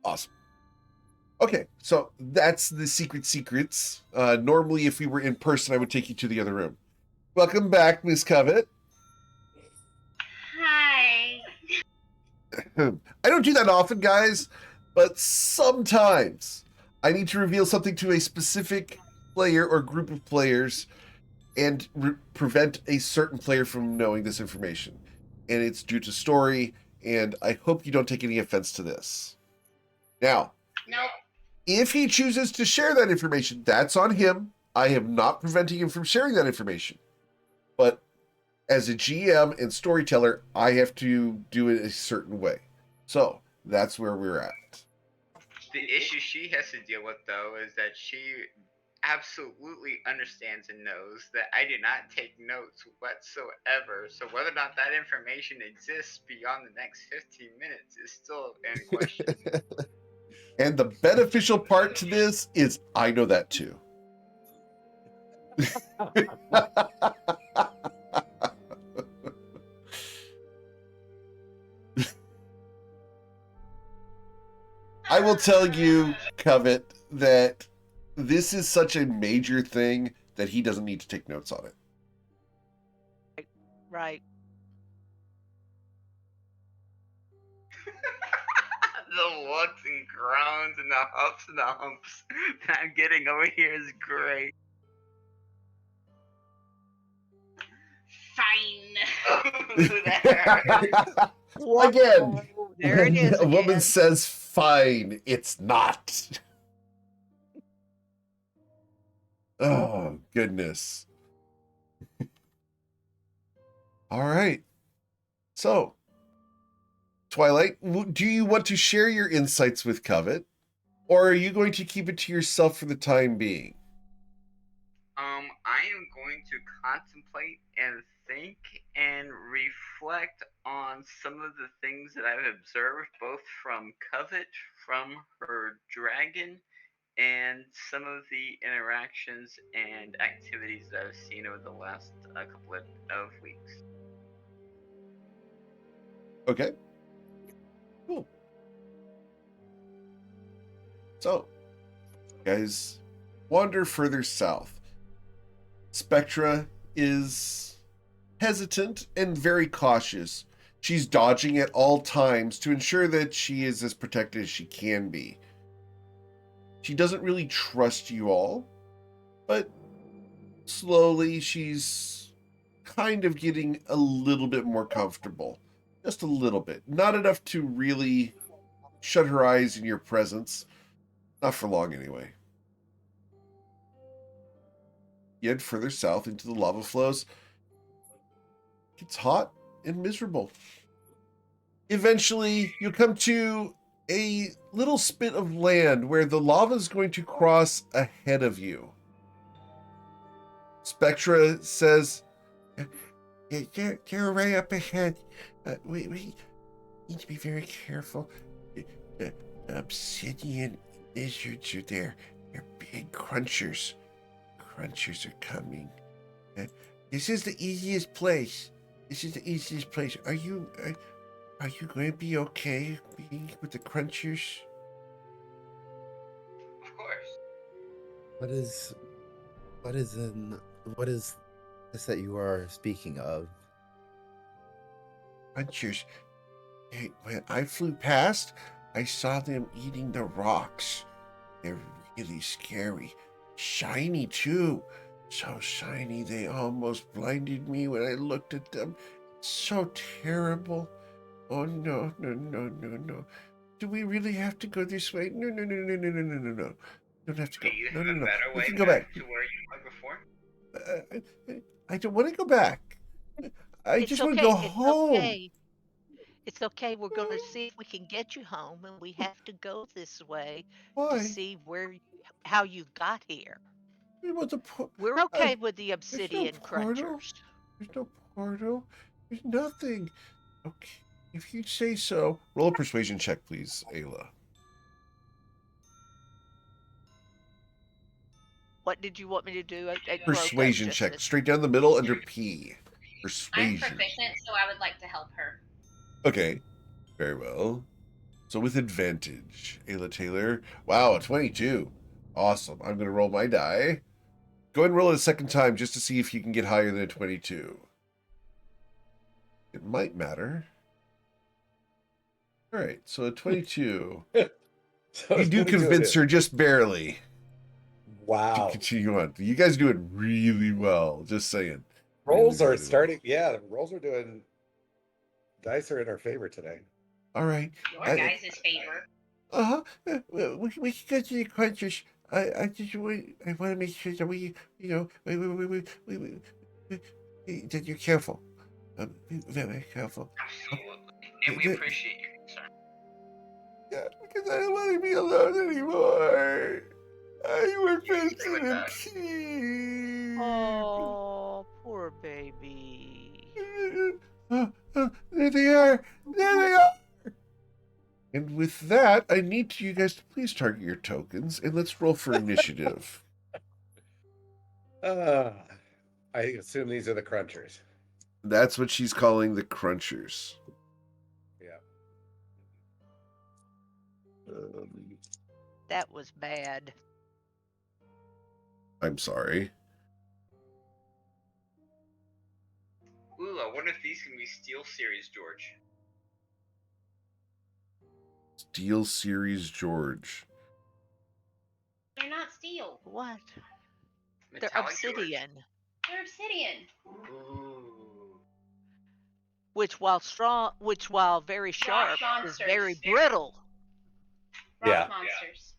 Awesome. Okay, so that's the secrets. Normally, if we were in person, I would take you to the other room. Welcome back, Miss Covet. Hi. I don't do that often, guys, but sometimes I need to reveal something to a specific player or group of players and prevent a certain player from knowing this information. And it's due to story, and I hope you don't take any offense to this. Now, Nope. if he chooses to share that information, that's on him. I am not preventing him from sharing that information. But as a GM and storyteller, I have to do it a certain way. So that's where we're at. The issue she has to deal with, though, is that she absolutely understands and knows that I do not take notes whatsoever. So whether or not that information exists beyond the next 15 minutes is still in question. And the beneficial part to this is I know that too. I will tell you, Covet, that this is such a major thing that he doesn't need to take notes on it. Right. The looks and groans and the huffs and the humps that I'm getting over here is great. Fine. Again, There it when is a woman again. says fine, it's not. Oh, goodness. All right. So, Twilight, do you want to share your insights with Covet, or are you going to keep it to yourself for the time being? I am going to contemplate and think and reflect on some of the things that I've observed, both from Covet, from her dragon, and some of the interactions and activities that I've seen over the last couple of weeks. Okay. Cool. So, guys, wander further south. Spectra is hesitant and very cautious. She's dodging at all times to ensure that she is as protected as she can be. She doesn't really trust you all, but slowly she's kind of getting a little bit more comfortable. Just a little bit. Not enough to really shut her eyes in your presence. Not for long, anyway. You head further south into the lava flows. It's hot and miserable. Eventually, you'll come to a little spit of land where the lava is going to cross ahead of you. Spectra says, they're right up ahead. We need to be very careful. The obsidian lizards are there. They're big crunchers. Crunchers are coming. This is the easiest place. This is the easiest place. Are you going to be okay being with the crunchers? Of course. What is this that you are speaking of? Crunchers. Hey, when I flew past, I saw them eating the rocks. They're really scary. Shiny too. So shiny they almost blinded me when I looked at them. So terrible. Oh no. Do we really have to go this way? No. Don't have to go. Do you No. have a better We way can go back. to where you were before? I don't want to go back. I It's just want to okay. go home. Okay. It's okay. We're going to see if we can get you home, and we have to go this way to Why? see how you got here. We're I- okay with the There's no obsidian portal. crunchers. There's no portal. There's nothing. Okay, if you say so. Roll a persuasion check, please, Ayla. What did you want me to do? It broke up Persuasion just check, a- straight down the middle under P. I'm Persuasion. proficient, so I would like to help her. Okay, very well. So with advantage, Ayla Taylor. Wow, a 22. Awesome. I'm going to roll my die. Go ahead and roll it a second time just to see if you can get higher than a 22. It might matter. All right, so a 22. So You do what do convince do? her just barely to Wow. continue on. You guys do it really well. Just saying. Rolls Really, are really starting. Yeah, the rolls are doing. Dice are in our favor today. Well. All right. Your guys' favor. We can go to the crunchers. I want to make sure that we that you're careful. Be very careful. Absolutely. And we appreciate your concern. Yeah, because I don't want to be alone anymore. We're Vincent and Keith. Oh, poor baby. There they are. There they are. And with that, I need you guys to please target your tokens, and let's roll for initiative. I assume these are the crunchers. That's what she's calling the crunchers. Yeah. That was bad. I'm sorry. Ooh, I wonder if these can be Steel Series, George. Steel Series George. They're not steel. What? They're Metallic George. obsidian, They're obsidian. Ooh. which while very sharp, is monsters. very brittle. Rock Yeah. monsters.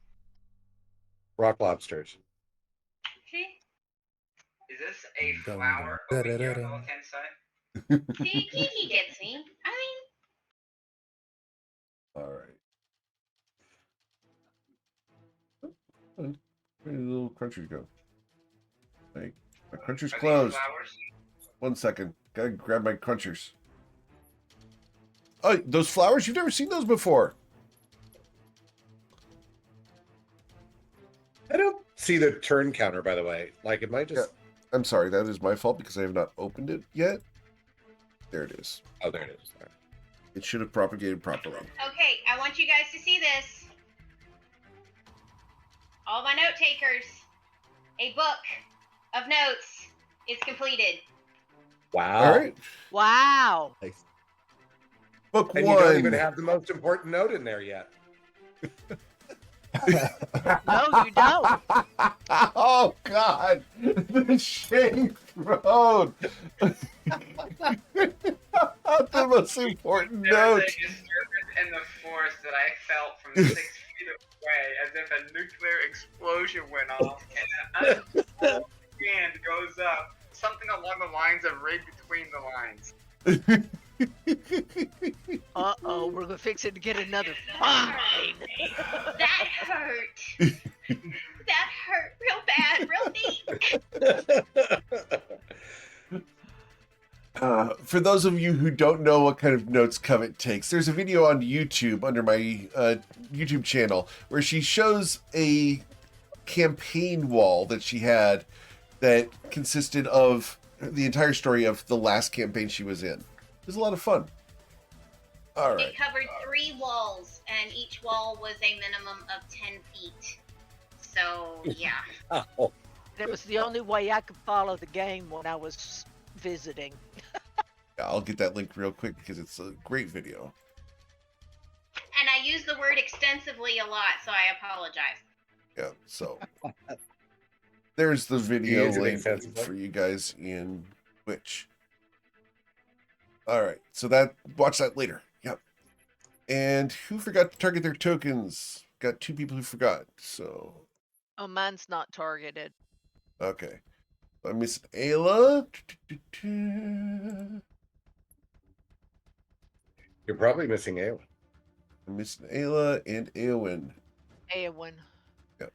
Rock lobsters. See? Is this a Dun, flower dun, over here on the da-da-da-da. left-hand side? See, Kiki gets me. I All right. Where did the little crunchers go? Like, my crunchers Are these closed. flowers? 1 second. Gotta grab my crunchers. Oh, those flowers? You've never seen those before. I don't see the turn counter, by the way. Like, am I just? I'm sorry, that is my fault because I have not opened it yet. There it is. Oh, there it is. All right. It should have propagated properly. okay, I want you guys to see this. All my note takers, a book of notes is completed. Wow. All right. Wow. Nice. Book And one. you don't even have the most important note in there yet. No, you don't. Oh God, the shaved road. The most important There was note. a disturbance in the force that I felt from 6 feet away, as if a nuclear explosion went off, and an unspooled hand goes up, something along the lines of "read between the lines." Uh-oh, we're gonna fix it to get another fine. That hurt. That hurt real bad, real deep. For those of you who don't know what kind of notes Covet takes, there's a video on YouTube under my YouTube channel where she shows a campaign wall that she had that consisted of the entire story of the last campaign she was in. It was a lot of fun. All right. It covered 3 walls, and each wall was a minimum of 10 feet. So, yeah. Oh, That was the only way I could follow the game when I was visiting. Yeah, I'll get that link real quick because it's a great video. And I use the word extensively a lot, so I apologize. Yeah, so there's the video use it link extensively? for you guys in Twitch. All right, so that watch that later. Yep. And who forgot to target their tokens? Got 2 people who forgot. So Oh, mine's not targeted. okay, I'm missing Ayla. you're probably missing Ayla. I'm missing Ayla and Eowyn. Eowyn. Yep.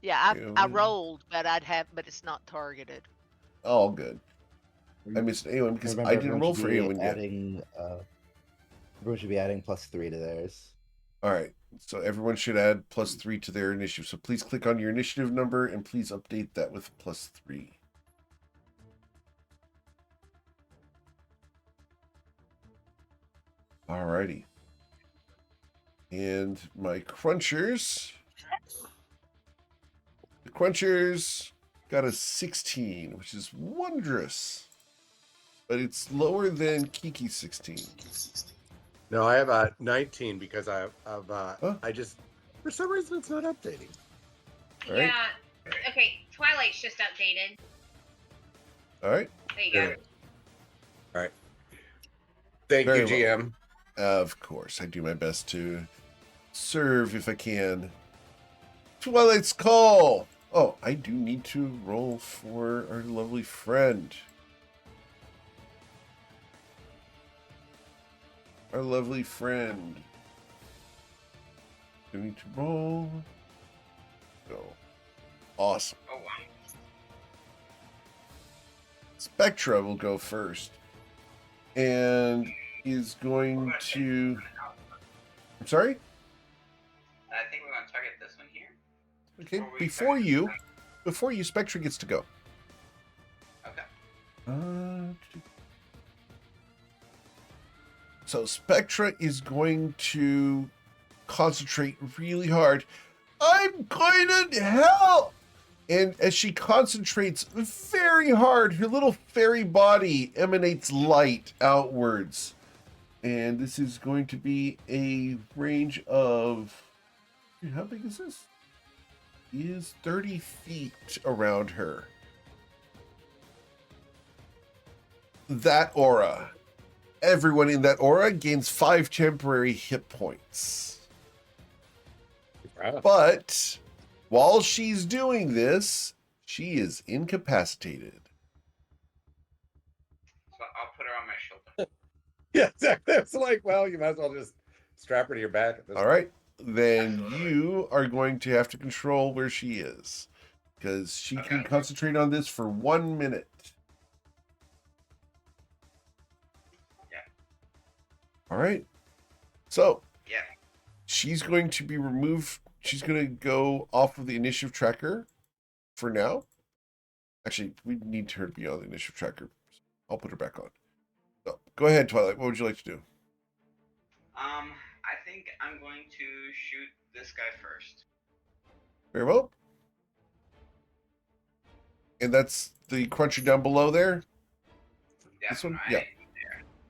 Yeah, I Eowyn. rolled, but but it's not targeted. All good. I missed Eowyn because Remember, I didn't everyone roll should for be Eowyn yet. Everyone should be adding +3 to theirs. All right, so everyone should add +3 to their initiative. So please click on your initiative number and please update that with +3. All righty. And my crunchers. The crunchers got a 16, which is wondrous. But it's lower than Kiki's 16. No, I have a 19 because I Huh? I just for some reason it's not updating. All right. Yeah. Okay, Twilight's just updated. All right. There you go. All right. Thank Very you, GM. Of course, I do my best to serve if I can. Twilight's Call. Oh, I do need to roll for our lovely friend. Our lovely friend. Do we need to roll? Go. Awesome. Oh wow. Spectra will go first. And is going to... I'm sorry? I think we're gonna target this one here. Okay, before you, Spectra gets to go. Okay. So Spectra is going to concentrate really hard. I'm going to hell! And as she concentrates very hard, her little fairy body emanates light outwards. And this is going to be a range of... How big is this? Is 30 feet around her. That aura. Everyone in that aura gains 5 temporary hit points. Wow. But while she's doing this, she is incapacitated. So I'll put her on my shoulder. Yeah, exactly. It's like, well, you might as well just strap her to your back at this All right. Then you are going to have to control where she is. Because she can Okay. concentrate on this for 1 minute. Yeah. All right. So Yeah. she's going to be removed. She's going to go off of the initiative tracker for now. Actually, we need her to be on the initiative tracker. I'll put her back on. So go ahead, Twilight. What would you like to do? I think I'm going to shoot this guy first. Very well. And that's the cruncher down below there. Yeah, This one? right Yeah. there.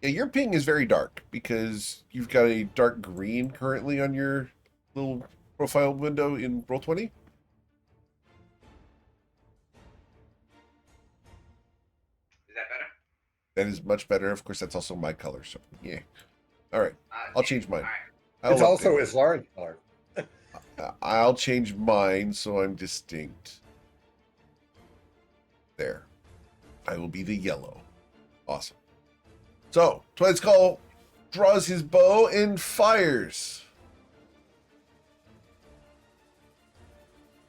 Yeah, your ping is very dark because you've got a dark green currently on your little profile window in Roll20. Is that better? That is much better. Of course, that's also my color. So yeah. All right, I'll change mine. All right. I'll It's also update his large color. it. I'll change mine so I'm distinct. There. I will be the yellow. Awesome. So, Twilight's Call draws his bow and fires.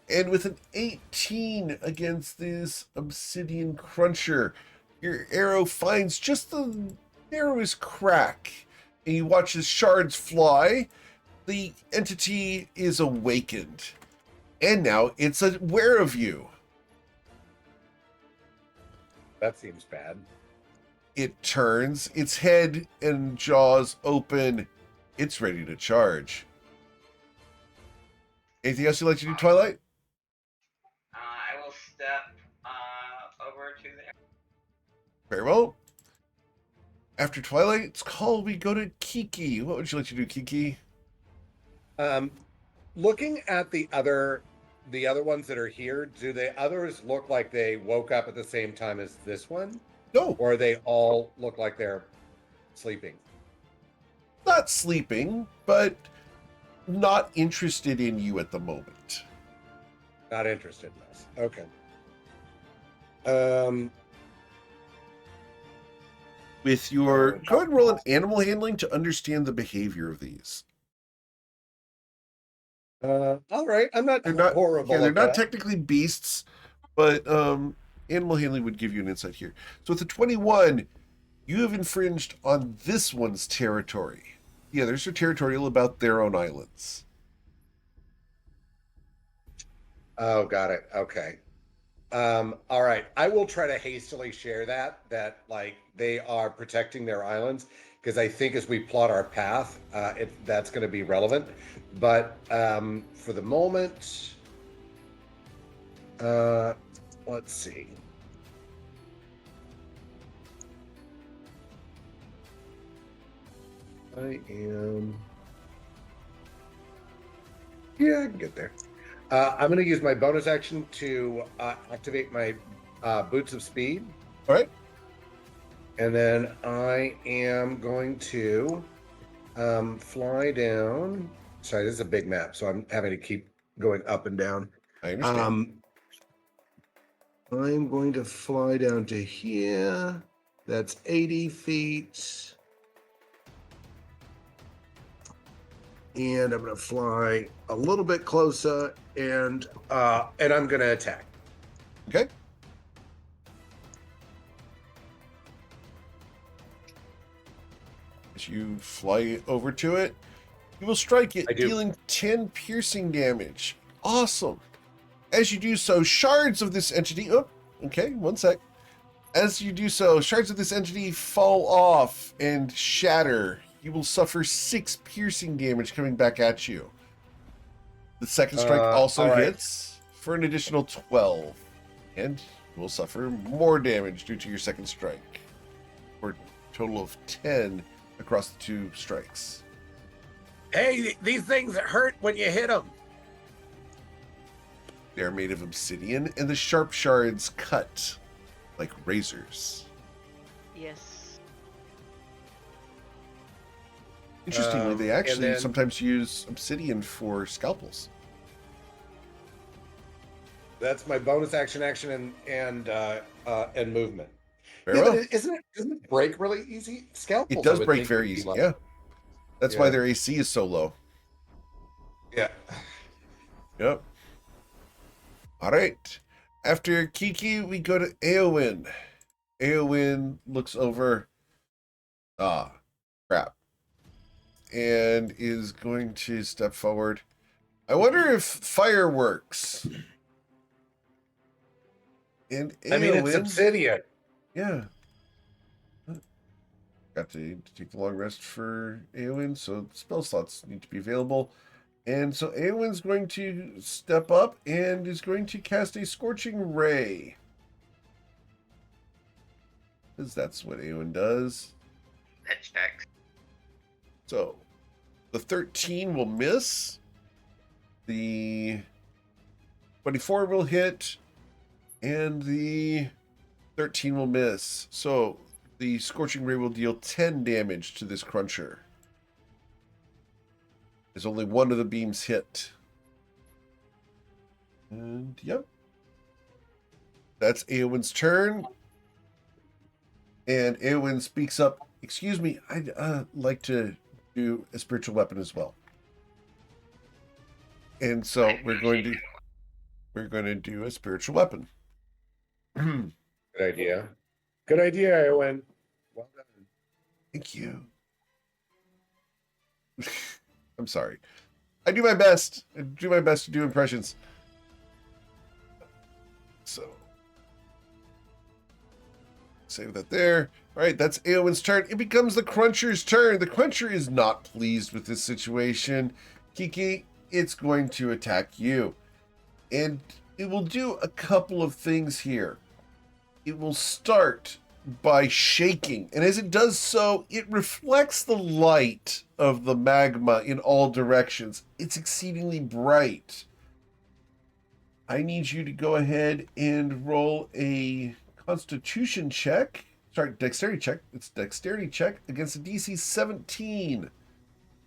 And with an 18 against this Obsidian Cruncher, your arrow finds just the narrowest crack. And you watch as shards fly. The entity is awakened. And now it's aware of you. That seems bad. It turns, its head and jaws open. It's ready to charge. Anything else you'd like to do, Twilight? I will step over to there. Very well. After Twilight's Call, we go to Kiki. What would you like to do, Kiki? Looking at the other ones that are here, do the others look like they woke up at the same time as this one? No, Or they all look like they're sleeping? not sleeping, but not interested in you at the moment. Not interested in this. Okay. With your, go ahead and roll an animal handling to understand the behavior of these. All right. I'm not, They're not horrible. Yeah, they're at not that. technically beasts, but animal handling would give you an insight here. So with the 21, you have infringed on this one's territory. The others are territorial about their own islands. Oh, got it. Okay. All right. I will try to hastily share that like they are protecting their islands, because I think as we plot our path, that's going to be relevant. But for the moment, let's see. I am. Yeah, I can get there. I'm going to use my bonus action to activate my Boots of Speed. All right. And then I am going to fly down. Sorry, this is a big map, so I'm having to keep going up and down. I understand. I'm going to fly down to here. That's 80 feet. And I'm going to fly a little bit closer, and I'm going to attack. Okay. As you fly over to it, you will strike it, I do. dealing 10 piercing damage. Awesome. As you do so, shards of this entity. Oh, okay, one sec. As you do so, shards of this entity fall off and shatter. You will suffer 6 piercing damage coming back at you. The second strike also all right. hits for an additional 12. And you will suffer more damage due to your second strike. For a total of 10 across the 2 strikes. Hey, these things hurt when you hit them. They are made of obsidian, and the sharp shards cut like razors. Yes. Interestingly, they and actually then- sometimes use obsidian for scalpels. That's my bonus action, and movement. Very yeah, well. but doesn't it break really easy? Scalpels. It does I would break think, very would be easy, like- yeah. That's why Yeah. their AC is so low. Yeah. Yep. All right. After Kiki, we go to Eowyn. Eowyn looks over. Ah, crap. And is going to step forward. I wonder if fire works. And Eowyn, I mean, it's obsidian. yeah. Got to take the long rest for Eowyn, so spell slots need to be available. And so Eowyn's going to step up and is going to cast a Scorching Ray. Because that's what Eowyn does. That checks. So the 13 will miss. The 24 will hit. And the 13 will miss. So the Scorching Ray will deal 10 damage to this Cruncher. There's only one of the beams hit. And, yep. That's Eowyn's turn. And Eowyn speaks up. Excuse me, I'd like to do a spiritual weapon as well. And so we're going to do a spiritual weapon. Good idea. Good idea, Eowyn. Well done. Thank you. I'm sorry. I do my best. I do my best to do impressions. So, save that there. All right, that's Eowyn's turn. It becomes the Cruncher's turn. The Cruncher is not pleased with this situation. Kiki, it's going to attack you. And it will do a couple of things here. It will start by shaking, and as it does so, it reflects the light of the magma in all directions. It's exceedingly bright. I need you to go ahead and roll a constitution check. Sorry, dexterity check. It's dexterity check against a DC 17.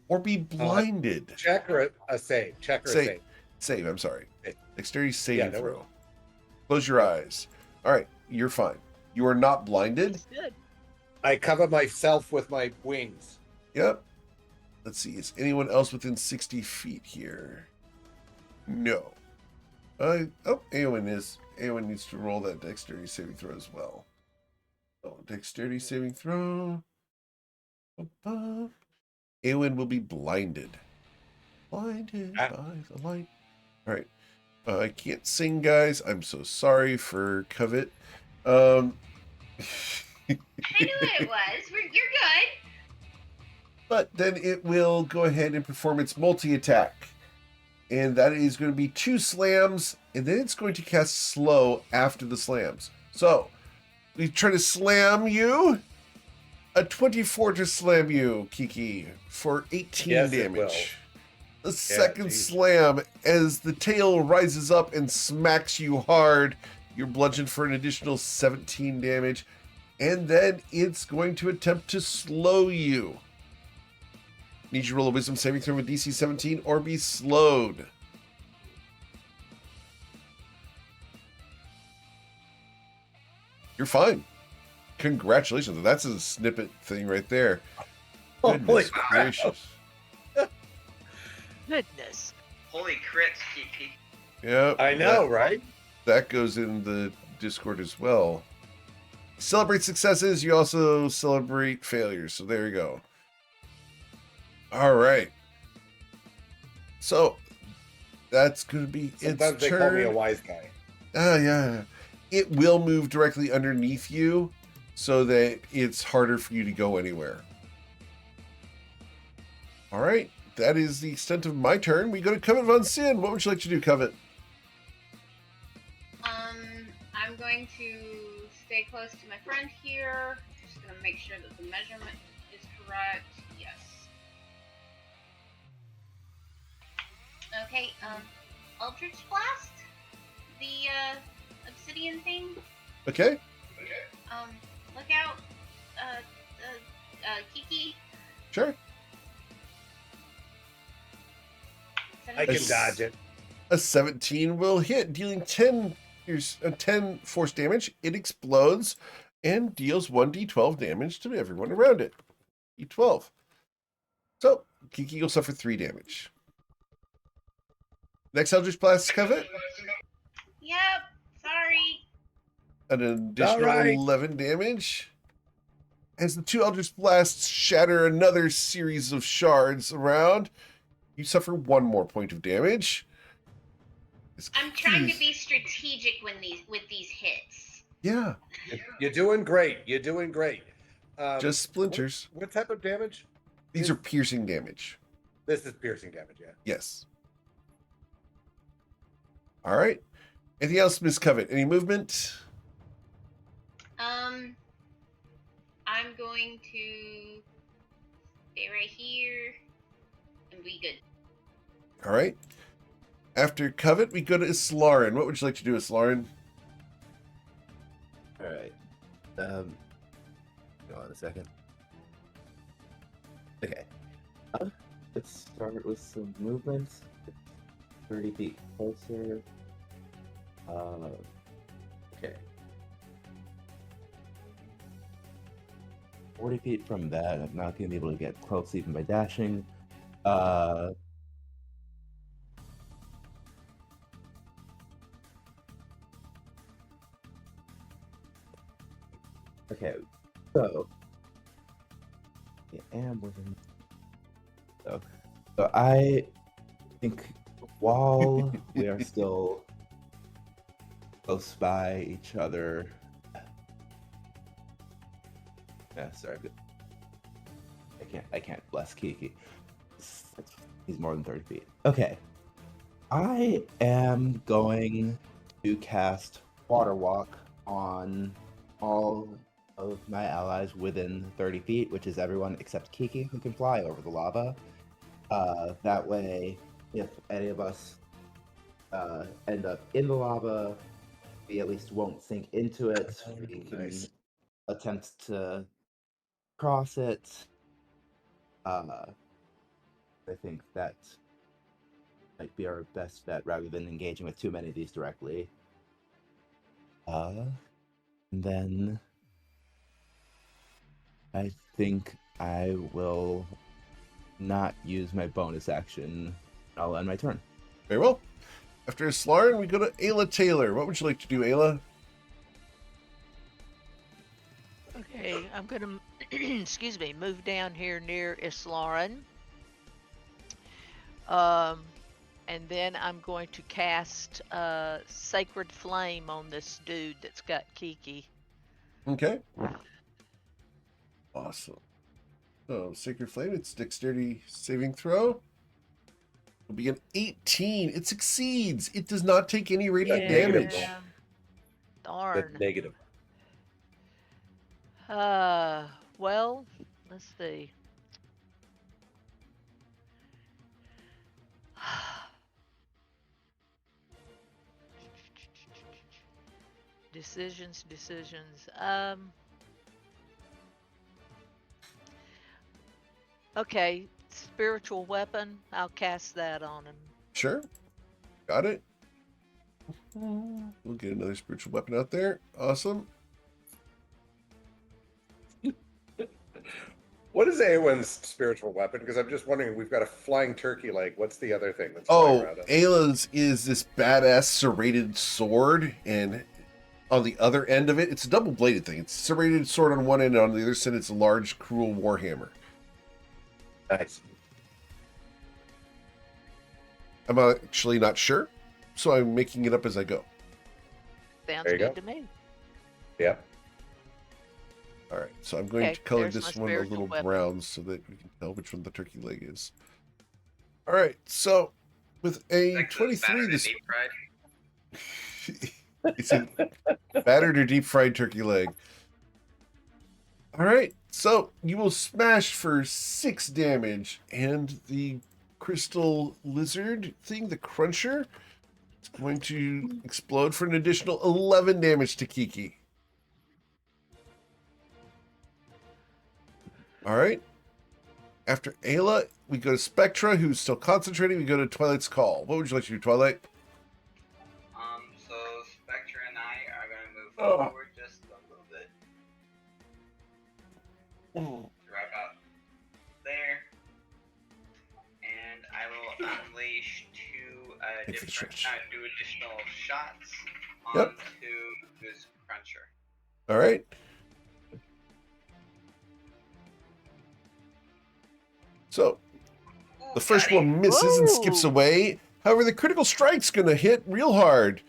Or be blinded. Check or a save? Check or a save? Save, I'm sorry. Save. Dexterity saving no throw. worries. Close your eyes. All right, you're fine. You are not blinded. That's good. I cover myself with my wings. Yep. Let's see. Is anyone else within 60 feet here? No. Eowyn is. Eowyn needs to roll that dexterity saving throw as well. So, dexterity saving throw. Above. Eowyn will be blinded. Blinded by the light. All right. I can't sing, guys. I'm so sorry for Covet. I knew what it was. You're good. But then it will go ahead and perform its multi-attack. And that is going to be 2 slams, and then it's going to cast slow after the slams. So, we try to slam you. A 24 to slam you, Kiki, for 18 Yes, it damage. will. The second slam, as the tail rises up and smacks you hard, you're bludgeoned for an additional 17 damage. And then it's going to attempt to slow you. Need you to roll a wisdom saving throw with DC 17 or be slowed. You're fine. Congratulations. That's a snippet thing right there. Holy Goodness crap. gracious. Goodness. Holy crits, Kiki. Yep. I know, right? That goes in the Discord as well. Celebrate successes. You also celebrate failures. So there you go. All right. So that's going to be Sometimes its they turn. call me a wise guy. Oh, yeah. It will move directly underneath you so that it's harder for you to go anywhere. All right. That is the extent of my turn. We go to Covet Von Sin. What would you like to do, Covet? I'm going to stay close to my friend here. Just gonna make sure that the measurement is correct. Yes. Okay, Eldritch Blast? The, obsidian thing? Okay. Look out, Kiki. Sure. I can Yes. dodge it. A 17 will hit, dealing 10 force damage. It explodes and deals 1d12 damage to everyone around it. D12. So, Kiki will suffer 3 damage. Next Eldritch Blast, Covet. Yep, sorry. An additional Alright. 11 damage. As the 2 Eldritch Blasts shatter another series of shards around, you suffer 1 more point of damage. I'm trying to be strategic with these hits. Yeah, You're doing great. You're doing great. just splinters. What type of damage? These are piercing damage. This is piercing damage, yeah. Yes. All right. Anything else, Miss Covet? Any movement? I'm going to right here, and we good. All right. After Covet, we go to Islarin. What would you like to do, Islarin? All right. Go on a second. Okay. Let's start with some movement. 30 feet closer. Okay. 40 feet from that, I'm not going to be able to get close even by dashing. Okay, so I am within. So I think while we are still close by each other. Yeah, sorry. I can't bless Kiki. He's more than 30 feet. Okay. I am going to cast Water Walk on all of my allies within 30 feet, which is everyone except Kiki, who can fly over the lava. That way, if any of us end up in the lava, we at least won't sink into it. We can attempt to cross it. I think that might be our best bet rather than engaging with too many of these directly. And then I think I will not use my bonus action. I'll end my turn. Very well. After Islarin, we go to Ayla Taylor. What would you like to do, Ayla? Okay, I'm gonna excuse me, move down here near Islarin. And then I'm going to cast Sacred Flame on this dude that's got Kiki. Okay. Awesome. So, Sacred Flame, it's Dexterity saving throw. It'll be an 18. It succeeds. It does not take any radiant negative. damage. Darn. That's negative. Well, let's see. Decisions. Okay, spiritual weapon. I'll cast that on him. Sure. Got it. We'll get another spiritual weapon out there. Awesome. What is Awen's spiritual weapon? Because I'm just wondering, we've got a flying turkey leg. What's the other thing that's flying around us? Ayla's is this badass serrated sword, and on the other end of it, it's a double-bladed thing. It's a serrated sword on one end, and on the other side, it's a large, cruel warhammer. Nice. I'm actually not sure, so I'm making it up as I go. Sounds There you good go. to me. Yep. All right, so I'm going Okay, to color there's this my one a spiritual little weapon. brown so that we can tell which one the turkey leg is. All right, so with a Like the 23, battered this deep fried. it's a battered or deep fried turkey leg. All right, so you will smash for 6 damage, and the crystal lizard thing, the cruncher, is going to explode for an additional 11 damage to Kiki. All right. After Ayla, we go to Spectra, who's still concentrating. We go to Twilight's Call. What would you like to do, Twilight? So Spectre and I are gonna move Oh. forward just a little bit. Right about there. And I will unleash Thanks for the stretch. do additional shots Yep. onto this cruncher. All right. So the first got it. one misses and skips Whoa. away. However, the critical strike's going to hit real hard.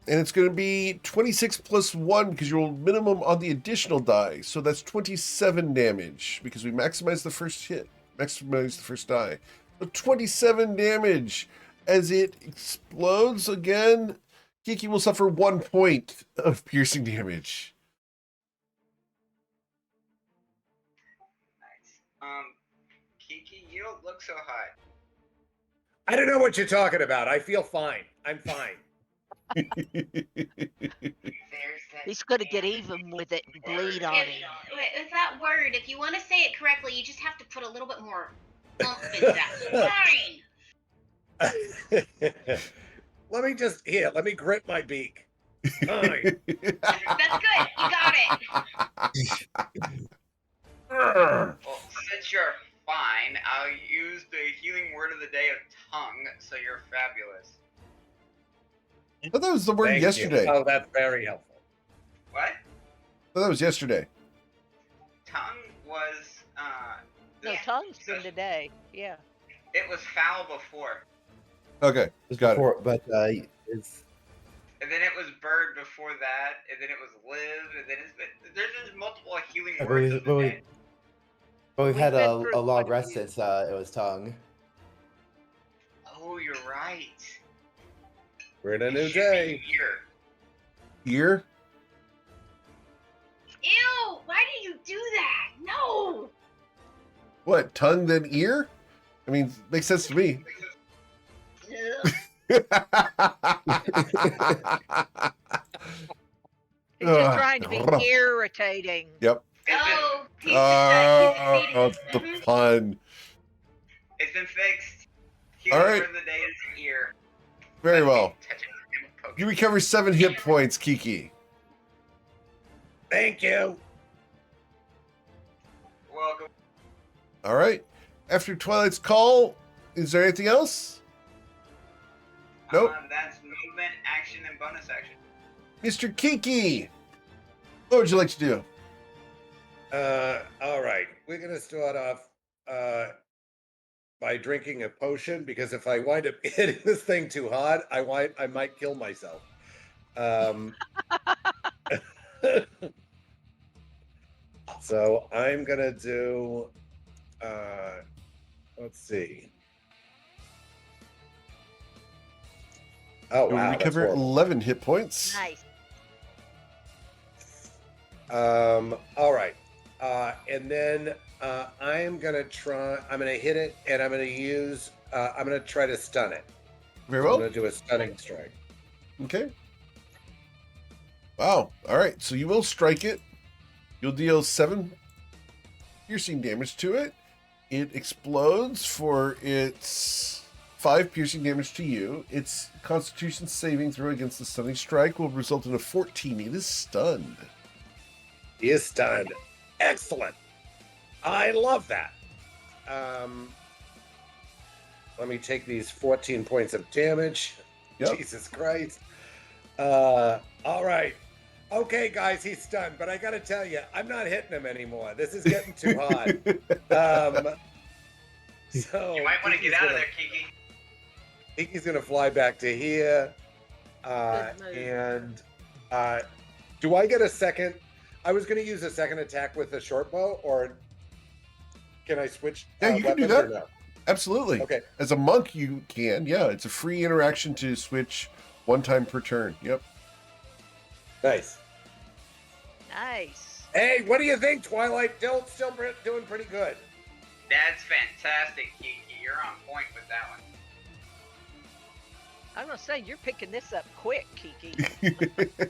And it's going to be 26 plus 1 because you'll minimum on the additional die. So that's 27 damage because we maximize the first hit, maximize the first die. So 27 damage as it explodes again. Kiki will suffer 1 point of piercing damage. Nice. look so hot? I don't know what you're talking about. I feel fine. I'm fine. There's that. He's gonna get even with it and bleed on him. With that word, if you want to say it correctly, you just have to put a little bit more oomph into that. Fine. Let me grit my beak. Fine. That's good. You got it. Well, since you're fine, I'll use the healing word of the day of tongue, so you're fabulous. I thought that was the word Thank yesterday. you. Oh, that's very helpful. What? I thought that was yesterday. Tongue was, No, Yeah. tongue's been today. Yeah. it was foul before. Okay, Just got it. before, but it's And then it was bird before that, and then it was live, and then there's just multiple healing but words we- of but the we- day. but we've We've had been a through long quite a rest few. since it was tongue. Oh, you're right. We're in a It new should be day. ear. Ear? Ew! Why do you do that? No! What, tongue then ear? I mean, makes sense to me. Ugh. He's just trying to be irritating. Yep. Oh, he's Oh, just the pun. It's been fixed. Healing All right. word of the day is ear. Very Let me well. touch it and poke You it. recover 7 hit points, Kiki. Thank you. Welcome. All right. After Twilight's call, is there anything else? Nope. That's movement, action, and bonus action. Mr. Kiki, what would you like to do? All right. We're gonna start off by drinking a potion because if I wind up hitting this thing too hard, I might kill myself. So I'm gonna do. Let's see. Oh You'll wow, that's recover horrible. 11 hit points. Nice. All right. And then I'm gonna try. I'm gonna hit it, and I'm gonna use. I'm gonna try to stun it. Very I'm well. gonna do a stunning strike. Okay. Wow. All right. So you will strike it. You'll deal 7 piercing damage to it. It explodes for its 5 piercing damage to you. Its Constitution saving throw against the stunning strike will result in a 14. It is stunned. He is stunned. Excellent. I love that. Let me take these 14 points of damage. Yep. Jesus Christ. All right. Okay, guys, he's stunned, but I gotta tell you, I'm not hitting him anymore. This is getting too hard. So You might want to Kiki's get out of gonna- there, Kiki. Kiki's gonna fly back to here. Good move. And do I get a second? I was gonna use a second attack with the short bow, or can I switch? Yeah, you can do weapons or that. no? Absolutely. Okay. As a monk, you can. Yeah, it's a free interaction to switch 1 time per turn. Yep. Nice. Nice. Hey, what do you think, Twilight? Still doing pretty good. That's fantastic, Kiki. You're on point with that one. I'm gonna say you're picking this up quick, Kiki.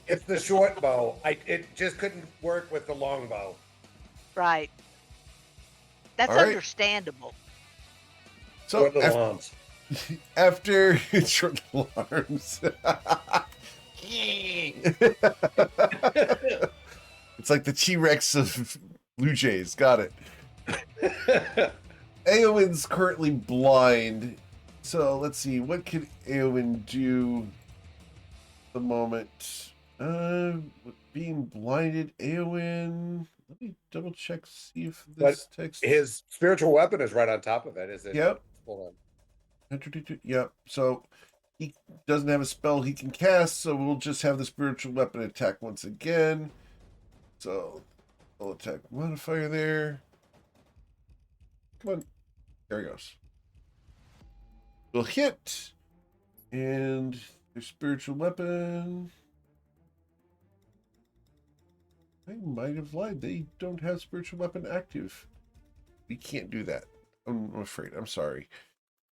It's the short bow. It just couldn't work with the long bow. Right. That's All right. understandable. So Short little arms. after short little arms. It's like the T-Rex of Blue Jays. Got it. Eowyn's currently blind. So let's see. What can Eowyn do at the moment? With being blinded, Eowyn. Let me double check, see if this text. His spiritual weapon is right on top of it, is it? Yep. Hold on. Yep. So he doesn't have a spell he can cast, so we'll just have the spiritual weapon attack once again. So I'll attack modifier there. Come on. There he goes. We'll hit. And their spiritual weapon. I might have lied. They don't have spiritual weapon active. We can't do that. I'm afraid. I'm sorry.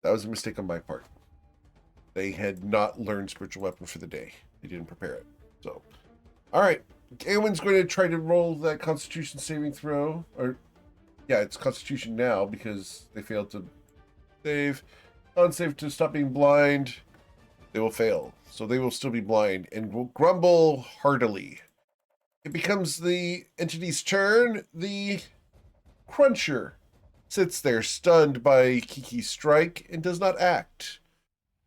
That was a mistake on my part. They had not learned spiritual weapon for the day. They didn't prepare it. So, all right. Eowyn's going to try to roll that Constitution saving throw. Or, yeah, it's Constitution now because they failed to save. Unsafe to stop being blind. They will fail. So they will still be blind and will grumble heartily. It becomes the entity's turn. The Cruncher sits there stunned by Kiki's strike and does not act.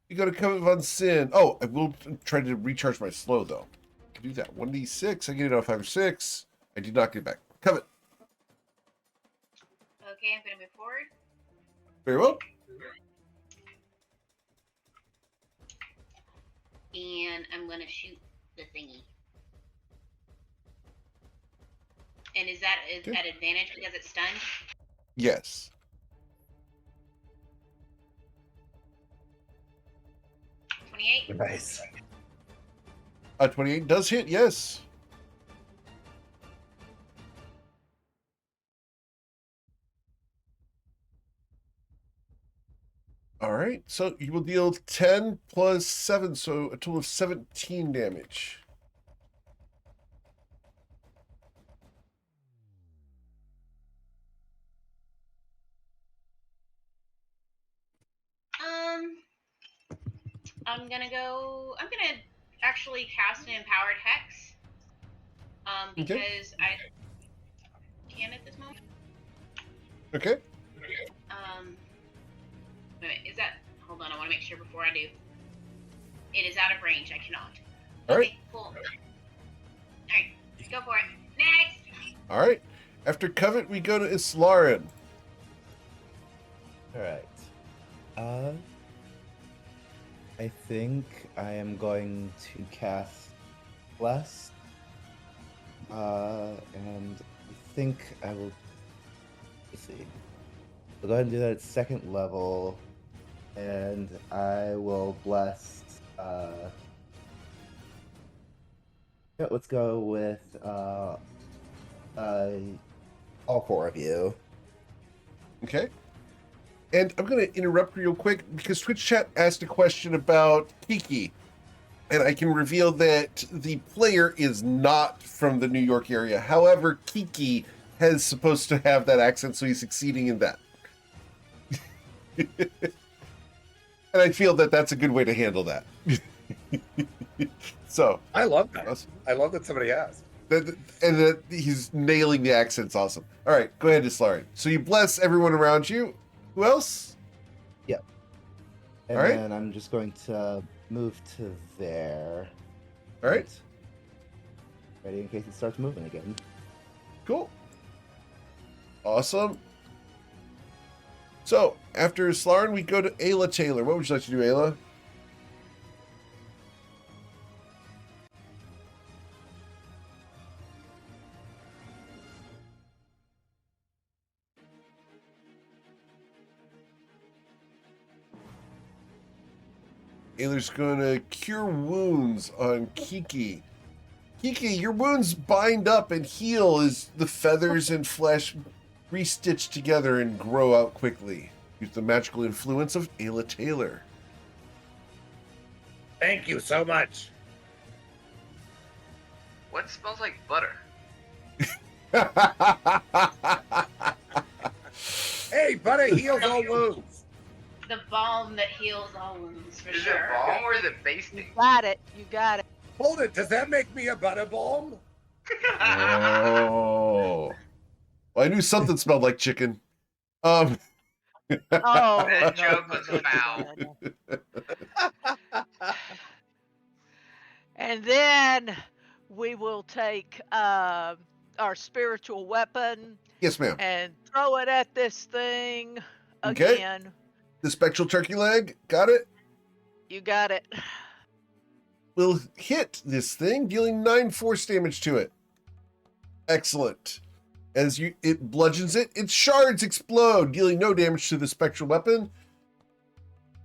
You go to Covet von Sin. Oh, I will try to recharge my slow, though. I can do that. 1d6. I get it on 5 or 6. I did not get it back. Covet. Okay, I'm going to move forward. Very well. And I'm going to shoot the thingy. And is that at advantage because it's stunned? Yes. 28? Nice. 28 does hit, yes. All right, so you will deal 10 plus 7, so a total of 17 damage. I'm gonna actually cast an empowered hex. Because I can at this moment. Okay. Wait, is that? Hold on, I want to make sure before I do. It is out of range. I cannot. All right. Okay, cool. All right, go for it. Next. All right. After Covet, we go to Islarin. All right. I think I am going to cast Bless. And I think I will. Let's see. I'll go ahead and do that at 2nd level, and I will bless. Yeah, let's go with all 4 of you. Okay. And I'm going to interrupt real quick because Twitch chat asked a question about Kiki. And I can reveal that the player is not from the New York area. However, Kiki is supposed to have that accent, so he's succeeding in that. And I feel that that's a good way to handle that. So I love that. awesome. I love that somebody asked. And that he's nailing the accents. Awesome. All right, go ahead, Islari. So you bless everyone around you. Who else? Yep. And All right. then I'm just going to move to there. All right. Ready in case it starts moving again. Cool. Awesome. So, after Slarn, we go to Ayla Taylor. What would you like to do, Ayla? Ayla's going to cure wounds on Kiki. Kiki, your wounds bind up and heal as the feathers and flesh re-stitch together and grow out quickly. Use the magical influence of Ayla Taylor. Thank you so much. What smells like butter? Hey, butter heals all wounds. The balm that heals all wounds, for Is sure. it balm or is it You basting? got it. You got it. Hold it. Does that make me a butter balm? Oh. Well, I knew something smelled like chicken. Oh, That joke was foul. And then we will take our spiritual weapon Yes, ma'am. and throw it at this thing Okay. again. The spectral turkey leg. Got it. You got it. Will hit this thing, dealing 9 force damage to it. Excellent. As it bludgeons it, its shards explode, dealing no damage to the spectral weapon.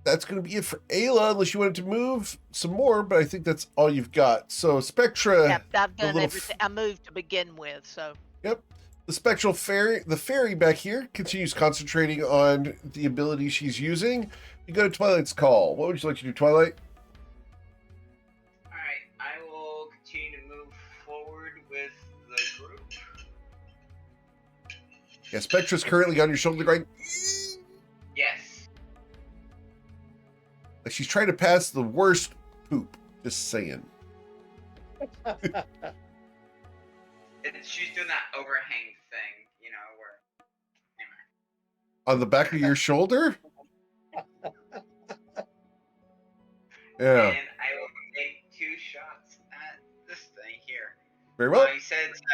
That's going to be it for Ayla, unless you wanted to move some more, but I think that's all you've got. So Spectra, Yep, I've done little everything. I moved to begin with, so yep. The spectral fairy, the fairy back here, continues concentrating on the ability she's using. You go to Twilight's call. What would you like to do, Twilight? Alright, I will continue to move forward with the group. Yeah, Spectra's currently on your shoulder going, Yes. like she's trying to pass the worst poop. Just saying. She's doing that overhang thing, you know, where. Anyway. On the back of your shoulder? Yeah. And I will take 2 shots at this thing here. Very well. You said it's an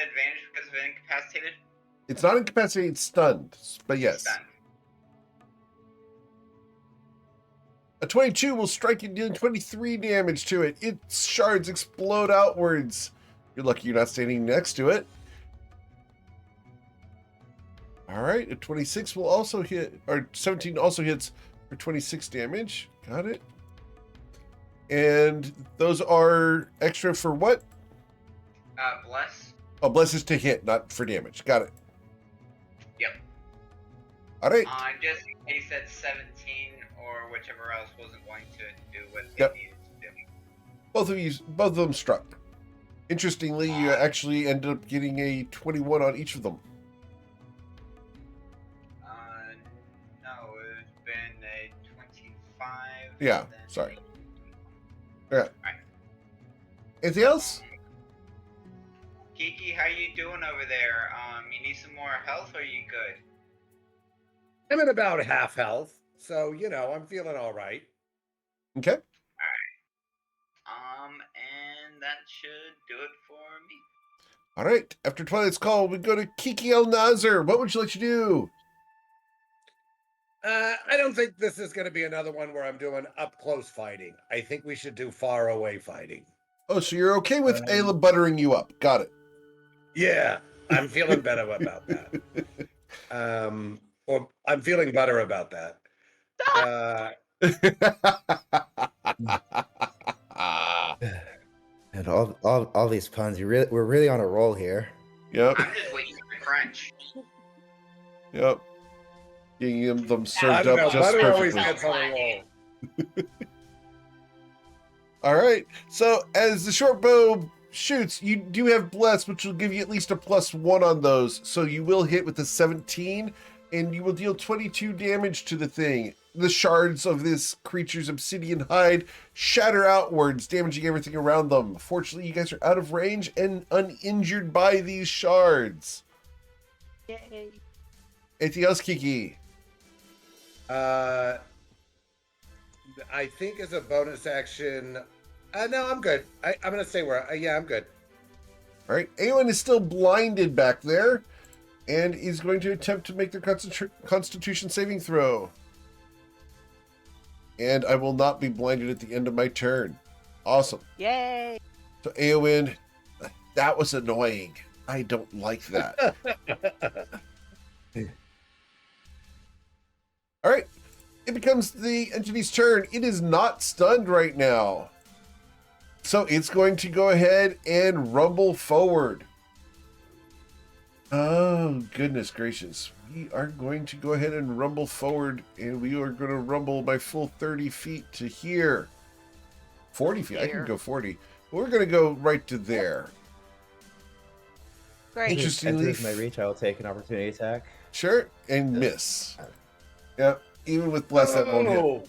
advantage because of incapacitated? It's not incapacitated, it's stunned. But yes. Stunned. A 22 will strike you, dealing 23 damage to it. Its shards explode outwards. You're lucky you're not standing next to it. All right, a 26 will also hit, or 17 also hits for 26 damage. Got it. And those are extra for what? Bless. Oh, bless is to hit, not for damage. Got it. Yep. All right. Just in case that 17 or whichever else wasn't going to do what Yep. they needed to do. Both of them struck. Interestingly, you actually ended up getting a 21 on each of them. No, it's been a 25. Yeah, and then sorry. a- Yeah. Alright. Anything else? Kiki, how you doing over there? You need some more health or are you good? I'm at about half health, so you know I'm feeling all right. Okay. And that should do it for me. All right. After Twilight's call, we go to Kiki El Nazar. What would you like to do? I don't think this is going to be another one where I'm doing up close fighting. I think we should do far away fighting. Oh, so you're okay with Ayla buttering you up. Got it. Yeah, I'm feeling better about that. Or I'm feeling better about that. And all these puns, we're really on a roll here. Yep. I'm just waiting for the crunch. Yep. Getting them I served don't know. up just Butter always perfectly. gets on a roll. All right. So as the short bow shoots, you do have bless, which will give you at least a +1 on those. So you will hit with a 17, and you will deal 22 damage to the thing. The shards of this creature's obsidian hide shatter outwards, damaging everything around them. Fortunately, you guys are out of range and uninjured by these shards. Yay. Anything else, Kiki? I think as a bonus action, no, I'm good. I'm gonna stay where. Yeah, I'm good. All right. Aelin is still blinded back there, and is going to attempt to make their Constitution saving throw. And I will not be blinded at the end of my turn. Awesome. Yay. So Eowyn, that was annoying. I don't like that. All right. It becomes the entity's turn. It is not stunned right now. So it's going to go ahead and rumble forward. Oh, goodness gracious. We are going to go ahead and rumble forward, and we are going to rumble by full 30 feet to here. 40 feet. I can Here. go 40. But we're going to go right to there. Great. Interestingly, Enters my reach, I will take an opportunity attack. sure, and miss. Yep, even with bless, that won't hit. Oh,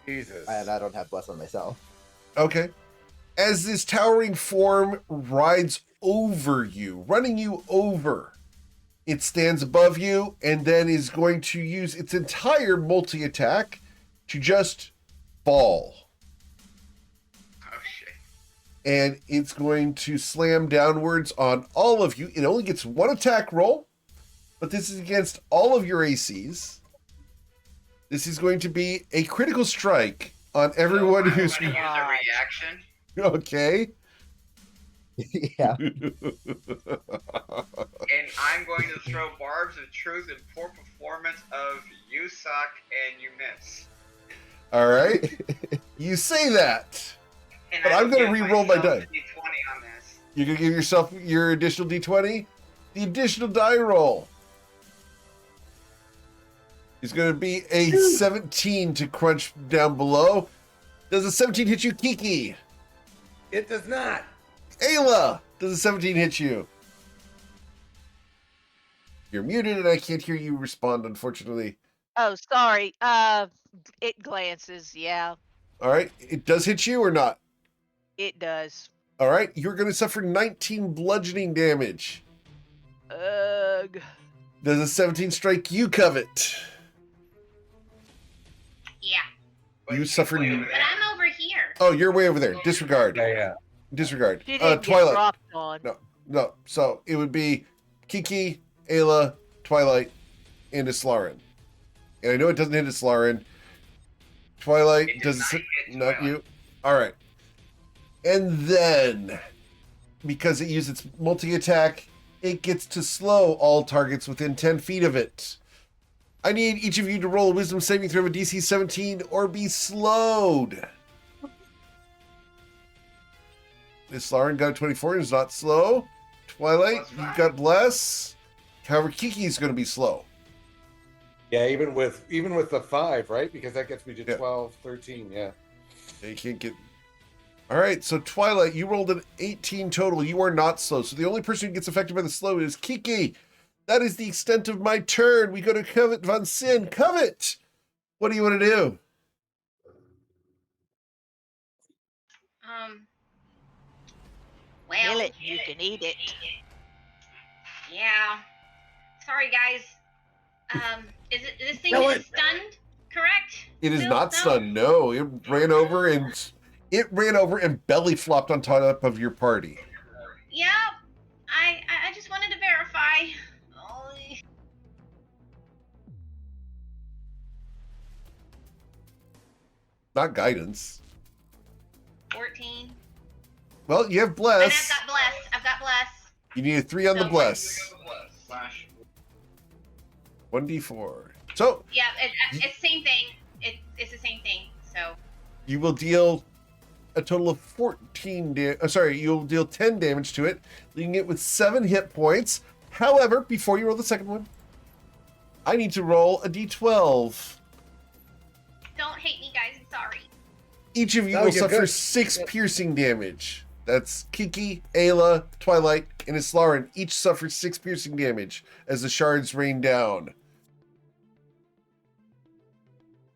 Jesus. And I don't have bless on myself. Okay. As this towering form rides over you, running you over, it stands above you and then is going to use its entire multi-attack to just fall. Oh shit. And it's going to slam downwards on all of you. It only gets one attack roll, but this is against all of your ACs. This is going to be a critical strike on everyone So who's... I'm gonna use a reaction. Okay. Yeah. And I'm going to throw barbs of truth and poor performance of you suck and you miss. All right. You say that. And But I I'm will gonna give re-roll my myself die. a D20 on this. You're going to give yourself your additional D20? The additional die roll is going to be a 17 to crunch down below. Does a 17 hit you, Kiki? It does not. Ayla, does a 17 hit you? You're muted and I can't hear you respond, unfortunately. Oh, sorry. It glances. Yeah, All right, it does hit you or not? it does. All right, you're going to suffer 19 bludgeoning damage. Ugh. Does a 17 strike you, Covet? Yeah. You suffer. But I'm over here. Oh, you're way over there. Disregard. Yeah. Disregard. She didn't get Twilight. dropped on. No. So it would be Kiki, Ayla, Twilight, and Islarin. And I know it doesn't hit Islarin. Twilight It does does not hit not Twilight. you. All right. And then, because it used its multi-attack, it gets to slow all targets within 10 feet of it. I need each of you to roll a wisdom saving throw of a DC 17 or be slowed. Islarin got a 24 and is not slow. Twilight, you got bless. However, Kiki's going to be slow. Yeah, even with the 5, right? Because that gets me to Yeah. 12, 13, yeah. You can't get. All right, so Twilight, you rolled an 18 total. You are not slow. So the only person who gets affected by the slow is Kiki. That is the extent of my turn. We go to Covet Von Sin. Covet, what do you want to do? Well, Kill it. You can eat it. Yeah. Sorry, guys. This thing No, is stunned, correct? It is Still? not No? stunned. No, it ran over and belly flopped on top of your party. Yep. I just wanted to verify. Oh, Not guidance. 14. Well, you have And bless. I've got bless. I've got bless. You need a 3 on the So- bless. Slash. 1d4. So Yeah, it's same thing. It's the same thing. So you will deal a total of 14 you'll deal 10 damage to it, leaving it with 7 hit points. However, before you roll the second one, I need to roll a d12. don't hate me, guys. I'm sorry. Each of you No, will you're suffer good. 6 Yep. piercing damage. That's Kiki, Ayla, Twilight, and Islarin. Each suffer 6 piercing damage as the shards rain down.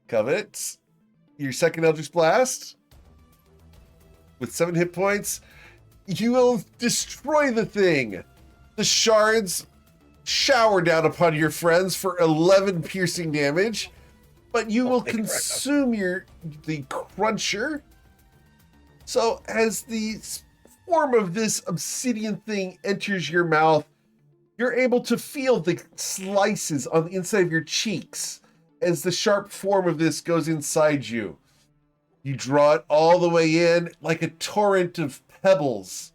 Covet, your second Eldritch Blast with 7 hit points. You will destroy the thing. The shards shower down upon your friends for 11 piercing damage, but you will Holy crap. consume the cruncher. So as the form of this obsidian thing enters your mouth, you're able to feel the slices on the inside of your cheeks as the sharp form of this goes inside you. You draw it all the way in like a torrent of pebbles.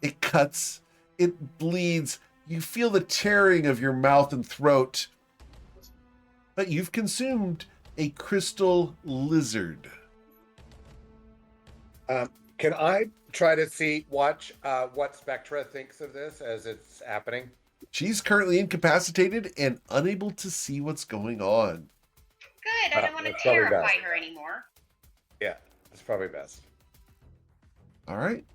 It cuts, it bleeds. You feel the tearing of your mouth and throat. But you've consumed a crystal lizard. Can I try to watch what Spectra thinks of this as it's happening? She's currently incapacitated and unable to see what's going on. Good. I don't want to that's probably terrify best. her anymore. Yeah, it's probably best. All right.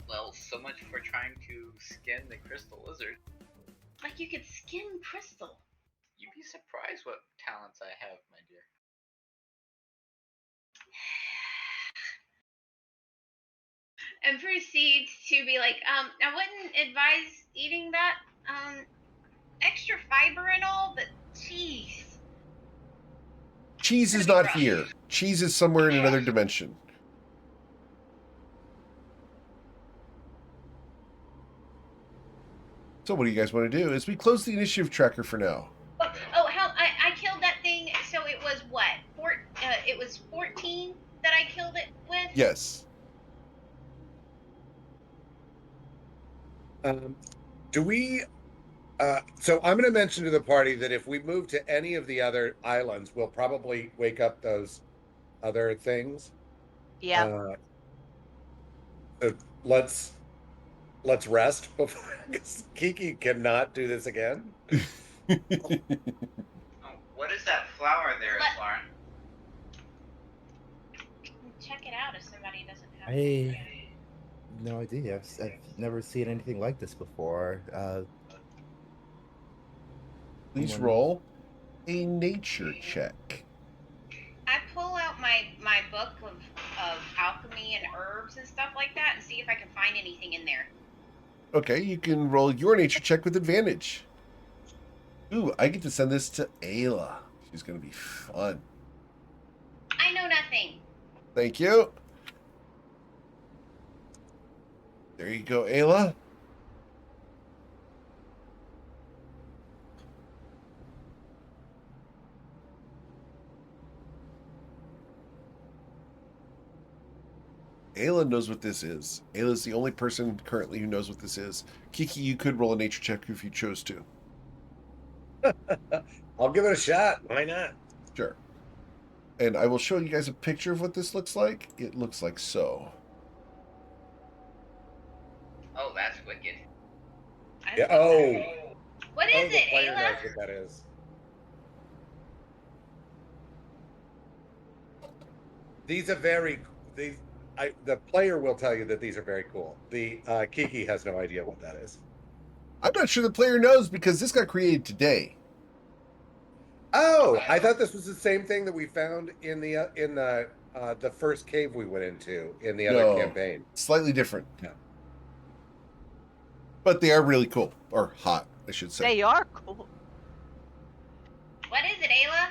Well, so much for trying to skin the crystal lizard. Like you could skin crystal. You'd be surprised what talents I have, my dear. And proceeds to be like, I wouldn't advise eating that. Extra fiber and all, but jeez. Cheese is not here. Cheese is somewhere in another dimension. So what do you guys want to do? As we close the initiative tracker for now. Oh, hell, I killed that thing. So it was what? It was 14 that I killed it with. Yes. Do we? So I'm going to mention to the party that if we move to any of the other islands, we'll probably wake up those other things. Yeah. So let's let's rest before, because Kiki cannot do this again. Oh, what is that flower there, Let- Lauren? Check it out if somebody doesn't have I it. no idea. I've never seen anything like this before. Please someone- roll a nature check. I pull out my book of alchemy and herbs and stuff like that and see if I can find anything in there. Okay, you can roll your nature check with advantage. Ooh, I get to send this to Ayla. She's going to be fun. I know nothing. Thank you. There you go, Ayla. Ayla knows what this is. Ayla's the only person currently who knows what this is. Kiki, you could roll a nature check if you chose to. I'll give it a shot. Why not? Sure. And I will show you guys a picture of what this looks like. It looks like so. Oh, that's wicked. Yeah. Oh, What oh, is the it, player Ayla? knows what that is. These are very these. The player will tell you that these are very cool. The Kiki has no idea what that is. I'm not sure the player knows because this got created today. Oh, I thought this was the same thing that we found in the first cave we went into in the other No, campaign. slightly different. No. But they are really cool. Or hot, I should say. They are cool. What is it, Ayla?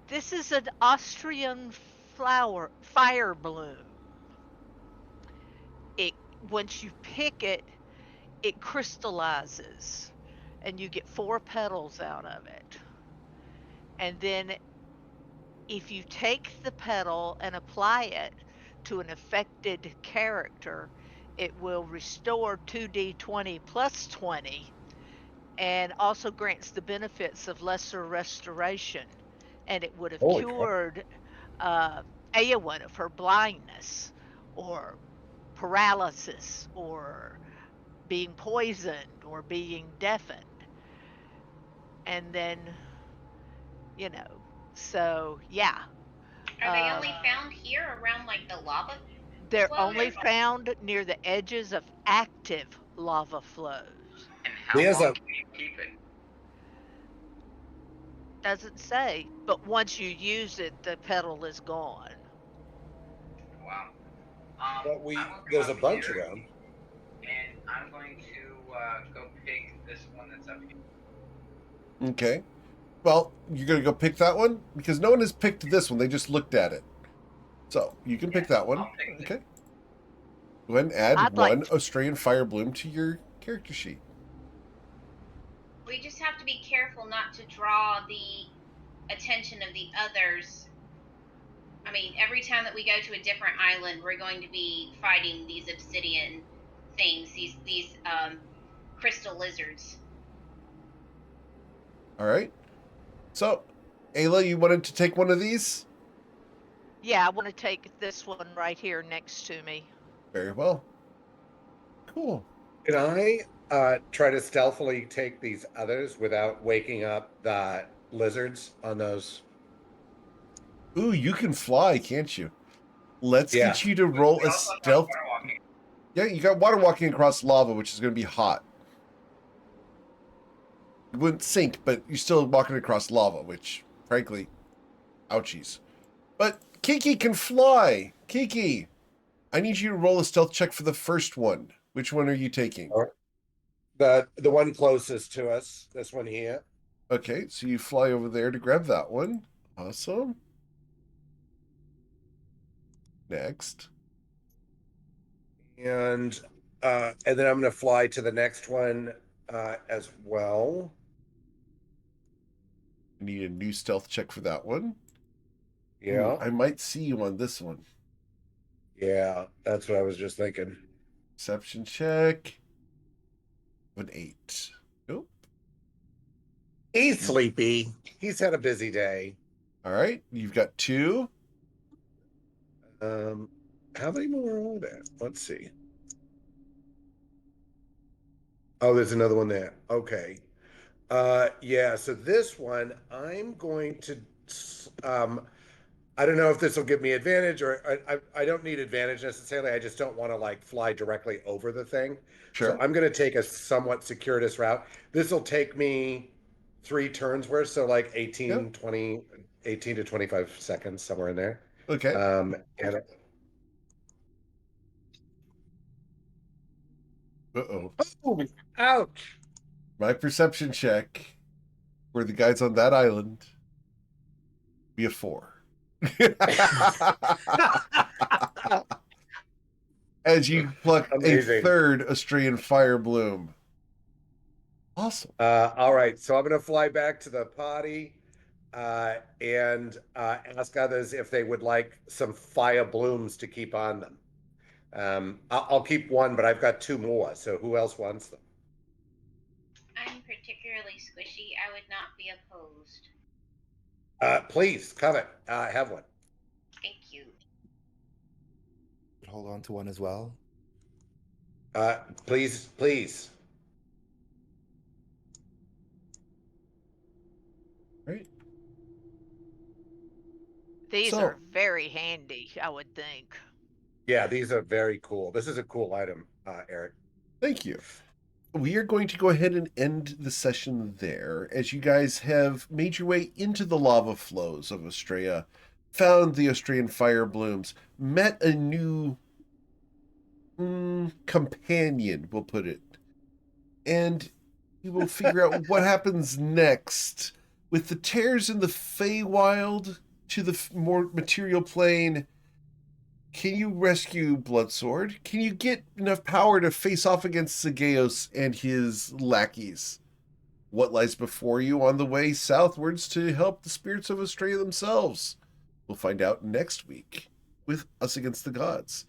This is an Austrian fire bloom. It once you pick it, it crystallizes and you get 4 petals out of it. And then if you take the petal and apply it to an affected character, it will restore 2d20 plus 20 and also grants the benefits of lesser restoration. And it would have Holy crap. cured Eowyn of her blindness or paralysis or being poisoned or being deafened. And then, so yeah. Are they only found here around like the lava? They're flows? only found near the edges of active lava flows. And how There's long a- can you keep it? Doesn't say, but once you use it, the petal is gone. Wow. But I will come there's a up bunch here, around. and I'm going to go pick this one that's up here. Okay. Well, you're going to go pick that one? Because no one has picked this one. They just looked at it. So, you can pick that one. I'll pick Okay. Go ahead and add I'd one like Australian fire bloom to your character sheet. We just have to be careful not to draw the attention of the others. I mean, every time that we go to a different island, we're going to be fighting these obsidian things, these crystal lizards. All right. So, Ayla, you wanted to take one of these? Yeah, I want to take this one right here next to me. Very well. Cool. Can I try to stealthily take these others without waking up the lizards on those? Ooh, you can fly, can't you? Let's Yeah. get you to roll We a also have stealth. water walking. Yeah, you got water walking across lava, which is going to be hot. You wouldn't sink, but you're still walking across lava, which, frankly, ouchies. But Kiki can fly. Kiki, I need you to roll a stealth check for the first one. Which one are you taking? All right. The one closest to us, this one here. Okay, so you fly over there to grab that one. Awesome. Next. And then I'm going to fly to the next one as well. I need a new stealth check for that one. Yeah. Ooh, I might see you on this one. Yeah, that's what I was just thinking. Perception check. An 8. Nope. He's sleepy. He's had a busy day. All right, you've got 2. How many more are there? Let's see. Oh, there's another one there. Okay. Yeah, so this one I'm going to I don't know if this will give me advantage or I don't need advantage necessarily. I just don't want to like fly directly over the thing. So Sure. I'm going to take a somewhat circuitous route. This will take me 3 turns worth, so like Yep. 18 to 25 seconds, somewhere in there. Okay. And Uh-oh. oh, ouch. My perception check for the guys on that island be a 4. As you pluck a Amazing. third Australian fire bloom. Awesome. All right, so I'm going to fly back to the party and ask others if they would like some fire blooms to keep on them. I'll keep one, but I've got 2 more. So who else wants them? I'm particularly squishy. I would not be opposed. Please, Covet, have one. Thank you. Hold on to one as well. Please, please. Right. These So- are very handy, I would think. Yeah, these are very cool. This is a cool item, Eric. Thank you. We are going to go ahead and end the session there as you guys have made your way into the lava flows of Australia, found the Australian fire blooms, met a new companion, we'll put it, and we will figure out what happens next with the tears in the Feywild to the more material plane. Can you rescue Bloodsword? Can you get enough power to face off against Sageos and his lackeys? What lies before you on the way southwards to help the spirits of Australia themselves? We'll find out next week with Us Against the Gods.